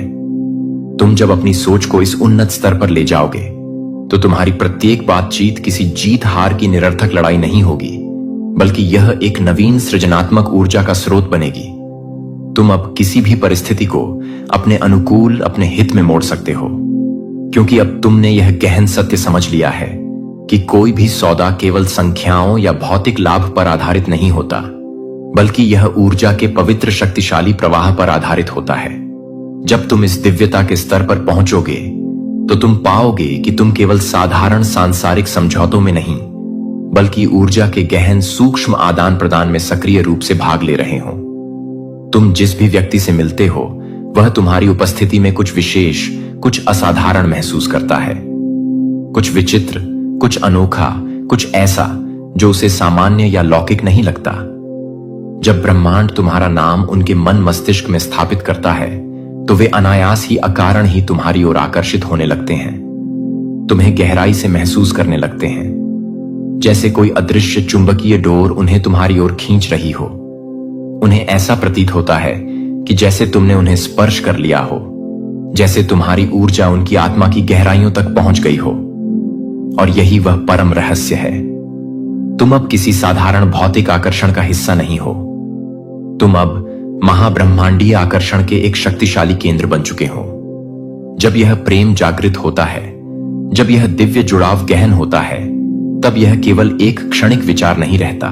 तुम जब अपनी सोच को इस उन्नत स्तर पर ले जाओगे तो तुम्हारी प्रत्येक बातचीत किसी जीत हार की निरर्थक लड़ाई नहीं होगी, बल्कि यह एक नवीन सृजनात्मक ऊर्जा का स्रोत बनेगी। तुम अब किसी भी परिस्थिति को अपने अनुकूल, अपने हित में मोड़ सकते हो, क्योंकि अब तुमने यह गहन सत्य समझ लिया है कि कोई भी सौदा केवल संख्याओं या भौतिक लाभ पर आधारित नहीं होता, बल्कि यह ऊर्जा के पवित्र शक्तिशाली प्रवाह पर आधारित होता है। जब तुम इस दिव्यता के स्तर पर पहुंचोगे तो तुम पाओगे कि तुम केवल साधारण सांसारिक समझौतों में नहीं, बल्कि ऊर्जा के गहन सूक्ष्म आदान प्रदान में सक्रिय रूप से भाग ले रहे हो। तुम जिस भी व्यक्ति से मिलते हो वह तुम्हारी उपस्थिति में कुछ विशेष, कुछ असाधारण महसूस करता है, कुछ विचित्र, कुछ अनोखा, कुछ ऐसा जो उसे सामान्य या लौकिक नहीं लगता। जब ब्रह्मांड तुम्हारा नाम उनके मन मस्तिष्क में स्थापित करता है तो वे अनायास ही, अकारण ही तुम्हारी ओर आकर्षित होने लगते हैं, तुम्हें गहराई से महसूस करने लगते हैं, जैसे कोई अदृश्य चुंबकीय डोर उन्हें तुम्हारी ओर खींच रही हो। उन्हें ऐसा प्रतीत होता है कि जैसे तुमने उन्हें स्पर्श कर लिया हो, जैसे तुम्हारी ऊर्जा उनकी आत्मा की गहराइयों तक पहुंच गई हो। और यही वह परम रहस्य है। तुम अब किसी साधारण भौतिक आकर्षण का हिस्सा नहीं हो। तुम अब महाब्रह्मांडीय आकर्षण के एक शक्तिशाली केंद्र बन चुके हो। जब यह प्रेम जागृत होता है, जब यह दिव्य जुड़ाव गहन होता है, तब यह केवल एक क्षणिक विचार नहीं रहता,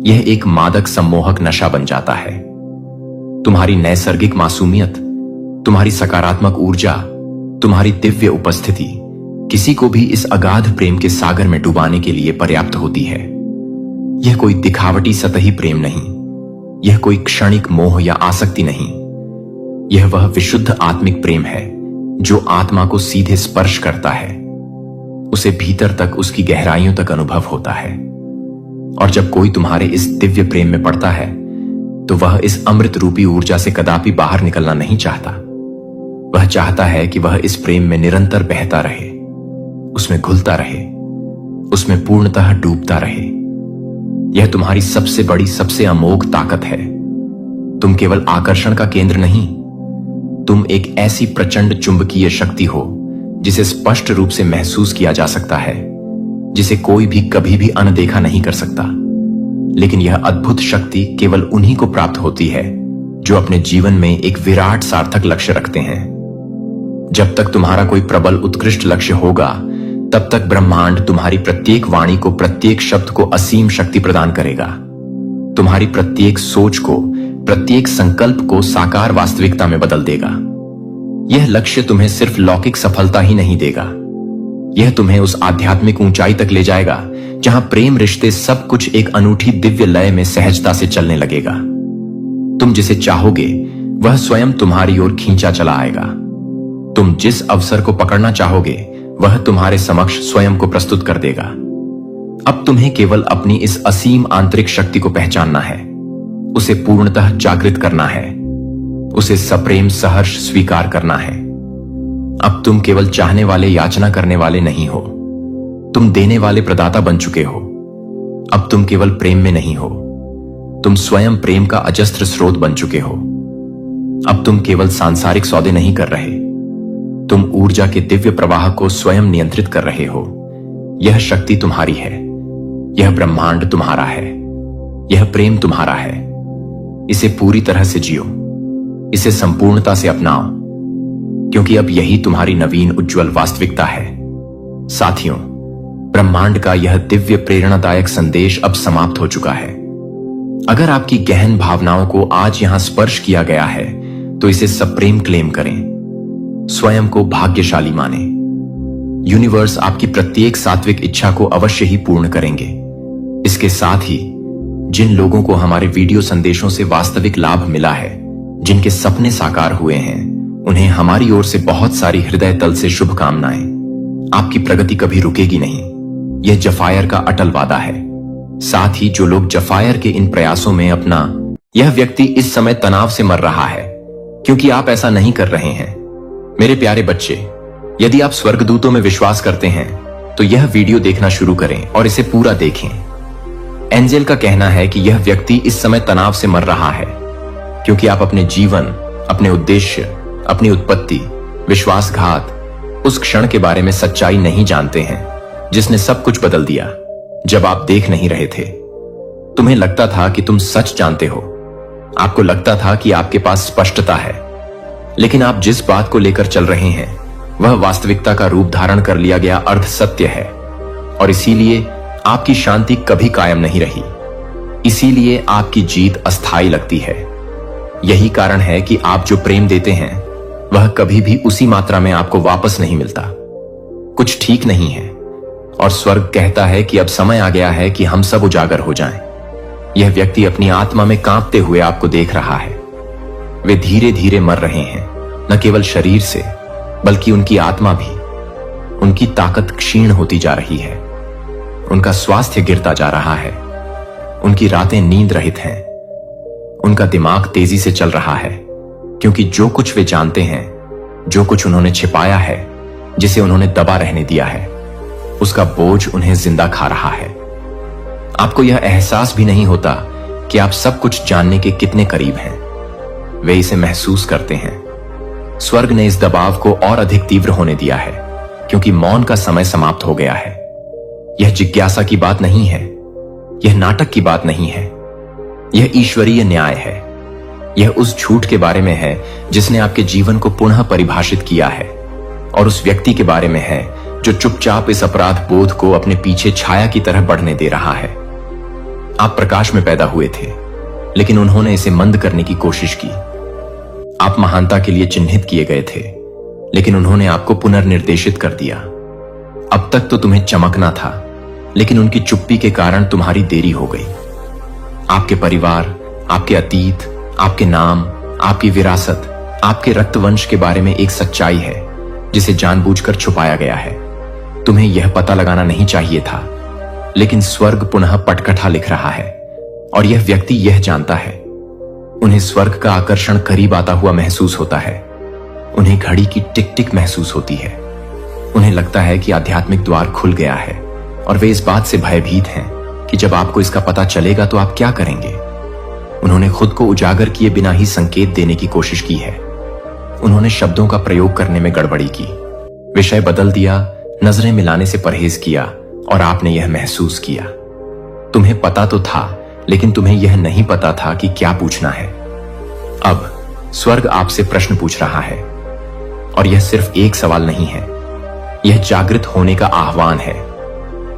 यह एक मादक सम्मोहक नशा बन जाता है। तुम्हारी नैसर्गिक मासूमियत, तुम्हारी सकारात्मक ऊर्जा, तुम्हारी दिव्य उपस्थिति किसी को भी इस अगाध प्रेम के सागर में डुबाने के लिए पर्याप्त होती है। यह कोई दिखावटी सतही प्रेम नहीं, यह कोई क्षणिक मोह या आसक्ति नहीं, यह वह विशुद्ध आत्मिक प्रेम है जो आत्मा को सीधे स्पर्श करता है, उसे भीतर तक, उसकी गहराइयों तक अनुभव होता है। और जब कोई तुम्हारे इस दिव्य प्रेम में पड़ता है तो वह इस अमृत रूपी ऊर्जा से कदापि बाहर निकलना नहीं चाहता। वह चाहता है कि वह इस प्रेम में निरंतर बहता रहे, उसमें घुलता रहे, उसमें पूर्णतः डूबता रहे। यह तुम्हारी सबसे बड़ी, सबसे अमोघ ताकत है। तुम केवल आकर्षण का केंद्र नहीं, तुम एक ऐसी प्रचंड चुंबकीय शक्ति हो जिसे स्पष्ट रूप से महसूस किया जा सकता है, जिसे कोई भी कभी भी अनदेखा नहीं कर सकता। लेकिन यह अद्भुत शक्ति केवल उन्हीं को प्राप्त होती है जो अपने जीवन में एक विराट सार्थक लक्ष्य रखते हैं। जब तक तुम्हारा कोई प्रबल उत्कृष्ट लक्ष्य होगा, तब तक ब्रह्मांड तुम्हारी प्रत्येक वाणी को, प्रत्येक शब्द को असीम शक्ति प्रदान करेगा। तुम्हारी प्रत्येक सोच को, प्रत्येक संकल्प को साकार वास्तविकता में बदल देगा। यह लक्ष्य तुम्हें सिर्फ लौकिक सफलता ही नहीं देगा, यह तुम्हें उस आध्यात्मिक ऊंचाई तक ले जाएगा जहां प्रेम, रिश्ते, सब कुछ एक अनूठी दिव्य लय में सहजता से चलने लगेगा। तुम जिसे चाहोगे वह स्वयं तुम्हारी ओर खींचा चला आएगा। तुम जिस अवसर को पकड़ना चाहोगे वह तुम्हारे समक्ष स्वयं को प्रस्तुत कर देगा। अब तुम्हें केवल अपनी इस असीम आंतरिक शक्ति को पहचानना है, उसे पूर्णतः जागृत करना है, उसे सप्रेम सहर्ष स्वीकार करना है। अब तुम केवल चाहने वाले, याचना करने वाले नहीं हो, तुम देने वाले प्रदाता बन चुके हो। अब तुम केवल प्रेम में नहीं हो, तुम स्वयं प्रेम का अजस्त्र स्रोत बन चुके हो। अब तुम केवल सांसारिक सौदे नहीं कर रहे, तुम ऊर्जा के दिव्य प्रवाह को स्वयं नियंत्रित कर रहे हो। यह शक्ति तुम्हारी है, यह ब्रह्मांड तुम्हारा है, यह प्रेम तुम्हारा है। इसे पूरी तरह से जियो, इसे संपूर्णता से अपनाओ, क्योंकि अब यही तुम्हारी नवीन उज्जवल वास्तविकता है। साथियों, ब्रह्मांड का यह दिव्य प्रेरणादायक संदेश अब समाप्त हो चुका है। अगर आपकी गहन भावनाओं को आज यहां स्पर्श किया गया है तो इसे सप्रेम क्लेम करें, स्वयं को भाग्यशाली माने। यूनिवर्स आपकी प्रत्येक सात्विक इच्छा को अवश्य ही पूर्ण करेंगे। इसके साथ ही जिन लोगों को हमारे वीडियो संदेशों से वास्तविक लाभ मिला है, जिनके सपने साकार हुए हैं, उन्हें हमारी ओर से बहुत सारी हृदय तल से शुभकामनाएं। आपकी प्रगति कभी रुकेगी नहीं, यह जफायर का अटल वादा है। साथ ही जो लोग जफायर के इन प्रयासों में अपना, यह व्यक्ति इस समय तनाव से मर रहा है क्योंकि आप ऐसा नहीं कर रहे हैं। मेरे प्यारे बच्चे, यदि आप स्वर्गदूतों में विश्वास करते हैं तो यह वीडियो देखना शुरू करें और इसे पूरा देखें। एंजेल का कहना है कि यह व्यक्ति इस समय तनाव से मर रहा है क्योंकि आप अपने जीवन, अपने उद्देश्य, अपनी उत्पत्ति, विश्वासघात, उस क्षण के बारे में सच्चाई नहीं जानते हैं जिसने सब कुछ बदल दिया जब आप देख नहीं रहे थे। तुम्हें लगता था कि तुम सच जानते हो, आपको लगता था कि आपके पास स्पष्टता है, लेकिन आप जिस बात को लेकर चल रहे हैं वह वास्तविकता का रूप धारण कर लिया गया अर्ध सत्य है और इसीलिए आपकी शांति कभी कायम नहीं रही। इसीलिए आपकी जीत अस्थायी लगती है। यही कारण है कि आप जो प्रेम देते हैं वह कभी भी उसी मात्रा में आपको वापस नहीं मिलता। कुछ ठीक नहीं है और स्वर्ग कहता है कि अब समय आ गया है कि हम सब उजागर हो जाएं। यह व्यक्ति अपनी आत्मा में कांपते हुए आपको देख रहा है। वे धीरे धीरे मर रहे हैं, न केवल शरीर से बल्कि उनकी आत्मा भी। उनकी ताकत क्षीण होती जा रही है, उनका स्वास्थ्य गिरता जा रहा है, उनकी रातें नींद रहित हैं, उनका दिमाग तेजी से चल रहा है क्योंकि जो कुछ वे जानते हैं, जो कुछ उन्होंने छिपाया है, जिसे उन्होंने दबा रहने दिया है, उसका बोझ उन्हें जिंदा खा रहा है। आपको यह एहसास भी नहीं होता कि आप सब कुछ जानने के कितने करीब हैं। वे इसे महसूस करते हैं। स्वर्ग ने इस दबाव को और अधिक तीव्र होने दिया है क्योंकि मौन का समय समाप्त हो गया है। यह जिज्ञासा की बात नहीं है, यह नाटक की बात नहीं है, यह ईश्वरीय न्याय है। यह उस झूठ के बारे में है जिसने आपके जीवन को पुनः परिभाषित किया है और उस व्यक्ति के बारे में है जो चुपचाप इस अपराध बोध को अपने पीछे छाया की तरह बढ़ने दे रहा है। आप प्रकाश में पैदा हुए थे, लेकिन उन्होंने इसे मंद करने की कोशिश की। आप महानता के लिए चिन्हित किए गए थे, लेकिन उन्होंने आपको पुनर्निर्देशित कर दिया। अब तक तो तुम्हें चमकना था, लेकिन उनकी चुप्पी के कारण तुम्हारी देरी हो गई। आपके परिवार, आपके अतीत, आपके नाम, आपकी विरासत, आपके रक्तवंश के बारे में एक सच्चाई है जिसे जानबूझकर छुपाया गया है। तुम्हें यह पता लगाना नहीं चाहिए था, लेकिन स्वर्ग पुनः पटकथा लिख रहा है और यह व्यक्ति यह जानता है। उन्हें स्वर्ग का आकर्षण करीब आता हुआ महसूस होता है। उन्हें घड़ी की टिक टिक महसूस होती है। उन्हें लगता है कि आध्यात्मिक द्वार खुल गया है और वे इस बात से भयभीत हैं कि जब आपको इसका पता चलेगा तो आप क्या करेंगे। उन्होंने खुद को उजागर किए बिना ही संकेत देने की कोशिश की है। उन्होंने शब्दों का प्रयोग करने में गड़बड़ी की, विषय बदल दिया, नजरें मिलाने से परहेज किया और आपने यह महसूस किया। तुम्हें पता तो था, लेकिन तुम्हें यह नहीं पता था कि क्या पूछना है। अब स्वर्ग आपसे प्रश्न पूछ रहा है और यह सिर्फ एक सवाल नहीं है, यह जागृत होने का आह्वान है।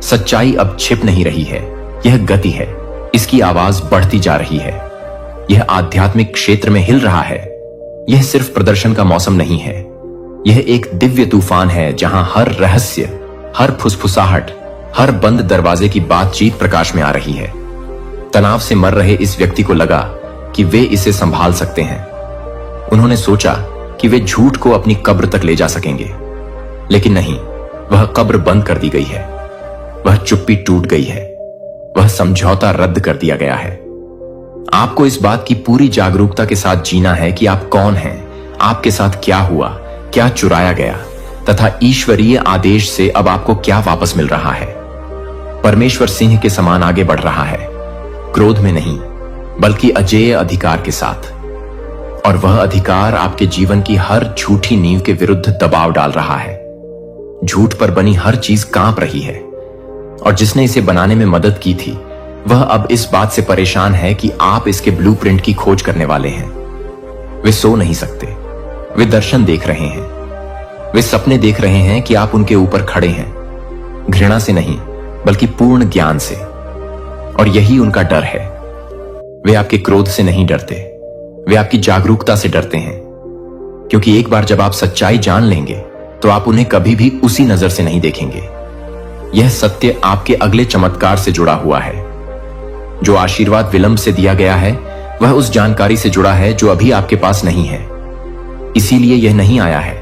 सच्चाई अब छिप नहीं रही है, यह गति है। इसकी आवाज बढ़ती जा रही है। यह आध्यात्मिक क्षेत्र में हिल रहा है। यह सिर्फ प्रदर्शन का मौसम नहीं है, यह एक दिव्य तूफान है जहां हर रहस्य, हर फुसफुसाहट, हर बंद दरवाजे की बातचीत प्रकाश में आ रही है। तनाव से मर रहे इस व्यक्ति को लगा कि वे इसे संभाल सकते हैं। उन्होंने सोचा कि वे झूठ को अपनी कब्र तक ले जा सकेंगे, लेकिन नहीं, वह कब्र बंद कर दी गई है। वह चुप्पी टूट गई है। वह समझौता रद्द कर दिया गया है। आपको इस बात की पूरी जागरूकता के साथ जीना है कि आप कौन हैं, आपके साथ क्या हुआ, क्या चुराया गया, तथा ईश्वरीय आदेश से अब आपको क्या वापस मिल रहा है। परमेश्वर सिंह के समान आगे बढ़ रहा है, क्रोध में नहीं, बल्कि अजेय अधिकार के साथ। और वह अधिकार आपके जीवन की हर झूठी नींव के विरुद्ध दबाव डाल रहा है। झूठ पर बनी हर चीज कांप रही है और जिसने इसे बनाने में मदद की थी वह अब इस बात से परेशान है कि आप इसके ब्लूप्रिंट की खोज करने वाले हैं। वे सो नहीं सकते। वे दर्शन देख रहे हैं। वे सपने देख रहे हैं कि आप उनके ऊपर खड़े हैं, घृणा से नहीं बल्कि पूर्ण ज्ञान से। और यही उनका डर है। वे आपके क्रोध से नहीं डरते, वे आपकी जागरूकता से डरते हैं, क्योंकि एक बार जब आप सच्चाई जान लेंगे तो आप उन्हें कभी भी उसी नजर से नहीं देखेंगे। यह सत्य आपके अगले चमत्कार से जुड़ा हुआ है। जो आशीर्वाद विलंब से दिया गया है वह उस जानकारी से जुड़ा है जो अभी आपके पास नहीं है। इसीलिए यह नहीं आया है।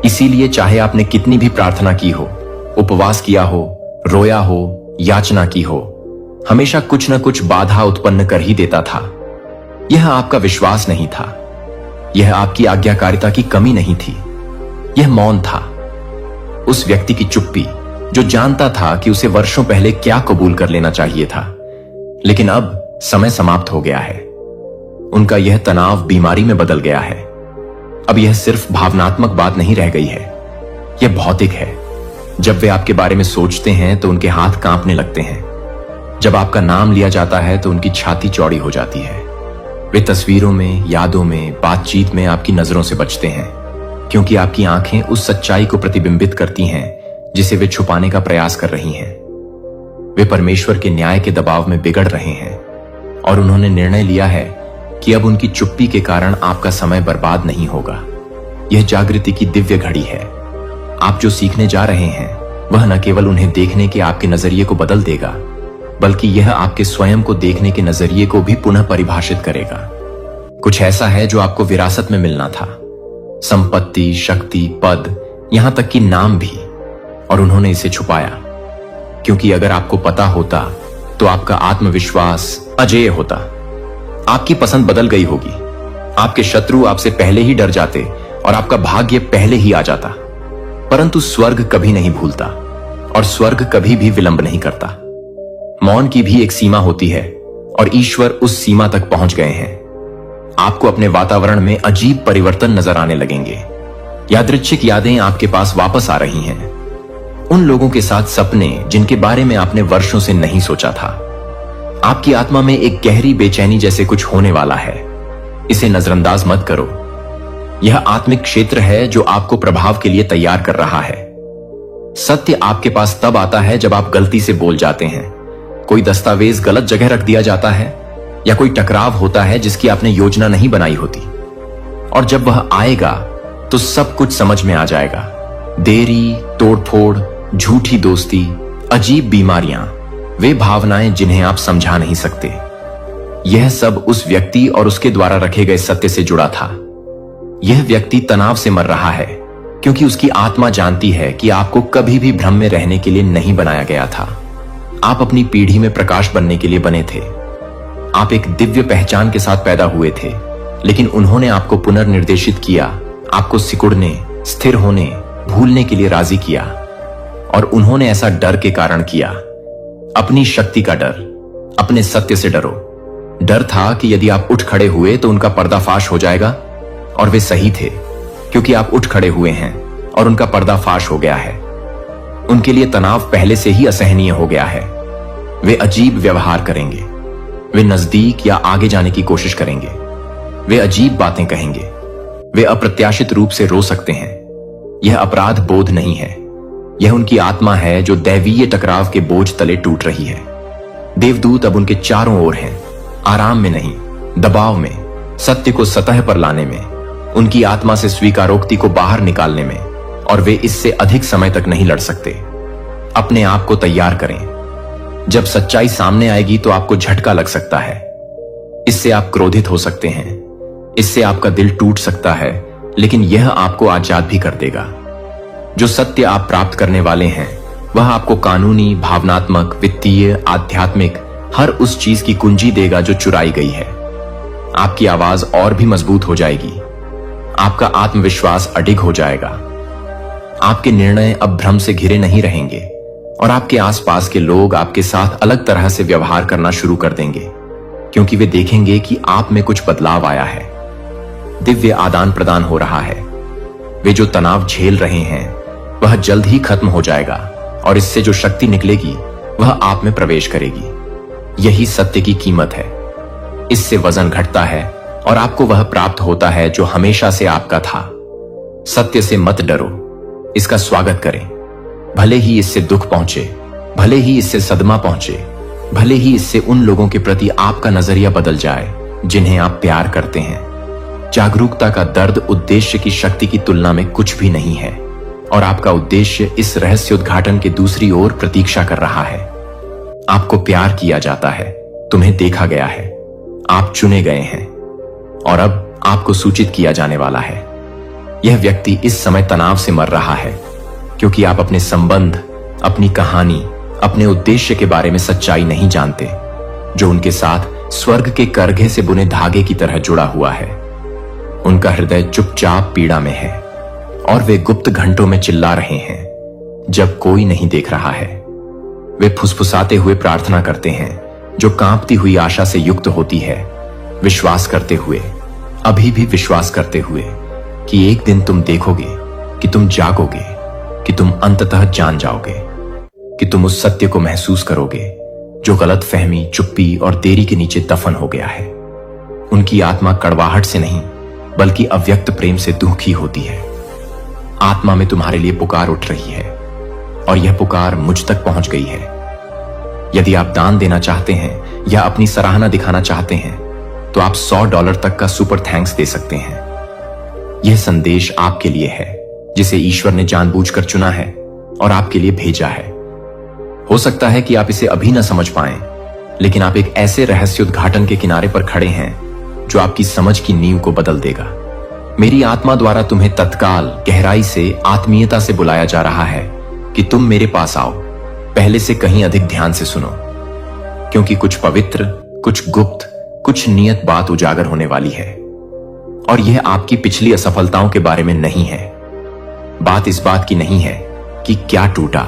इसीलिए चाहे आपने कितनी भी प्रार्थना की हो, उपवास किया हो, रोया हो, याचना की हो, हमेशा कुछ न कुछ बाधा उत्पन्न कर ही देता था। यह आपका विश्वास नहीं था, यह आपकी आज्ञाकारिता की कमी नहीं थी, यह मौन था। उस व्यक्ति की चुप्पी जो जानता था कि उसे वर्षों पहले क्या कबूल कर लेना चाहिए था, लेकिन अब समय समाप्त हो गया है। उनका यह तनाव बीमारी में बदल गया है। अब यह सिर्फ भावनात्मक बात नहीं रह गई है, यह भौतिक है। जब वे आपके बारे में सोचते हैं तो उनके हाथ कांपने लगते हैं। जब आपका नाम लिया जाता है तो उनकी छाती चौड़ी हो जाती है। वे तस्वीरों में, यादों में, बातचीत में आपकी नजरों से बचते हैं, क्योंकि आपकी आंखें उस सच्चाई को प्रतिबिंबित करती हैं जिसे वे छुपाने का प्रयास कर रही हैं। वे परमेश्वर के न्याय के दबाव में बिगड़ रहे हैं और उन्होंने निर्णय लिया है कि अब उनकी चुप्पी के कारण आपका समय बर्बाद नहीं होगा। यह जागृति की दिव्य घड़ी है। आप जो सीखने जा रहे हैं वह न केवल उन्हें देखने के आपके नजरिए को बदल देगा, बल्कि यह आपके स्वयं को देखने के नजरिए को भी पुनः परिभाषित करेगा। कुछ ऐसा है जो आपको विरासत में मिलना था, संपत्ति, शक्ति, पद, यहां तक कि नाम भी, और उन्होंने इसे छुपाया। क्योंकि अगर आपको पता होता तो आपका आत्मविश्वास अजेय होता। आपकी पसंद बदल गई होगी, आपके शत्रु आपसे पहले ही डर जाते और आपका भाग्य पहले ही आ जाता। परंतु स्वर्ग कभी नहीं भूलता और स्वर्ग कभी भी विलंब नहीं करता। मौन की भी एक सीमा होती है और ईश्वर उस सीमा तक पहुंच गए हैं। आपको अपने वातावरण में अजीब परिवर्तन नजर आने लगेंगे। यादृच्छिक यादें आपके पास वापस आ रही हैं, उन लोगों के साथ सपने जिनके बारे में आपने वर्षों से नहीं सोचा था। आपकी आत्मा में एक गहरी बेचैनी जैसे कुछ होने वाला है। इसे नजरअंदाज मत करो। यह आत्मिक क्षेत्र है जो आपको प्रभाव के लिए तैयार कर रहा है। सत्य आपके पास तब आता है जब आप गलती से बोल जाते हैं, कोई दस्तावेज गलत जगह रख दिया जाता है, या कोई टकराव होता है जिसकी आपने योजना नहीं बनाई होती। और जब वह आएगा तो सब कुछ समझ में आ जाएगा। देरी, तोड़फोड़, झूठी दोस्ती, अजीब बीमारियां, वे भावनाएं जिन्हें आप समझा नहीं सकते। यह सब उस व्यक्ति और उसके द्वारा रखे गए सत्य से जुड़ा था। यह व्यक्ति तनाव से मर रहा है क्योंकि उसकी आत्मा जानती है कि आपको कभी भी भ्रम में रहने के लिए नहीं बनाया गया था। आप अपनी पीढ़ी में प्रकाश बनने के लिए बने थे। आप एक दिव्य पहचान के साथ पैदा हुए थे, लेकिन उन्होंने आपको पुनर्निर्देशित किया, आपको सिकुड़ने, स्थिर होने, भूलने के लिए राजी किया। और उन्होंने ऐसा डर के कारण किया, अपनी शक्ति का डर, अपने सत्य से डरो। डर था कि यदि आप उठ खड़े हुए तो उनका पर्दाफाश हो जाएगा, और वे सही थे, क्योंकि आप उठ खड़े हुए हैं और उनका पर्दाफाश हो गया है। उनके लिए तनाव पहले से ही असहनीय हो गया है। वे अजीब व्यवहार करेंगे, वे नजदीक या आगे जाने की कोशिश करेंगे, वे अजीब बातें कहेंगे, वे अप्रत्याशित रूप से रो सकते हैं। यह अपराध बोध नहीं है, यह उनकी आत्मा है जो दैवीय टकराव के बोझ तले टूट रही है। देवदूत अब उनके चारों ओर हैं, आराम में नहीं, दबाव में, सत्य को सतह पर लाने में, उनकी आत्मा से स्वीकारोक्ति को बाहर निकालने में, और वे इससे अधिक समय तक नहीं लड़ सकते। अपने आप को तैयार करें। जब सच्चाई सामने आएगी तो आपको झटका लग सकता है। इससे आप क्रोधित हो सकते हैं, इससे आपका दिल टूट सकता है, लेकिन यह आपको आजाद भी कर देगा। जो सत्य आप प्राप्त करने वाले हैं वह आपको कानूनी, भावनात्मक, वित्तीय, आध्यात्मिक हर उस चीज की कुंजी देगा जो चुराई गई है। आपकी आवाज और भी मजबूत हो जाएगी, आपका आत्मविश्वास अडिग हो जाएगा। आपके निर्णय अब भ्रम से घिरे नहीं रहेंगे और आपके आसपास के लोग आपके साथ अलग तरह से व्यवहार करना शुरू कर देंगे, क्योंकि वे देखेंगे कि आप में कुछ बदलाव आया है। दिव्य आदान प्रदान हो रहा है। वे जो तनाव झेल रहे हैं वह जल्द ही खत्म हो जाएगा और इससे जो शक्ति निकलेगी वह आप में प्रवेश करेगी। यही सत्य की कीमत है। इससे वजन घटता है और आपको वह प्राप्त होता है जो हमेशा से आपका था। सत्य से मत डरो, इसका स्वागत करें। भले ही इससे दुख पहुंचे, भले ही इससे सदमा पहुंचे, भले ही इससे उन लोगों के प्रति आपका नजरिया बदल जाए जिन्हें आप प्यार करते हैं। जागरूकता का दर्द उद्देश्य की शक्ति की तुलना में कुछ भी नहीं है और आपका उद्देश्य इस रहस्योद्घाटन के दूसरी ओर प्रतीक्षा कर रहा है। आपको प्यार किया जाता है, तुम्हें देखा गया है, आप चुने गए हैं और अब आपको सूचित किया जाने वाला है। यह व्यक्ति इस समय तनाव से मर रहा है क्योंकि आप अपने संबंध, अपनी कहानी, अपने उद्देश्य के बारे में सच्चाई नहीं जानते, जो उनके साथ स्वर्ग के करघे से बुने धागे की तरह जुड़ा हुआ है। उनका हृदय चुपचाप पीड़ा में है और वे गुप्त घंटों में चिल्ला रहे हैं जब कोई नहीं देख रहा है। वे फुसफुसाते हुए प्रार्थना करते हैं जो कांपती हुई आशा से युक्त होती है, विश्वास करते हुए, अभी भी विश्वास करते हुए कि एक दिन तुम देखोगे, कि तुम जागोगे, कि तुम अंततः जान जाओगे, कि तुम उस सत्य को महसूस करोगे जो गलतफहमी, चुप्पी और देरी के नीचे दफन हो गया है। उनकी आत्मा कड़वाहट से नहीं बल्कि अव्यक्त प्रेम से दुखी होती है। आत्मा में तुम्हारे लिए पुकार उठ रही है और यह पुकार मुझ तक पहुंच गई है। यदि आप दान देना चाहते हैं या अपनी सराहना दिखाना चाहते हैं तो आप $100 तक का सुपर थैंक्स दे सकते हैं। यह संदेश आपके लिए है जिसे ईश्वर ने जानबूझकर चुना है और आपके लिए भेजा है। हो सकता है कि आप इसे अभी न समझ पाएं, लेकिन आप एक ऐसे रहस्य उद्घाटन के किनारे पर खड़े हैं जो आपकी समझ की नींव को बदल देगा। मेरी आत्मा द्वारा तुम्हें तत्काल गहराई से, आत्मीयता से बुलाया जा रहा है कि तुम मेरे पास आओ। पहले से कहीं अधिक ध्यान से सुनो, क्योंकि कुछ पवित्र, कुछ गुप्त, कुछ नियत बात उजागर होने वाली है। और यह आपकी पिछली असफलताओं के बारे में नहीं है। बात इस बात की नहीं है कि क्या टूटा।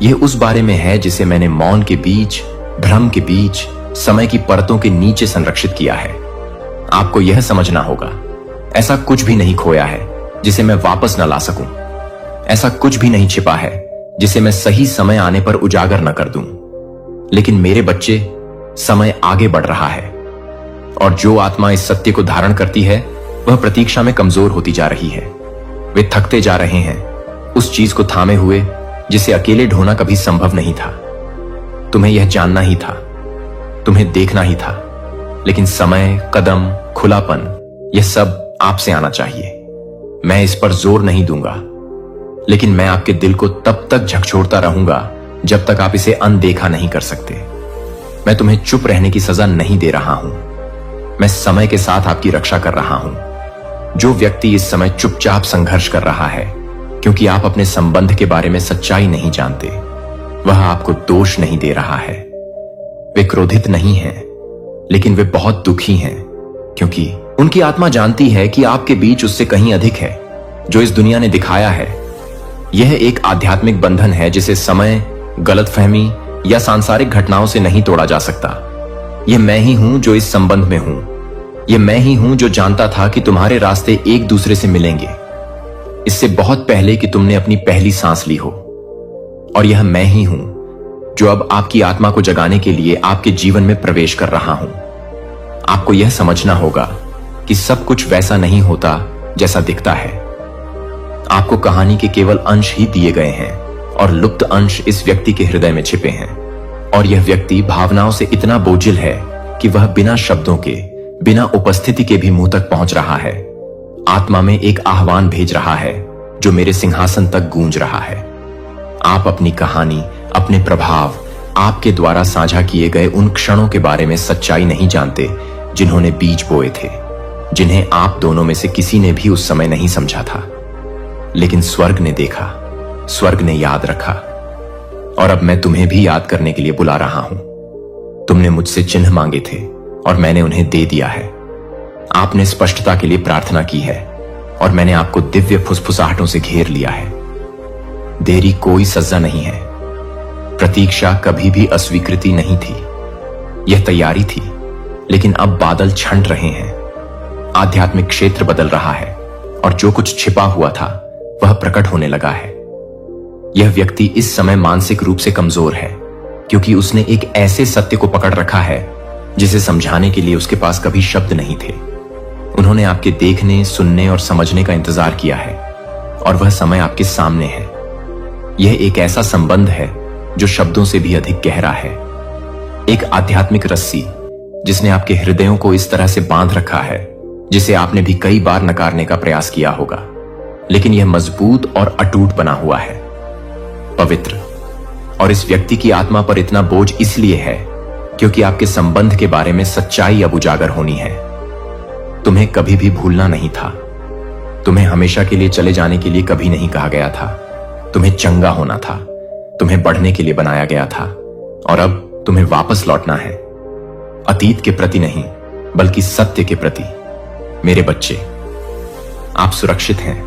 यह उस बारे में है जिसे मैंने मौन के बीच, भ्रम के बीच, समय की परतों के नीचे संरक्षित किया है। आपको यह समझना होगा, ऐसा कुछ भी नहीं खोया है जिसे मैं वापस न ला सकूं। ऐसा कुछ भी नहीं छिपा है जिसे मैं सही समय आने पर उजागर न कर दूं। लेकिन मेरे बच्चे, समय आगे बढ़ रहा है और जो आत्मा इस सत्य को धारण करती है वह प्रतीक्षा में कमजोर होती जा रही है। वे थकते जा रहे हैं उस चीज को थामे हुए जिसे अकेले ढोना कभी संभव नहीं था। तुम्हें यह जानना ही था, तुम्हें देखना ही था, लेकिन समय, कदम, खुलापन, यह सब आपसे आना चाहिए। मैं इस पर जोर नहीं दूंगा, लेकिन मैं आपके दिल को तब तक झकझोरता रहूंगा जब तक आप इसे अनदेखा नहीं कर सकते। मैं तुम्हें चुप रहने की सजा नहीं दे रहा हूं, मैं समय के साथ आपकी रक्षा कर रहा हूं। जो व्यक्ति इस समय चुपचाप संघर्ष कर रहा है क्योंकि आप अपने संबंध के बारे में सच्चाई नहीं जानते, वह आपको दोष नहीं दे रहा है। वे क्रोधित नहीं हैं, लेकिन वे बहुत दुखी हैं क्योंकि उनकी आत्मा जानती है कि आपके बीच उससे कहीं अधिक है जो इस दुनिया ने दिखाया है। यह एक आध्यात्मिक बंधन है जिसे समय, गलतफहमी या सांसारिक घटनाओं से नहीं तोड़ा जा सकता। यह मैं ही हूं जो इस संबंध में हूं। यह मैं ही हूं जो जानता था कि तुम्हारे रास्ते एक दूसरे से मिलेंगे, इससे बहुत पहले कि तुमने अपनी पहली सांस ली हो। और यह मैं ही हूं जो अब आपकी आत्मा को जगाने के लिए आपके जीवन में प्रवेश कर रहा हूं। आपको यह समझना होगा कि सब कुछ वैसा नहीं होता जैसा दिखता है। आपको कहानी के केवल अंश ही दिए गए हैं और लुप्त अंश इस व्यक्ति के हृदय में छिपे हैं। और यह व्यक्ति भावनाओं से इतना बोझिल है कि वह बिना शब्दों के, बिना उपस्थिति के भी मुंह तक पहुंच रहा है। आत्मा में एक आह्वान भेज रहा है जो मेरे सिंहासन तक गूंज रहा है। आप अपनी कहानी, अपने प्रभाव, आपके द्वारा साझा किए गए उन क्षणों के बारे में सच्चाई नहीं जानते जिन्होंने बीज बोए थे, जिन्हें आप दोनों में से किसी ने भी उस समय नहीं समझा था। लेकिन स्वर्ग ने देखा, स्वर्ग ने याद रखा, और अब मैं तुम्हें भी याद करने के लिए बुला रहा हूं। तुमने मुझसे चिन्ह मांगे थे और मैंने उन्हें दे दिया है। आपने स्पष्टता के लिए प्रार्थना की है और मैंने आपको दिव्य फुसफुसाहटों से घेर लिया है। देरी कोई सजा नहीं है, प्रतीक्षा कभी भी अस्वीकृति नहीं थी, यह तैयारी थी। लेकिन अब बादल छंट रहे हैं, आध्यात्मिक क्षेत्र बदल रहा है और जो कुछ छिपा हुआ था वह प्रकट होने लगा है। यह व्यक्ति इस समय मानसिक रूप से कमजोर है क्योंकि उसने एक ऐसे सत्य को पकड़ रखा है जिसे समझाने के लिए उसके पास कभी शब्द नहीं थे। उन्होंने आपके देखने, सुनने और समझने का इंतजार किया है और वह समय आपके सामने है। यह एक ऐसा संबंध है जो शब्दों से भी अधिक गहरा है, एक आध्यात्मिक रस्सी जिसने आपके हृदयों को इस तरह से बांध रखा है जिसे आपने भी कई बार नकारने का प्रयास किया होगा, लेकिन यह मजबूत और अटूट बना हुआ है, पवित्र। और इस व्यक्ति की आत्मा पर इतना बोझ इसलिए है क्योंकि आपके संबंध के बारे में सच्चाई अब उजागर होनी है। तुम्हें कभी भी भूलना नहीं था, तुम्हें हमेशा के लिए चले जाने के लिए कभी नहीं कहा गया था। तुम्हें चंगा होना था, तुम्हें बढ़ने के लिए बनाया गया था, और अब तुम्हें वापस लौटना है। अतीत के प्रति नहीं, बल्कि सत्य के प्रति। मेरे बच्चे, आप सुरक्षित हैं,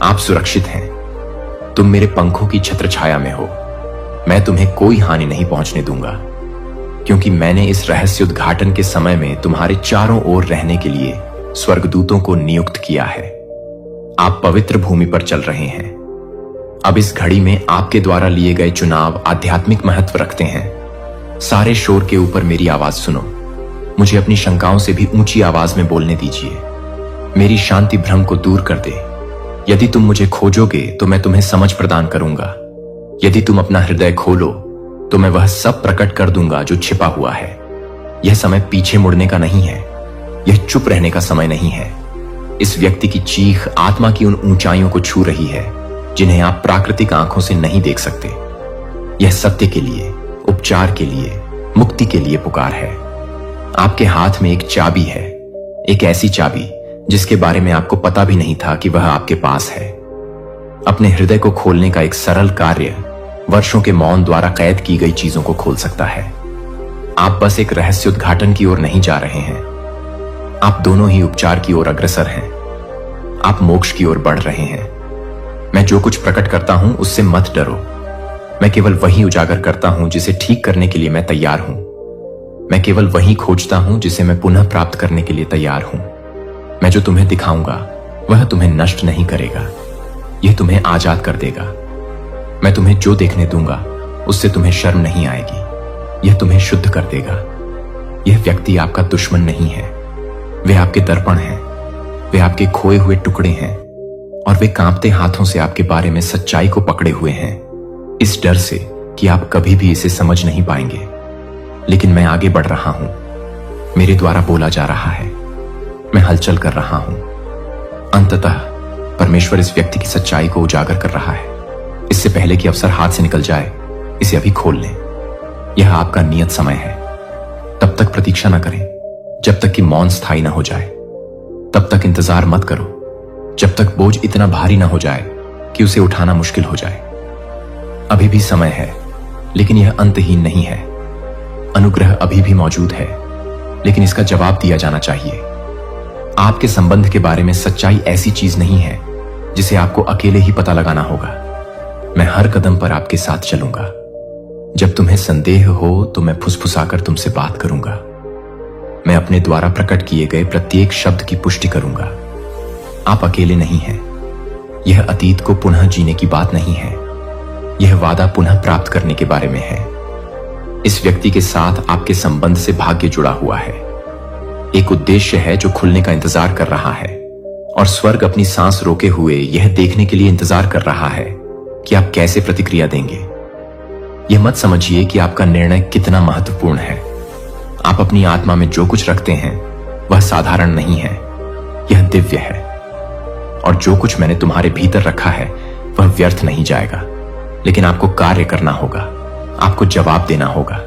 आप सुरक्षित हैं। तुम मेरे पंखों की छत्र छाया में हो। मैं तुम्हें कोई हानि नहीं पहुंचने दूंगा, क्योंकि मैंने इस रहस्य उद्घाटन के समय में तुम्हारे चारों ओर रहने के लिए स्वर्गदूतों को नियुक्त किया है। आप पवित्र भूमि पर चल रहे हैं। अब इस घड़ी में आपके द्वारा लिए गए चुनाव आध्यात्मिक महत्व रखते हैं। सारे शोर के ऊपर मेरी आवाज सुनो। मुझे अपनी शंकाओं से भी ऊंची आवाज में बोलने दीजिए। मेरी शांति भ्रम को दूर कर दे। यदि तुम मुझे खोजोगे तो मैं तुम्हें समझ प्रदान करूंगा। यदि तुम अपना हृदय खोलो तो मैं वह सब प्रकट कर दूंगा जो छिपा हुआ है। यह समय पीछे मुड़ने का नहीं है, यह चुप रहने का समय नहीं है। इस व्यक्ति की चीख आत्मा की उन ऊंचाइयों को छू रही है जिन्हें आप प्राकृतिक आंखों से नहीं देख सकते। यह सत्य के लिए, उपचार के लिए, मुक्ति के लिए पुकार है। आपके हाथ में एक चाबी है, एक ऐसी चाबी जिसके बारे में आपको पता भी नहीं था कि वह आपके पास है। अपने हृदय को खोलने का एक सरल कार्य वर्षों के मौन द्वारा कैद की गई चीजों को खोल सकता है। आप बस एक रहस्य उद्घाटन की ओर नहीं जा रहे हैं, आप दोनों ही उपचार की ओर अग्रसर हैं। आप मोक्ष की ओर बढ़ रहे हैं। मैं जो कुछ प्रकट करता हूं उससे मत डरो। मैं केवल वही उजागर करता हूं जिसे ठीक करने के लिए मैं तैयार हूं। मैं केवल वही खोजता हूं जिसे मैं पुनः प्राप्त करने के लिए तैयार हूं। मैं जो तुम्हें दिखाऊंगा वह तुम्हें नष्ट नहीं करेगा, यह तुम्हें आजाद कर देगा। मैं तुम्हें जो देखने दूंगा उससे तुम्हें शर्म नहीं आएगी, यह तुम्हें शुद्ध कर देगा। यह व्यक्ति आपका दुश्मन नहीं है, वे आपके दर्पण हैं, वे आपके खोए हुए टुकड़े हैं, और वे कांपते हाथों से आपके बारे में सच्चाई को पकड़े हुए हैं, इस डर से कि आप कभी भी इसे समझ नहीं पाएंगे। लेकिन मैं आगे बढ़ रहा हूं, मेरे द्वारा बोला जा रहा है, मैं हलचल कर रहा हूं। अंततः परमेश्वर इस व्यक्ति की सच्चाई को उजागर कर रहा है। इससे पहले कि अवसर हाथ से निकल जाए, इसे अभी खोल लें। यह आपका नियत समय है। तब तक प्रतीक्षा न करें जब तक कि मौन स्थायी न हो जाए। तब तक इंतजार मत करो जब तक बोझ इतना भारी न हो जाए कि उसे उठाना मुश्किल हो जाए। अभी भी समय है, लेकिन यह अंतहीन नहीं है। अनुग्रह अभी भी मौजूद है, लेकिन इसका जवाब दिया जाना चाहिए। आपके संबंध के बारे में सच्चाई ऐसी चीज नहीं है जिसे आपको अकेले ही पता लगाना होगा। मैं हर कदम पर आपके साथ चलूंगा। जब तुम्हें संदेह हो तो मैं फुसफुसाकर तुमसे बात करूंगा। मैं अपने द्वारा प्रकट किए गए प्रत्येक शब्द की पुष्टि करूंगा। आप अकेले नहीं हैं। यह अतीत को पुनः जीने की बात नहीं है, यह वादा पुनः प्राप्त करने के बारे में है। इस व्यक्ति के साथ आपके संबंध से भाग्य जुड़ा हुआ है। एक उद्देश्य है जो खुलने का इंतजार कर रहा है, और स्वर्ग अपनी सांस रोके हुए यह देखने के लिए इंतजार कर रहा है कि आप कैसे प्रतिक्रिया देंगे। यह मत समझिए कि आपका निर्णय कितना महत्वपूर्ण है। आप अपनी आत्मा में जो कुछ रखते हैं वह साधारण नहीं है, यह दिव्य है। और जो कुछ मैंने तुम्हारे भीतर रखा है वह व्यर्थ नहीं जाएगा, लेकिन आपको कार्य करना होगा, आपको जवाब देना होगा।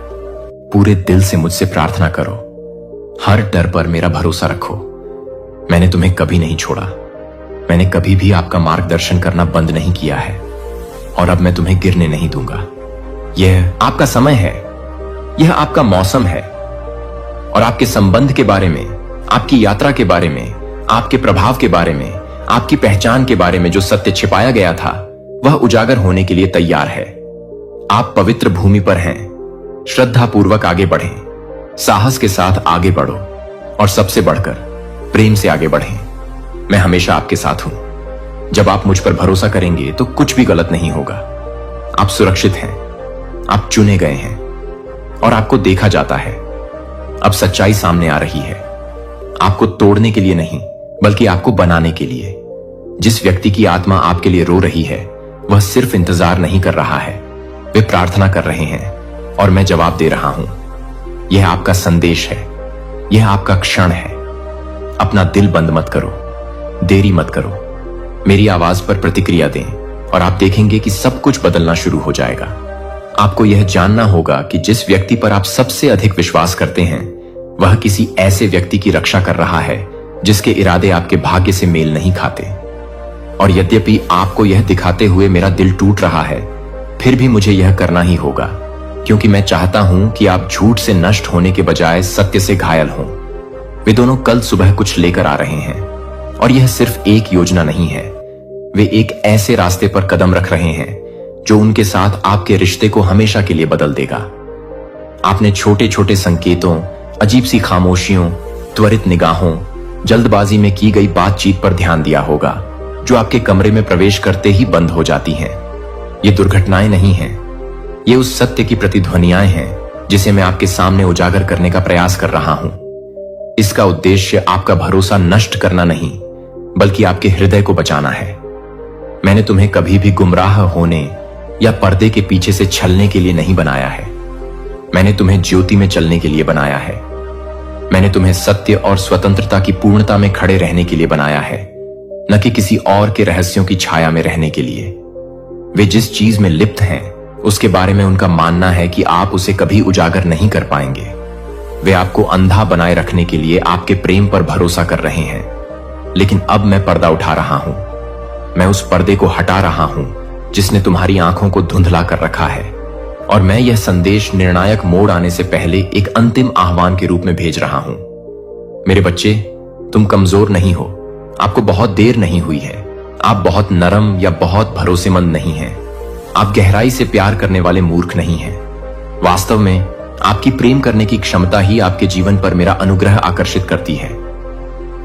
पूरे दिल से मुझसे प्रार्थना करो, हर डर पर मेरा भरोसा रखो। मैंने तुम्हें कभी नहीं छोड़ा। मैंने कभी भी आपका मार्गदर्शन करना बंद नहीं किया है, और अब मैं तुम्हें गिरने नहीं दूंगा। यह आपका समय है, यह आपका मौसम है, और आपके संबंध के बारे में, आपकी यात्रा के बारे में, आपके प्रभाव के बारे में, आपकी पहचान के बारे में जो सत्य छिपाया गया था वह उजागर होने के लिए तैयार है। आप पवित्र भूमि पर हैं। श्रद्धा पूर्वक आगे बढ़ें, साहस के साथ आगे बढ़ो, और सबसे बढ़कर प्रेम से आगे बढ़ें। मैं हमेशा आपके साथ हूं। जब आप मुझ पर भरोसा करेंगे तो कुछ भी गलत नहीं होगा। आप सुरक्षित हैं, आप चुने गए हैं, और आपको देखा जाता है। अब सच्चाई सामने आ रही है, आपको तोड़ने के लिए नहीं बल्कि आपको बनाने के लिए। जिस व्यक्ति की आत्मा आपके लिए रो रही है वह सिर्फ इंतजार नहीं कर रहा है, वे प्रार्थना कर रहे हैं, और मैं जवाब दे रहा हूं। यह आपका संदेश है, यह आपका क्षण है। अपना दिल बंद मत करो, देरी मत करो। मेरी आवाज पर प्रतिक्रिया दें, और आप देखेंगे कि सब कुछ बदलना शुरू हो जाएगा। आपको यह जानना होगा कि जिस व्यक्ति पर आप सबसे अधिक विश्वास करते हैं वह किसी ऐसे व्यक्ति की रक्षा कर रहा है जिसके इरादे आपके भाग्य से मेल नहीं खाते। और यद्यपि आपको यह दिखाते हुए मेरा दिल टूट रहा है, फिर भी मुझे यह करना ही होगा, क्योंकि मैं चाहता हूं कि आप झूठ से नष्ट होने के बजाय सत्य से घायल हों। वे दोनों कल सुबह कुछ लेकर आ रहे हैं, और यह सिर्फ एक योजना नहीं है। वे एक ऐसे रास्ते पर कदम रख रहे हैं जो उनके साथ आपके रिश्ते को हमेशा के लिए बदल देगा। आपने छोटे छोटे संकेतों, अजीब सी खामोशियों, त्वरित निगाहों, जल्दबाजी में की गई बातचीत पर ध्यान दिया होगा, जो आपके कमरे में प्रवेश करते ही बंद हो जाती हैं। ये दुर्घटनाएं नहीं हैं, ये उस सत्य की प्रतिध्वनियां हैं जिसे मैं आपके सामने उजागर करने का प्रयास कर रहा हूं। इसका उद्देश्य आपका भरोसा नष्ट करना नहीं, बल्कि आपके हृदय को बचाना है। मैंने तुम्हें कभी भी गुमराह होने या पर्दे के पीछे से छलने के लिए नहीं बनाया है। मैंने तुम्हें ज्योति में चलने के लिए बनाया है। मैंने तुम्हें सत्य और स्वतंत्रता की पूर्णता में खड़े रहने के लिए बनाया है, न कि किसी और के रहस्यों की छाया में रहने के लिए। वे जिस चीज में लिप्त हैं, उसके बारे में उनका मानना है कि आप उसे कभी उजागर नहीं कर पाएंगे। वे आपको अंधा बनाए रखने के लिए आपके प्रेम पर भरोसा कर रहे हैं, लेकिन अब मैं पर्दा उठा रहा हूं। मैं उस पर्दे को हटा रहा हूं जिसने तुम्हारी आंखों को धुंधला कर रखा है, और मैं यह संदेश निर्णायक मोड़ आने से पहले एक अंतिम आह्वान के रूप में भेज रहा हूं। मेरे बच्चे, तुम कमजोर नहीं हो। आपको बहुत देर नहीं हुई है। आप बहुत नरम या बहुत भरोसेमंद नहीं हैं। आप गहराई से प्यार करने वाले मूर्ख नहीं हैं। वास्तव में आपकी प्रेम करने की क्षमता ही आपके जीवन पर मेरा अनुग्रह आकर्षित करती है।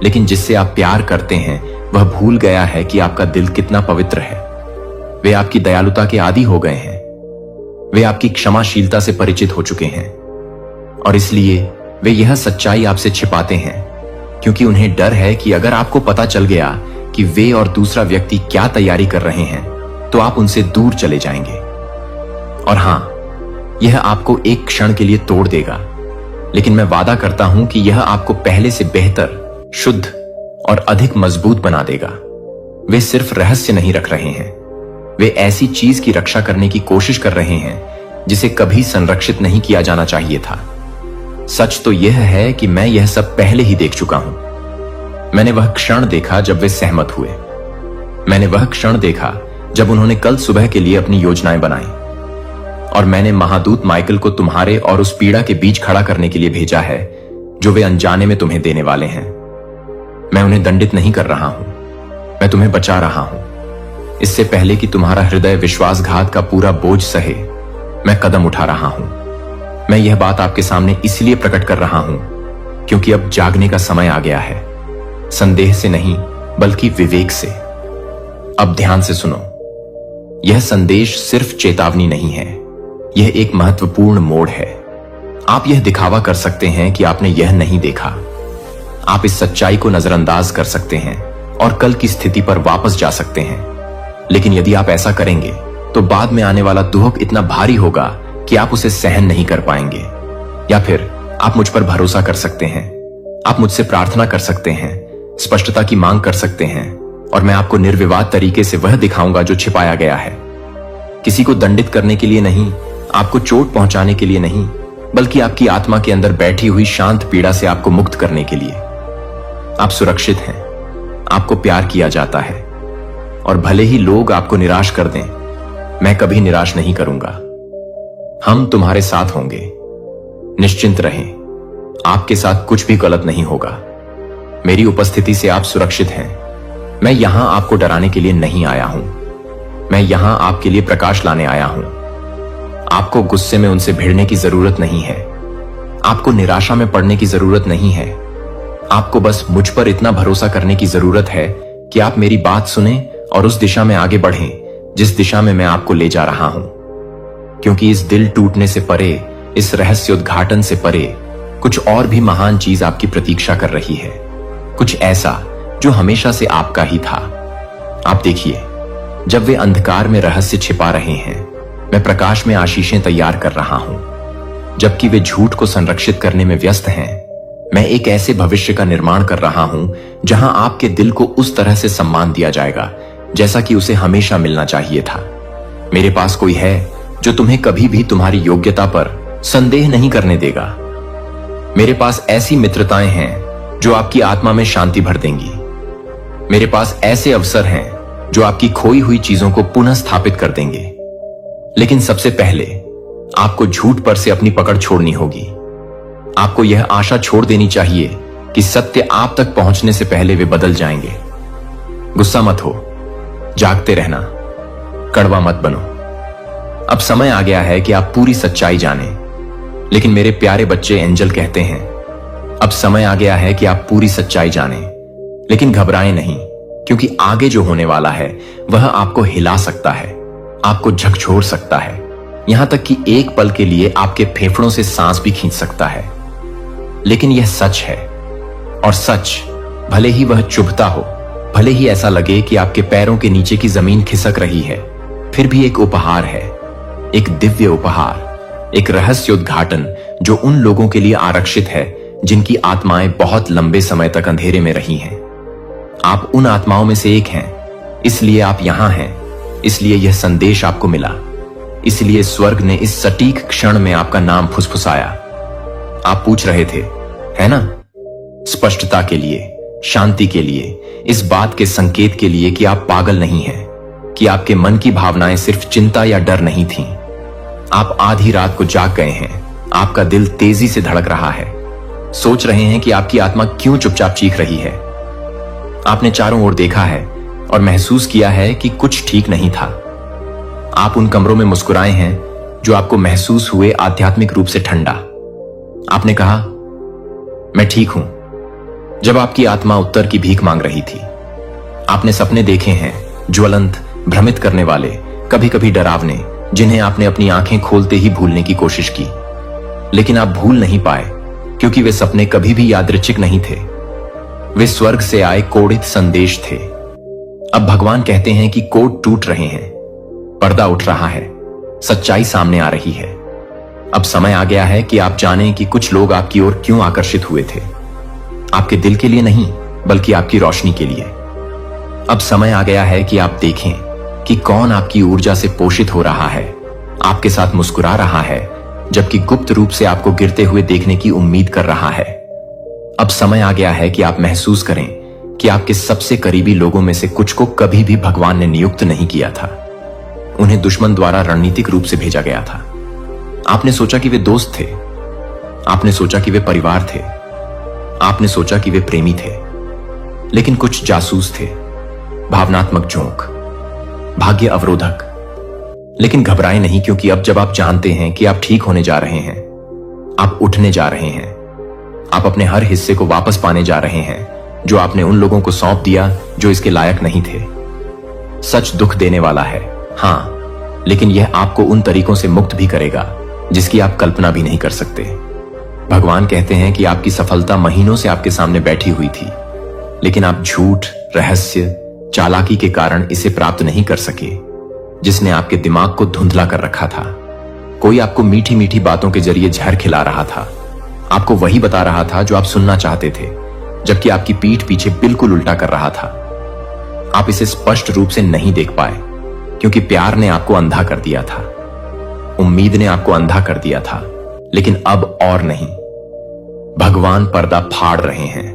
लेकिन जिससे आप प्यार करते हैं वह भूल गया है कि आपका दिल कितना पवित्र है। वे आपकी दयालुता के आदी हो गए हैं। वे आपकी क्षमाशीलता से परिचित हो चुके हैं, और इसलिए वे यह सच्चाई आपसे छिपाते हैं, क्योंकि उन्हें डर है कि अगर आपको पता चल गया कि वे और दूसरा व्यक्ति क्या तैयारी कर रहे हैं, तो आप उनसे दूर चले जाएंगे। और हां, यह आपको एक क्षण के लिए तोड़ देगा, लेकिन मैं वादा करता हूं कि यह आपको पहले से बेहतर, शुद्ध और अधिक मजबूत बना देगा। वे सिर्फ रहस्य नहीं रख रहे हैं, वे ऐसी चीज की रक्षा करने की कोशिश कर रहे हैं जिसे कभी संरक्षित नहीं किया जाना चाहिए था। सच तो यह है कि मैं यह सब पहले ही देख चुका हूं। मैंने वह क्षण देखा जब वे सहमत हुए। मैंने वह क्षण देखा जब उन्होंने कल सुबह के लिए अपनी योजनाएं बनाई, और मैंने महादूत माइकल को तुम्हारे और उस पीड़ा के बीच खड़ा करने के लिए भेजा है जो वे अनजाने में तुम्हें देने वाले हैं। मैं उन्हें दंडित नहीं कर रहा हूं, मैं तुम्हें बचा रहा हूं। इससे पहले कि तुम्हारा हृदय विश्वासघात का पूरा बोझ सहे, मैं कदम उठा रहा हूं। मैं यह बात आपके सामने इसलिए प्रकट कर रहा हूं क्योंकि अब जागने का समय आ गया है, संदेह से नहीं बल्कि विवेक से। अब ध्यान से सुनो। यह संदेश सिर्फ चेतावनी नहीं है, यह एक महत्वपूर्ण मोड़ है। आप यह दिखावा कर सकते हैं कि आपने यह नहीं देखा। आप इस सच्चाई को नजरअंदाज कर सकते हैं और कल की स्थिति पर वापस जा सकते हैं, लेकिन यदि आप ऐसा करेंगे तो बाद में आने वाला दुख इतना भारी होगा कि आप उसे सहन नहीं कर पाएंगे। या फिर आप मुझ पर भरोसा कर सकते हैं, आप मुझसे प्रार्थना कर सकते हैं, स्पष्टता की मांग कर सकते हैं, और मैं आपको निर्विवाद तरीके से वह दिखाऊंगा जो छिपाया गया है। किसी को दंडित करने के लिए नहीं, आपको चोट पहुंचाने के लिए नहीं, बल्कि आपकी आत्मा के अंदर बैठी हुई शांत पीड़ा से आपको मुक्त करने के लिए। आप सुरक्षित हैं, आपको प्यार किया जाता है, और भले ही लोग आपको निराश कर दें, मैं कभी निराश नहीं करूंगा। हम तुम्हारे साथ होंगे। निश्चिंत रहें, आपके साथ कुछ भी गलत नहीं होगा। मेरी उपस्थिति से आप सुरक्षित हैं। मैं यहां आपको डराने के लिए नहीं आया हूं, मैं यहां आपके लिए प्रकाश लाने आया हूं। आपको गुस्से में उनसे भिड़ने की जरूरत नहीं है, आपको निराशा में पड़ने की जरूरत नहीं है। आपको बस मुझ पर इतना भरोसा करने की जरूरत है कि आप मेरी बात सुने और उस दिशा में आगे बढ़ें जिस दिशा में मैं आपको ले जा रहा हूं। क्योंकि इस दिल टूटने से परे, इस रहस्योद्घाटन से परे, कुछ और भी महान चीज आपकी प्रतीक्षा कर रही है, कुछ ऐसा जो हमेशा से आपका ही था। आप देखिए, जब वे अंधकार में रहस्य छिपा रहे हैं, मैं प्रकाश में आशीषें तैयार कर रहा हूं। जबकि वे झूठ को संरक्षित करने में व्यस्त हैं, मैं एक ऐसे भविष्य का निर्माण कर रहा हूं जहां आपके दिल को उस तरह से सम्मान दिया जाएगा जैसा कि उसे हमेशा मिलना चाहिए था। मेरे पास कोई है जो तुम्हें कभी भी तुम्हारी योग्यता पर संदेह नहीं करने देगा। मेरे पास ऐसी मित्रताएं हैं जो आपकी आत्मा में शांति भर देंगी। मेरे पास ऐसे अवसर हैं जो आपकी खोई हुई चीजों को पुनः स्थापित कर देंगे। लेकिन सबसे पहले आपको झूठ पर से अपनी पकड़ छोड़नी होगी। आपको यह आशा छोड़ देनी चाहिए कि सत्य आप तक पहुंचने से पहले वे बदल जाएंगे। गुस्सा मत हो, जागते रहना, कड़वा मत बनो। अब समय आ गया है कि आप पूरी सच्चाई जानें। लेकिन मेरे प्यारे बच्चे, एंजल कहते हैं, अब समय आ गया है कि आप पूरी सच्चाई जानें। लेकिन घबराएं नहीं, क्योंकि आगे जो होने वाला है वह आपको हिला सकता है, आपको झकझोर सकता है, यहां तक कि एक पल के लिए आपके फेफड़ों से सांस भी खींच सकता है। लेकिन यह सच है, और सच भले ही वह चुभता हो, भले ही ऐसा लगे कि आपके पैरों के नीचे की जमीन खिसक रही है, फिर भी एक उपहार है, एक दिव्य उपहार, एक रहस्योद्घाटन जो उन लोगों के लिए आरक्षित है जिनकी आत्माएं बहुत लंबे समय तक अंधेरे में रही हैं। आप उन आत्माओं में से एक हैं, इसलिए आप यहां हैं, इसलिए यह संदेश आपको मिला, इसलिए स्वर्ग ने इस सटीक क्षण में आपका नाम फुसफुसाया। आप पूछ रहे थे, है ना? स्पष्टता के लिए, शांति के लिए, इस बात के संकेत के लिए कि आप पागल नहीं हैं, कि आपके मन की भावनाएं सिर्फ चिंता या डर नहीं थीं। आप आधी रात को जाग गए हैं, आपका दिल तेजी से धड़क रहा है, सोच रहे हैं कि आपकी आत्मा क्यों चुपचाप चीख रही है। आपने चारों ओर देखा है और महसूस किया है कि कुछ ठीक नहीं था। आप उन कमरों में मुस्कुराए हैं जो आपको महसूस हुए आध्यात्मिक रूप से ठंडा। आपने कहा, मैं ठीक हूं, जब आपकी आत्मा उत्तर की भीख मांग रही थी। आपने सपने देखे हैं, ज्वलंत, भ्रमित करने वाले, कभी कभी डरावने, जिन्हें आपने अपनी आंखें खोलते ही भूलने की कोशिश की। लेकिन आप भूल नहीं पाए, क्योंकि वे सपने कभी भी यादृच्छिक नहीं थे। वे स्वर्ग से आए कोडित संदेश थे। अब भगवान कहते हैं कि कोड टूट रहे हैं, पर्दा उठ रहा है, सच्चाई सामने आ रही है। अब समय आ गया है कि आप जानें कि कुछ लोग आपकी ओर क्यों आकर्षित हुए थे। आपके दिल के लिए नहीं, बल्कि आपकी रोशनी के लिए। अब समय आ गया है कि आप देखें कि कौन आपकी ऊर्जा से पोषित हो रहा है, आपके साथ मुस्कुरा रहा है, जबकि गुप्त रूप से आपको गिरते हुए देखने की उम्मीद कर रहा है। अब समय आ गया है कि आप महसूस करें कि आपके सबसे करीबी लोगों में से कुछ को कभी भी भगवान ने नियुक्त नहीं किया था। उन्हें दुश्मन द्वारा रणनीतिक रूप से भेजा गया था। आपने सोचा कि वे दोस्त थे, आपने सोचा कि वे परिवार थे, आपने सोचा कि वे प्रेमी थे, लेकिन कुछ जासूस थे, भावनात्मक झोंक, भाग्य अवरोधक। लेकिन घबराएं नहीं, क्योंकि अब जब आप जानते हैं कि आप ठीक होने जा रहे हैं, आप उठने जा रहे हैं, आप अपने हर हिस्से को वापस पाने जा रहे हैं जो आपने उन लोगों को सौंप दिया जो इसके लायक नहीं थे। सच दुख देने वाला है, हां, लेकिन यह आपको उन तरीकों से मुक्त भी करेगा जिसकी आप कल्पना भी नहीं कर सकते। भगवान कहते हैं कि आपकी सफलता महीनों से आपके सामने बैठी हुई थी, लेकिन आप झूठ, रहस्य, चालाकी के कारण इसे प्राप्त नहीं कर सके, जिसने आपके दिमाग को धुंधला कर रखा था। कोई आपको मीठी मीठी बातों के जरिए जहर खिला रहा था, आपको वही बता रहा था जो आप सुनना चाहते थे, जबकि आपकी पीठ पीछे बिल्कुल उल्टा कर रहा था। आप इसे स्पष्ट रूप से नहीं देख पाए, क्योंकि प्यार ने आपको अंधा कर दिया था, उम्मीद ने आपको अंधा कर दिया था, लेकिन अब और नहीं। भगवान पर्दा फाड़ रहे हैं।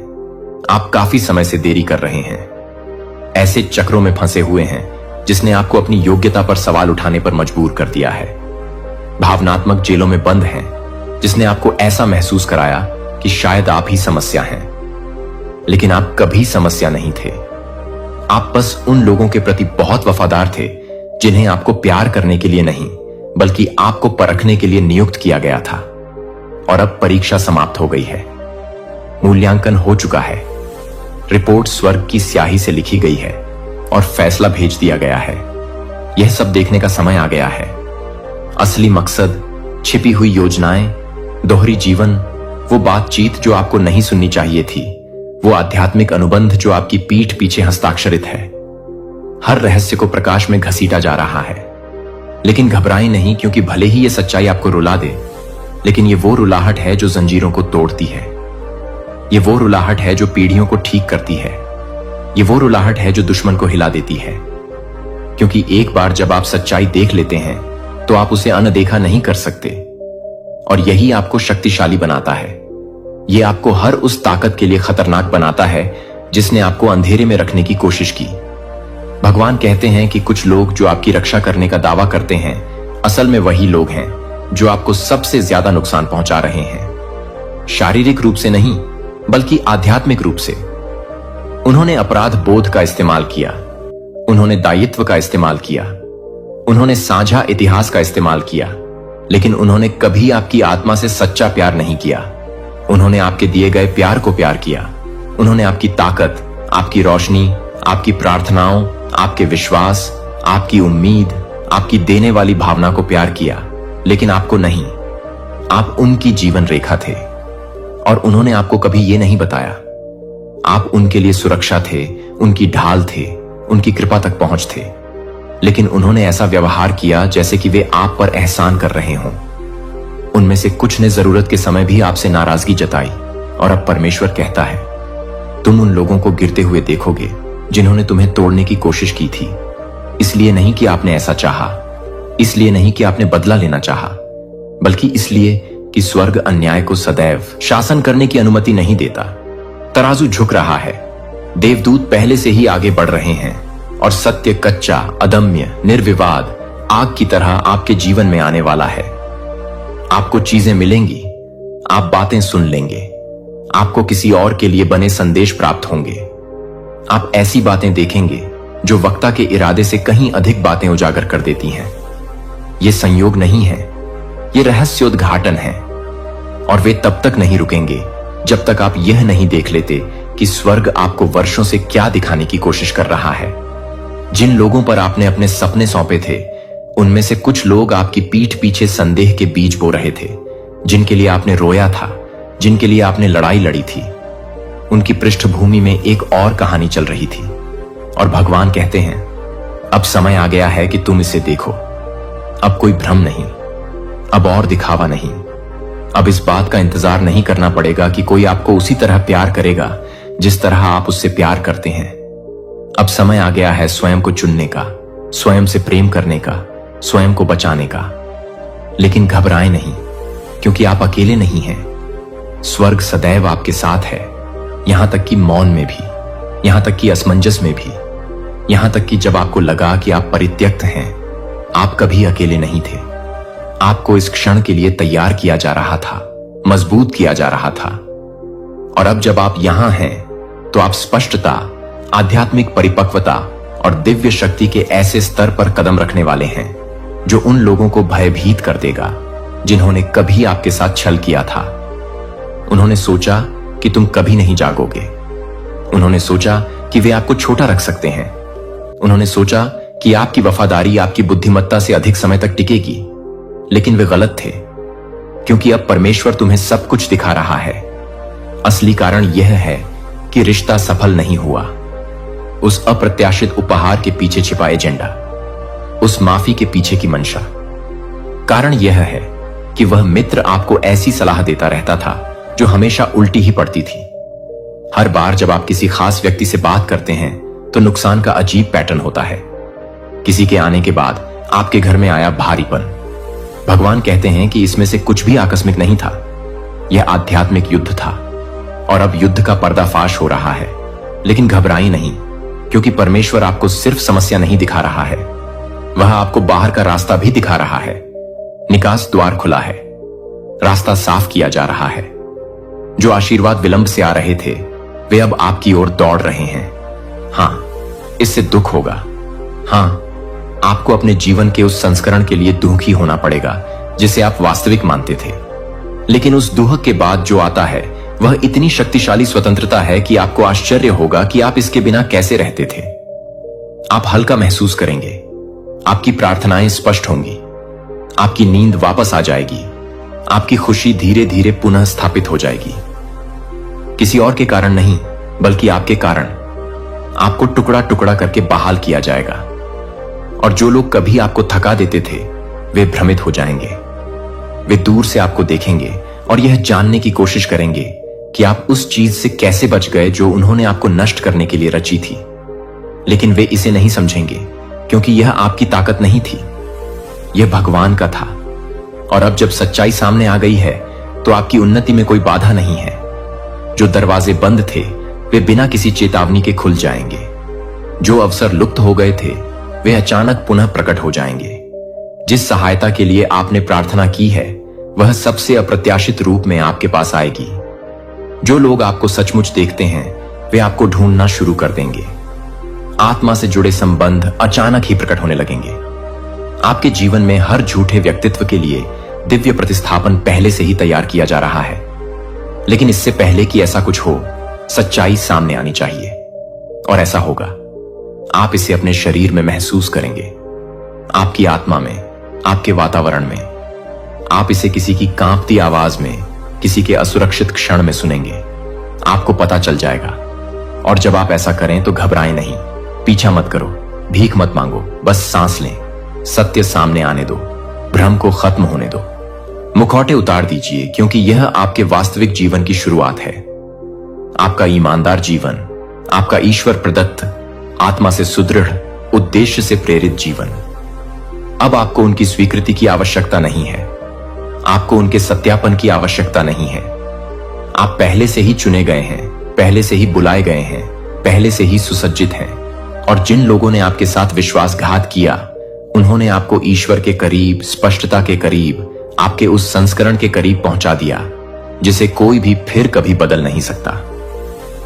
आप काफी समय से देरी कर रहे हैं, ऐसे चक्रों में फंसे हुए हैं जिसने आपको अपनी योग्यता पर सवाल उठाने पर मजबूर कर दिया है। भावनात्मक जेलों में बंद हैं, जिसने आपको ऐसा महसूस कराया कि शायद आप ही समस्या हैं, लेकिन आप कभी समस्या नहीं थे। आप बस उन लोगों के प्रति बहुत वफादार थे जिन्हें आपको प्यार करने के लिए नहीं, बल्कि आपको परखने के लिए नियुक्त किया गया था। और अब परीक्षा समाप्त हो गई है, मूल्यांकन हो चुका है, रिपोर्ट स्वर्ग की स्याही से लिखी गई है और फैसला भेज दिया गया है। यह सब देखने का समय आ गया है। असली मकसद, छिपी हुई योजनाएं, दोहरी जीवन, वो बातचीत जो आपको नहीं सुननी चाहिए थी, वो आध्यात्मिक अनुबंध जो आपकी पीठ पीछे हस्ताक्षरित है। हर रहस्य को प्रकाश में घसीटा जा रहा है। लेकिन घबराएं नहीं, क्योंकि भले ही ये सच्चाई आपको रुला दे, लेकिन ये वो रुलाहट है जो जंजीरों को तोड़ती है। ये वो रुलाहट है जो पीढ़ियों को ठीक करती है। ये वो रुलाहट है जो दुश्मन को हिला देती है। क्योंकि एक बार जब आप सच्चाई देख लेते हैं तो आप उसे अनदेखा नहीं कर सकते, और यही आपको शक्तिशाली बनाता है। यह आपको हर उस ताकत के लिए खतरनाक बनाता है जिसने आपको अंधेरे में रखने की कोशिश की। भगवान कहते हैं कि कुछ लोग जो आपकी रक्षा करने का दावा करते हैं, असल में वही लोग हैं जो आपको सबसे ज्यादा नुकसान पहुंचा रहे हैं। शारीरिक रूप से नहीं, बल्कि आध्यात्मिक रूप से। उन्होंने अपराध बोध का इस्तेमाल किया, उन्होंने दायित्व का इस्तेमाल किया, उन्होंने साझा इतिहास का इस्तेमाल किया, लेकिन उन्होंने कभी आपकी आत्मा से सच्चा प्यार नहीं किया। उन्होंने आपके दिए गए प्यार को प्यार किया। उन्होंने आपकी ताकत, आपकी रोशनी, आपकी प्रार्थनाओं, आपके विश्वास, आपकी उम्मीद, आपकी देने वाली भावना को प्यार किया, लेकिन आपको नहीं। आप उनकी जीवन रेखा थे और उन्होंने आपको कभी यह नहीं बताया। आप उनके लिए सुरक्षा थे, उनकी ढाल थे, उनकी कृपा तक पहुंच थे, लेकिन उन्होंने ऐसा व्यवहार किया जैसे कि वे आप पर एहसान कर रहे हों। उनमें से कुछ ने जरूरत के समय भी आपसे नाराजगी जताई और अब परमेश्वर कहता है, तुम उन लोगों को गिरते हुए देखोगे जिन्होंने तुम्हें तोड़ने की कोशिश की थी। इसलिए नहीं कि आपने ऐसा चाहा, इसलिए नहीं कि आपने बदला लेना चाहा, बल्कि इसलिए कि स्वर्ग अन्याय को सदैव शासन करने की अनुमति नहीं देता। तराजू झुक रहा है, देवदूत पहले से ही आगे बढ़ रहे हैं और सत्य कच्चा, अदम्य, निर्विवाद आग की तरह आपके जीवन में आने वाला है। आपको चीजें मिलेंगी, आप बातें सुन लेंगे, आपको किसी और के लिए बने संदेश प्राप्त होंगे। आप ऐसी बातें देखेंगे जो वक्ता के इरादे से कहीं अधिक बातें उजागर कर देती हैं। ये संयोग नहीं है, ये रहस्योद्घाटन है, और वे तब तक नहीं रुकेंगे जब तक आप यह नहीं देख लेते कि स्वर्ग आपको वर्षों से क्या दिखाने की कोशिश कर रहा है। जिन लोगों पर आपने अपने सपने सौंपे थे, उनमें से कुछ लोग आपकी पीठ पीछे संदेह के बीज बो रहे थे। जिनके लिए आपने रोया था, जिनके लिए आपने लड़ाई लड़ी थी, उनकी पृष्ठभूमि में एक और कहानी चल रही थी। और भगवान कहते हैं, अब समय आ गया है कि तुम इसे देखो। अब कोई भ्रम नहीं, अब और दिखावा नहीं। अब इस बात का इंतजार नहीं करना पड़ेगा कि कोई आपको उसी तरह प्यार करेगा जिस तरह आप उससे प्यार करते हैं। अब समय आ गया है स्वयं को चुनने का, स्वयं से प्रेम करने का, स्वयं को बचाने का। लेकिन घबराएं नहीं, क्योंकि आप अकेले नहीं हैं। स्वर्ग सदैव आपके साथ है, यहां तक कि मौन में भी, यहां तक कि असमंजस में भी, यहां तक कि जब आपको लगा कि आप परित्यक्त हैं। आप कभी अकेले नहीं थे। आपको इस क्षण के लिए तैयार किया जा रहा था, मजबूत किया जा रहा था। और अब जब आप यहां हैं तो आप स्पष्टता, आध्यात्मिक परिपक्वता और दिव्य शक्ति के ऐसे स्तर पर कदम रखने वाले हैं जो उन लोगों को भयभीत कर देगा जिन्होंने कभी आपके साथ छल किया था। उन्होंने सोचा कि तुम कभी नहीं जागोगे। उन्होंने सोचा कि वे आपको छोटा रख सकते हैं। उन्होंने सोचा कि आपकी वफादारी आपकी बुद्धिमत्ता से अधिक समय तक टिकेगी, लेकिन वे गलत थे, क्योंकि अब परमेश्वर तुम्हें सब कुछ दिखा रहा है। असली कारण यह है कि रिश्ता सफल नहीं हुआ। उस अप्रत्याशित उपहार के पीछे छिपा एजेंडा, उस माफी के पीछे की मंशा। कारण यह है कि वह मित्र आपको ऐसी सलाह देता रहता था जो हमेशा उल्टी ही पड़ती थी। हर बार जब आप किसी खास व्यक्ति से बात करते हैं तो नुकसान का अजीब पैटर्न होता है। किसी के आने के बाद आपके घर में आया भारीपन। भगवान कहते हैं कि इसमें से कुछ भी आकस्मिक नहीं था। यह आध्यात्मिक युद्ध था और अब युद्ध का पर्दाफाश हो रहा है। लेकिन घबराई नहीं, क्योंकि परमेश्वर आपको सिर्फ समस्या नहीं दिखा रहा है, वह आपको बाहर का रास्ता भी दिखा रहा है। निकास द्वार खुला है, रास्ता साफ किया जा रहा है। जो आशीर्वाद विलंब से आ रहे थे वे अब आपकी ओर दौड़ रहे हैं। हां, इससे दुख होगा। हां, आपको अपने जीवन के उस संस्करण के लिए दुखी होना पड़ेगा जिसे आप वास्तविक मानते थे। लेकिन उस दुख के बाद जो आता है वह इतनी शक्तिशाली स्वतंत्रता है कि आपको आश्चर्य होगा कि आप इसके बिना कैसे रहते थे। आप हल्का महसूस करेंगे, आपकी प्रार्थनाएं स्पष्ट होंगी, आपकी नींद वापस आ जाएगी, आपकी खुशी धीरे धीरे पुनः स्थापित हो जाएगी। किसी और के कारण नहीं, बल्कि आपके कारण आपको टुकड़ा टुकड़ा करके बहाल किया जाएगा। और जो लोग कभी आपको थका देते थे वे भ्रमित हो जाएंगे। वे दूर से आपको देखेंगे और यह जानने की कोशिश करेंगे कि आप उस चीज से कैसे बच गए जो उन्होंने आपको नष्ट करने के लिए रची थी। लेकिन वे इसे नहीं समझेंगे, क्योंकि यह आपकी ताकत नहीं थी, यह भगवान का था। और अब जब सच्चाई सामने आ गई है तो आपकी उन्नति में कोई बाधा नहीं है। जो दरवाजे बंद थे वे बिना किसी चेतावनी के खुल जाएंगे। जो अवसर लुप्त हो गए थे वे अचानक पुनः प्रकट हो जाएंगे। जिस सहायता के लिए आपने प्रार्थना की है वह सबसे अप्रत्याशित रूप में आपके पास आएगी। जो लोग आपको सचमुच देखते हैं वे आपको ढूंढना शुरू कर देंगे। आत्मा से जुड़े संबंध अचानक ही प्रकट होने लगेंगे। आपके जीवन में हर झूठे व्यक्तित्व के लिए दिव्य प्रतिस्थापन पहले से ही तैयार किया जा रहा है। लेकिन इससे पहले कि ऐसा कुछ हो, सच्चाई सामने आनी चाहिए और ऐसा होगा। आप इसे अपने शरीर में महसूस करेंगे, आपकी आत्मा में, आपके वातावरण में। आप इसे किसी की कांपती आवाज में, किसी के असुरक्षित क्षण में सुनेंगे। आपको पता चल जाएगा। और जब आप ऐसा करें तो घबराएं नहीं, पीछा मत करो, भीख मत मांगो, बस सांस लें। सत्य सामने आने दो, भ्रम को खत्म होने दो। मुखौटे उतार दीजिए, क्योंकि यह आपके वास्तविक जीवन की शुरुआत है। आपका ईमानदार जीवन, आपका ईश्वर प्रदत्त, आत्मा से सुदृढ़, उद्देश्य से प्रेरित जीवन। अब आपको उनकी स्वीकृति की आवश्यकता नहीं है, आपको उनके सत्यापन की आवश्यकता नहीं है। आप पहले से ही चुने गए हैं, पहले से ही बुलाए गए हैं, पहले से ही सुसज्जित हैं। और जिन लोगों ने आपके साथ विश्वासघात किया उन्होंने आपको ईश्वर के करीब, स्पष्टता के करीब, आपके उस संस्करण के करीब पहुंचा दिया जिसे कोई भी फिर कभी बदल नहीं सकता।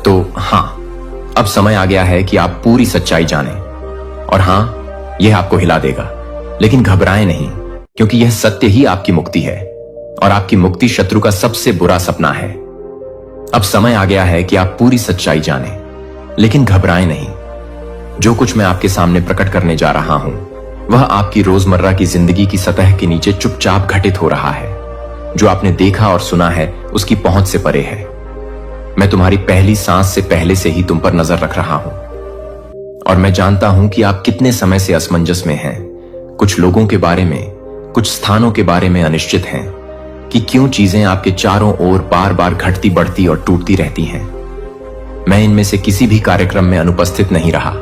तो हां, अब समय आ गया है कि आप पूरी सच्चाई जानें। और हां, यह आपको हिला देगा, लेकिन घबराएं नहीं, क्योंकि यह सत्य ही आपकी मुक्ति है और आपकी मुक्ति शत्रु का सबसे बुरा सपना है। अब समय आ गया है कि आप पूरी सच्चाई जानें, लेकिन घबराएं नहीं। जो कुछ मैं आपके सामने प्रकट करने जा रहा हूं वह आपकी रोजमर्रा की जिंदगी की सतह के नीचे चुपचाप घटित हो रहा है। जो आपने देखा और सुना है उसकी पहुंच से परे है। मैं तुम्हारी पहली सांस से पहले से ही तुम पर नजर रख रहा हूं और मैं जानता हूं कि आप कितने समय से असमंजस में हैं। कुछ लोगों के बारे में, कुछ स्थानों के बारे में अनिश्चित हैं कि क्यों चीजें आपके चारों ओर बार बार घटती बढ़ती और टूटती रहती हैं। मैं इनमें से किसी भी कार्यक्रम में अनुपस्थित नहीं रहा।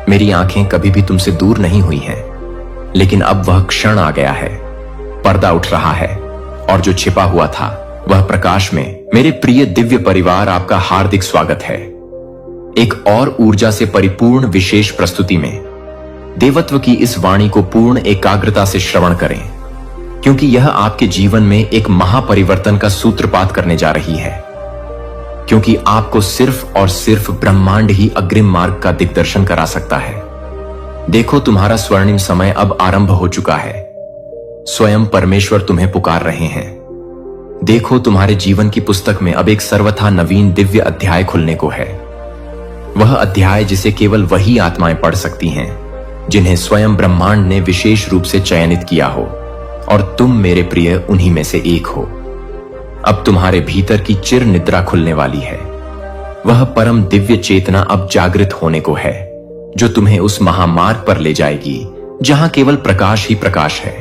मेरी आंखें कभी भी तुमसे दूर नहीं हुई हैं, लेकिन अब वह क्षण आ गया है। पर्दा उठ रहा है और जो छिपा हुआ था वह प्रकाश में। मेरे प्रिय दिव्य परिवार, आपका हार्दिक स्वागत है एक और ऊर्जा से परिपूर्ण विशेष प्रस्तुति में। देवत्व की इस वाणी को पूर्ण एकाग्रता से श्रवण करें, क्योंकि यह आपके जीवन में एक महापरिवर्तन का सूत्रपात करने जा रही है। क्योंकि आपको सिर्फ और सिर्फ ब्रह्मांड ही अग्रिम मार्ग का दिग्दर्शन करा सकता है। देखो, तुम्हारा स्वर्णिम समय अब आरंभ हो चुका है। स्वयं परमेश्वर तुम्हें पुकार रहे हैं। देखो, तुम्हारे जीवन की पुस्तक में अब एक सर्वथा नवीन दिव्य अध्याय खुलने को है। वह अध्याय जिसे केवल वही आत्माएं पढ़ सकती हैं जिन्हें स्वयं ब्रह्मांड ने विशेष रूप से चयनित किया हो, और तुम मेरे प्रिय उन्हीं में से एक हो। अब तुम्हारे भीतर की चिर निद्रा खुलने वाली है। वह परम दिव्य चेतना अब जागृत होने को है, जो तुम्हें उस महामार्ग पर ले जाएगी जहां केवल प्रकाश ही प्रकाश है।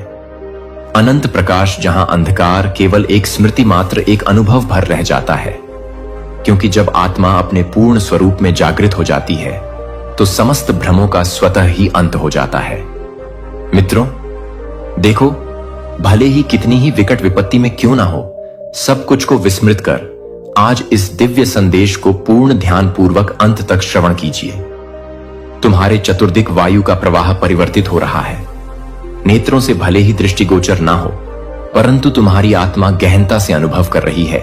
अनंत प्रकाश, जहां अंधकार केवल एक स्मृति मात्र, एक अनुभव भर रह जाता है। क्योंकि जब आत्मा अपने पूर्ण स्वरूप में जागृत हो जाती है तो समस्त भ्रमों का स्वतः ही अंत हो जाता है। मित्रों, देखो, भले ही कितनी ही विकट विपत्ति में क्यों ना हो, सब कुछ को विस्मृत कर आज इस दिव्य संदेश को पूर्ण ध्यान पूर्वक अंत तक श्रवण कीजिए। तुम्हारे चतुर्दिक वायु का प्रवाह परिवर्तित हो रहा है। नेत्रों से भले ही दृष्टिगोचर ना हो, परंतु तुम्हारी आत्मा गहनता से अनुभव कर रही है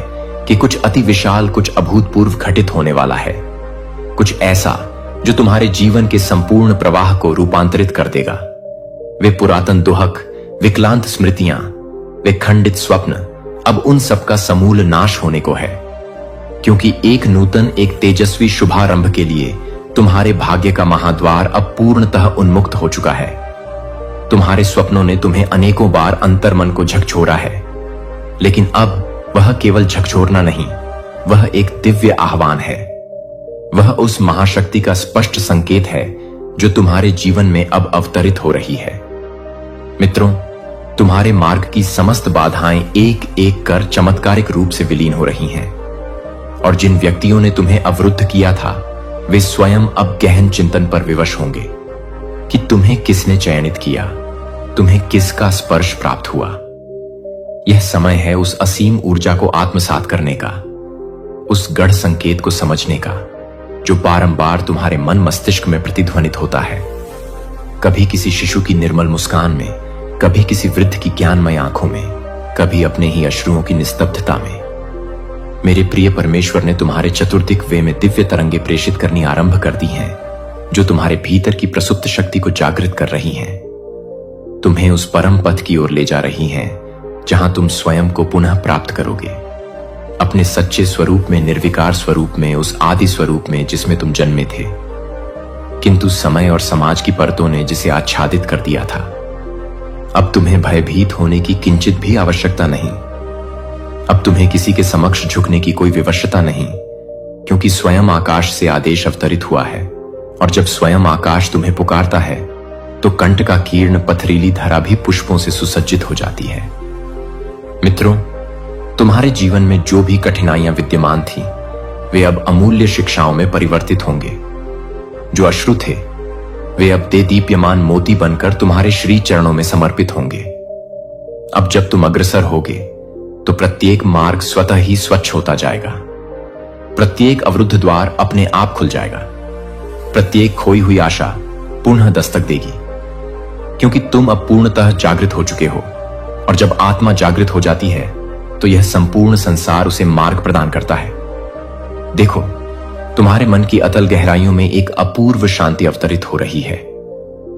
कि कुछ अति विशाल, कुछ अभूतपूर्व घटित होने वाला है। कुछ ऐसा जो तुम्हारे जीवन के संपूर्ण प्रवाह को रूपांतरित कर देगा। वे पुरातन दुहक, विकलांत स्मृतियां, वे खंडित स्वप्न, अब उन सब का समूल नाश होने को है। क्योंकि एक नूतन, एक तेजस्वी शुभारंभ के लिए तुम्हारे भाग्य का महाद्वार अब पूर्णतः उन्मुक्त हो चुका है। तुम्हारे स्वप्नों ने तुम्हें अनेकों बार अंतर्मन को झकझोरा है, लेकिन अब वह केवल झकझोरना नहीं, वह एक दिव्य आह्वान है। वह उस महाशक्ति का स्पष्ट संकेत है जो तुम्हारे जीवन में अब अवतरित हो रही है। मित्रों, तुम्हारे मार्ग की समस्त बाधाएं एक एक कर चमत्कारिक रूप से विलीन हो रही हैं, और जिन व्यक्तियों ने तुम्हें अवरुद्ध किया था वे स्वयं अब गहन चिंतन पर विवश होंगे कि तुम्हें किसने चयनित किया, तुम्हें किसका स्पर्श प्राप्त हुआ। यह समय है उस असीम ऊर्जा को आत्मसात करने का, उस गढ़ संकेत को समझने का जो बारंबार तुम्हारे मन मस्तिष्क में प्रतिध्वनित होता है, कभी किसी शिशु की निर्मल मुस्कान में, कभी किसी वृद्ध की ज्ञानमय आंखों में, कभी अपने ही अश्रुओं की निस्तब्धता में। मेरे प्रिय परमेश्वर ने तुम्हारे चतुर्दिक वे में दिव्य तरंगे प्रेषित करनी आरंभ कर दी हैं, जो तुम्हारे भीतर की प्रसुप्त शक्ति को जागृत कर रही हैं, तुम्हें उस परम पथ की ओर ले जा रही हैं, जहां तुम स्वयं को पुनः प्राप्त करोगे, अपने सच्चे स्वरूप में, निर्विकार स्वरूप में, उस आदि स्वरूप में जिसमें तुम जन्मे थे, किंतु समय और समाज की परतों ने जिसे आच्छादित कर दिया था। अब तुम्हें भयभीत होने की किंचित भी आवश्यकता नहीं। अब तुम्हें किसी के समक्ष झुकने की कोई विवशता नहीं, क्योंकि स्वयं आकाश से आदेश अवतरित हुआ है, और जब स्वयं आकाश तुम्हें पुकारता है तो कंठ का कीर्ण पथरीली धरा भी पुष्पों से सुसज्जित हो जाती है। मित्रों, तुम्हारे जीवन में जो भी कठिनाइयां विद्यमान थी, वे अब अमूल्य शिक्षाओं में परिवर्तित होंगे। जो अश्रु थे, वे अब देदीप्यमान मोती बनकर तुम्हारे श्री चरणों में समर्पित होंगे। अब जब तुम अग्रसर होगे तो प्रत्येक मार्ग स्वतः ही स्वच्छ होता जाएगा, प्रत्येक अवरुद्ध द्वार अपने आप खुल जाएगा, प्रत्येक खोई हुई आशा पुनः दस्तक देगी, क्योंकि तुम अब पूर्णतः जागृत हो चुके हो। और जब आत्मा जागृत हो जाती है तो यह संपूर्ण संसार उसे मार्ग प्रदान करता है। देखो, तुम्हारे मन की अतल गहराइयों में एक अपूर्व शांति अवतरित हो रही है।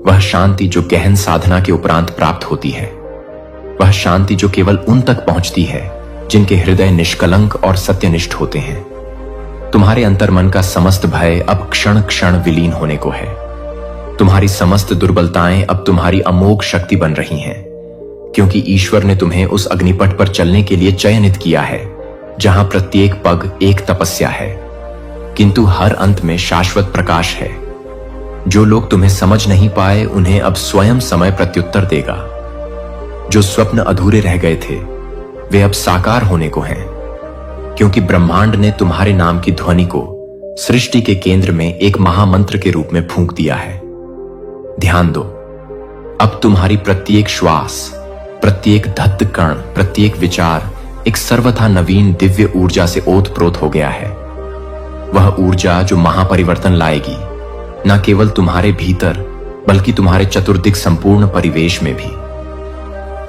वह शांति जो गहन साधना के उपरांत प्राप्त होती है, वह शांति जो केवल उन तक पहुंचती है जिनके हृदय निष्कलंक और सत्यनिष्ठ होते हैं। तुम्हारे अंतर्मन का समस्त भय अब क्षण क्षण विलीन होने को है। तुम्हारी समस्त दुर्बलताएं अब तुम्हारी अमोघ शक्ति बन रही हैं, क्योंकि ईश्वर ने तुम्हें उस अग्निपथ पर चलने के लिए चयनित किया है, जहां प्रत्येक पग एक तपस्या है, किंतु हर अंत में शाश्वत प्रकाश है। जो लोग तुम्हें समझ नहीं पाए, उन्हें अब स्वयं समय प्रत्युत्तर देगा। जो स्वप्न अधूरे रह गए थे, वे अब साकार होने को हैं, क्योंकि ब्रह्मांड ने तुम्हारे नाम की ध्वनि को सृष्टि के केंद्र में एक महामंत्र के रूप में फूंक दिया है। ध्यान दो, अब तुम्हारी प्रत्येक श्वास, प्रत्येक धत्त कण, प्रत्येक विचार एक सर्वथा नवीन दिव्य ऊर्जा से ओतप्रोत हो गया है। वह ऊर्जा जो महापरिवर्तन लाएगी, न केवल तुम्हारे भीतर बल्कि तुम्हारे चतुर्दिक संपूर्ण परिवेश में भी।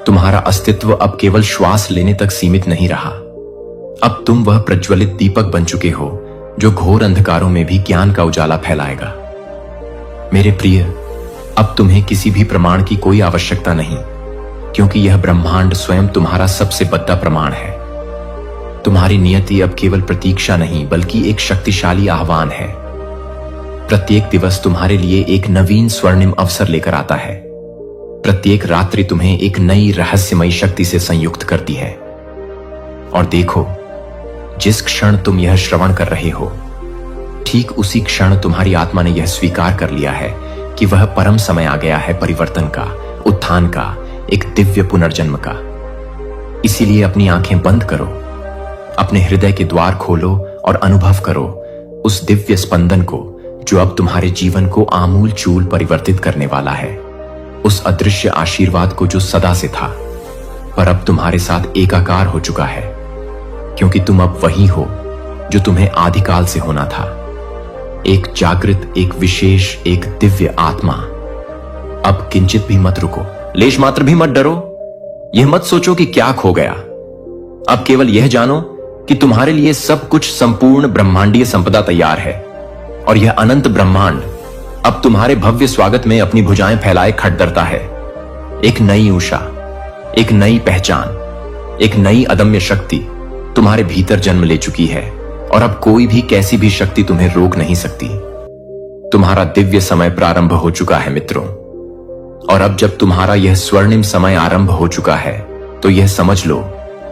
तुम्हारा अस्तित्व अब केवल श्वास लेने तक सीमित नहीं रहा। अब तुम वह प्रज्वलित दीपक बन चुके हो जो घोर अंधकारों में भी ज्ञान का उजाला फैलाएगा। मेरे प्रिय, अब तुम्हें किसी भी प्रमाण की कोई आवश्यकता नहीं, क्योंकि यह ब्रह्मांड स्वयं तुम्हारा सबसे बड़ा प्रमाण है। तुम्हारी नियति अब केवल प्रतीक्षा नहीं बल्कि एक शक्तिशाली आह्वान है। प्रत्येक दिवस तुम्हारे लिए एक नवीन स्वर्णिम अवसर लेकर आता है। प्रत्येक रात्रि तुम्हें एक नई रहस्यमयी शक्ति से संयुक्त करती है। और देखो, जिस क्षण तुम यह श्रवण कर रहे हो, ठीक उसी क्षण तुम्हारी आत्मा ने यह स्वीकार कर लिया है कि वह परम समय आ गया है परिवर्तन का, उत्थान का, एक दिव्य पुनर्जन्म का। इसीलिए अपनी आंखें बंद करो, अपने हृदय के द्वार खोलो और अनुभव करो उस दिव्य स्पंदन को जो अब तुम्हारे जीवन को आमूल चूल परिवर्तित करने वाला है। उस अदृश्य आशीर्वाद को जो सदा से था पर अब तुम्हारे साथ एकाकार हो चुका है, क्योंकि तुम अब वही हो जो तुम्हें आदिकाल से होना था। एक जागृत, एक विशेष, एक दिव्य आत्मा। अब किंचित भी मत रुको, लेश मात्र भी मत डरो। यह मत सोचो कि क्या खो गया। अब केवल यह जानो कि तुम्हारे लिए सब कुछ संपूर्ण ब्रह्मांडीय संपदा तैयार है, और यह अनंत ब्रह्मांड अब तुम्हारे भव्य स्वागत में अपनी भुजाएं फैलाए खड़दरता है। एक नई ऊषा, एक नई पहचान, एक नई अदम्य शक्ति तुम्हारे भीतर जन्म ले चुकी है, और अब कोई भी कैसी भी शक्ति तुम्हें रोक नहीं सकती। तुम्हारा दिव्य समय प्रारंभ हो चुका है मित्रों, और अब जब तुम्हारा यह स्वर्णिम समय आरंभ हो चुका है तो यह समझ लो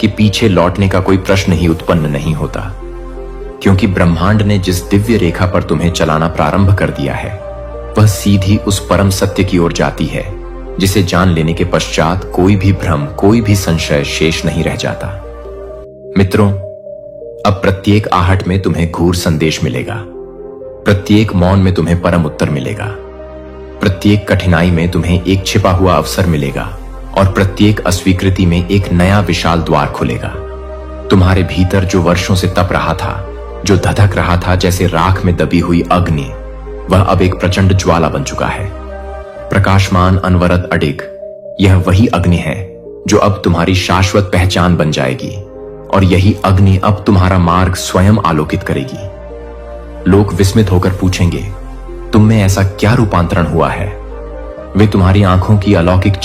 कि पीछे लौटने का कोई प्रश्न ही उत्पन्न नहीं होता, क्योंकि ब्रह्मांड ने जिस दिव्य रेखा पर तुम्हें चलाना प्रारंभ कर दिया है वह सीधी उस परम सत्य की ओर जाती है, जिसे जान लेने के पश्चात कोई भी भ्रम, कोई भी संशय शेष नहीं रह जाता। मित्रों, अब प्रत्येक आहट में तुम्हें घूर संदेश मिलेगा, प्रत्येक मौन में तुम्हें परम उत्तर मिलेगा, प्रत्येक कठिनाई में तुम्हें एक छिपा हुआ अवसर मिलेगा, और प्रत्येक अस्वीकृति में एक नया विशाल द्वार खुलेगा। तुम्हारे भीतर जो वर्षों से तप रहा था जो धधक रहा था जैसे राख में दबी हुई अग्नि, वह अब एक प्रचंड ज्वाला बन चुका है। प्रकाशमान, अनवरत, अडिग, यह वही अग्नि है जो अब तुम्हारी शाश्वत पहचान बन जाएगी, और यही अग्नि अब तुम्हारा मार्ग स्वयं आलोकित करेगी। लोग विस्मित होकर पूछेंगे, तुम में ऐसा क्या रूपांतरण हुआ है? वे तुम्हारी आंखों की अलौकिक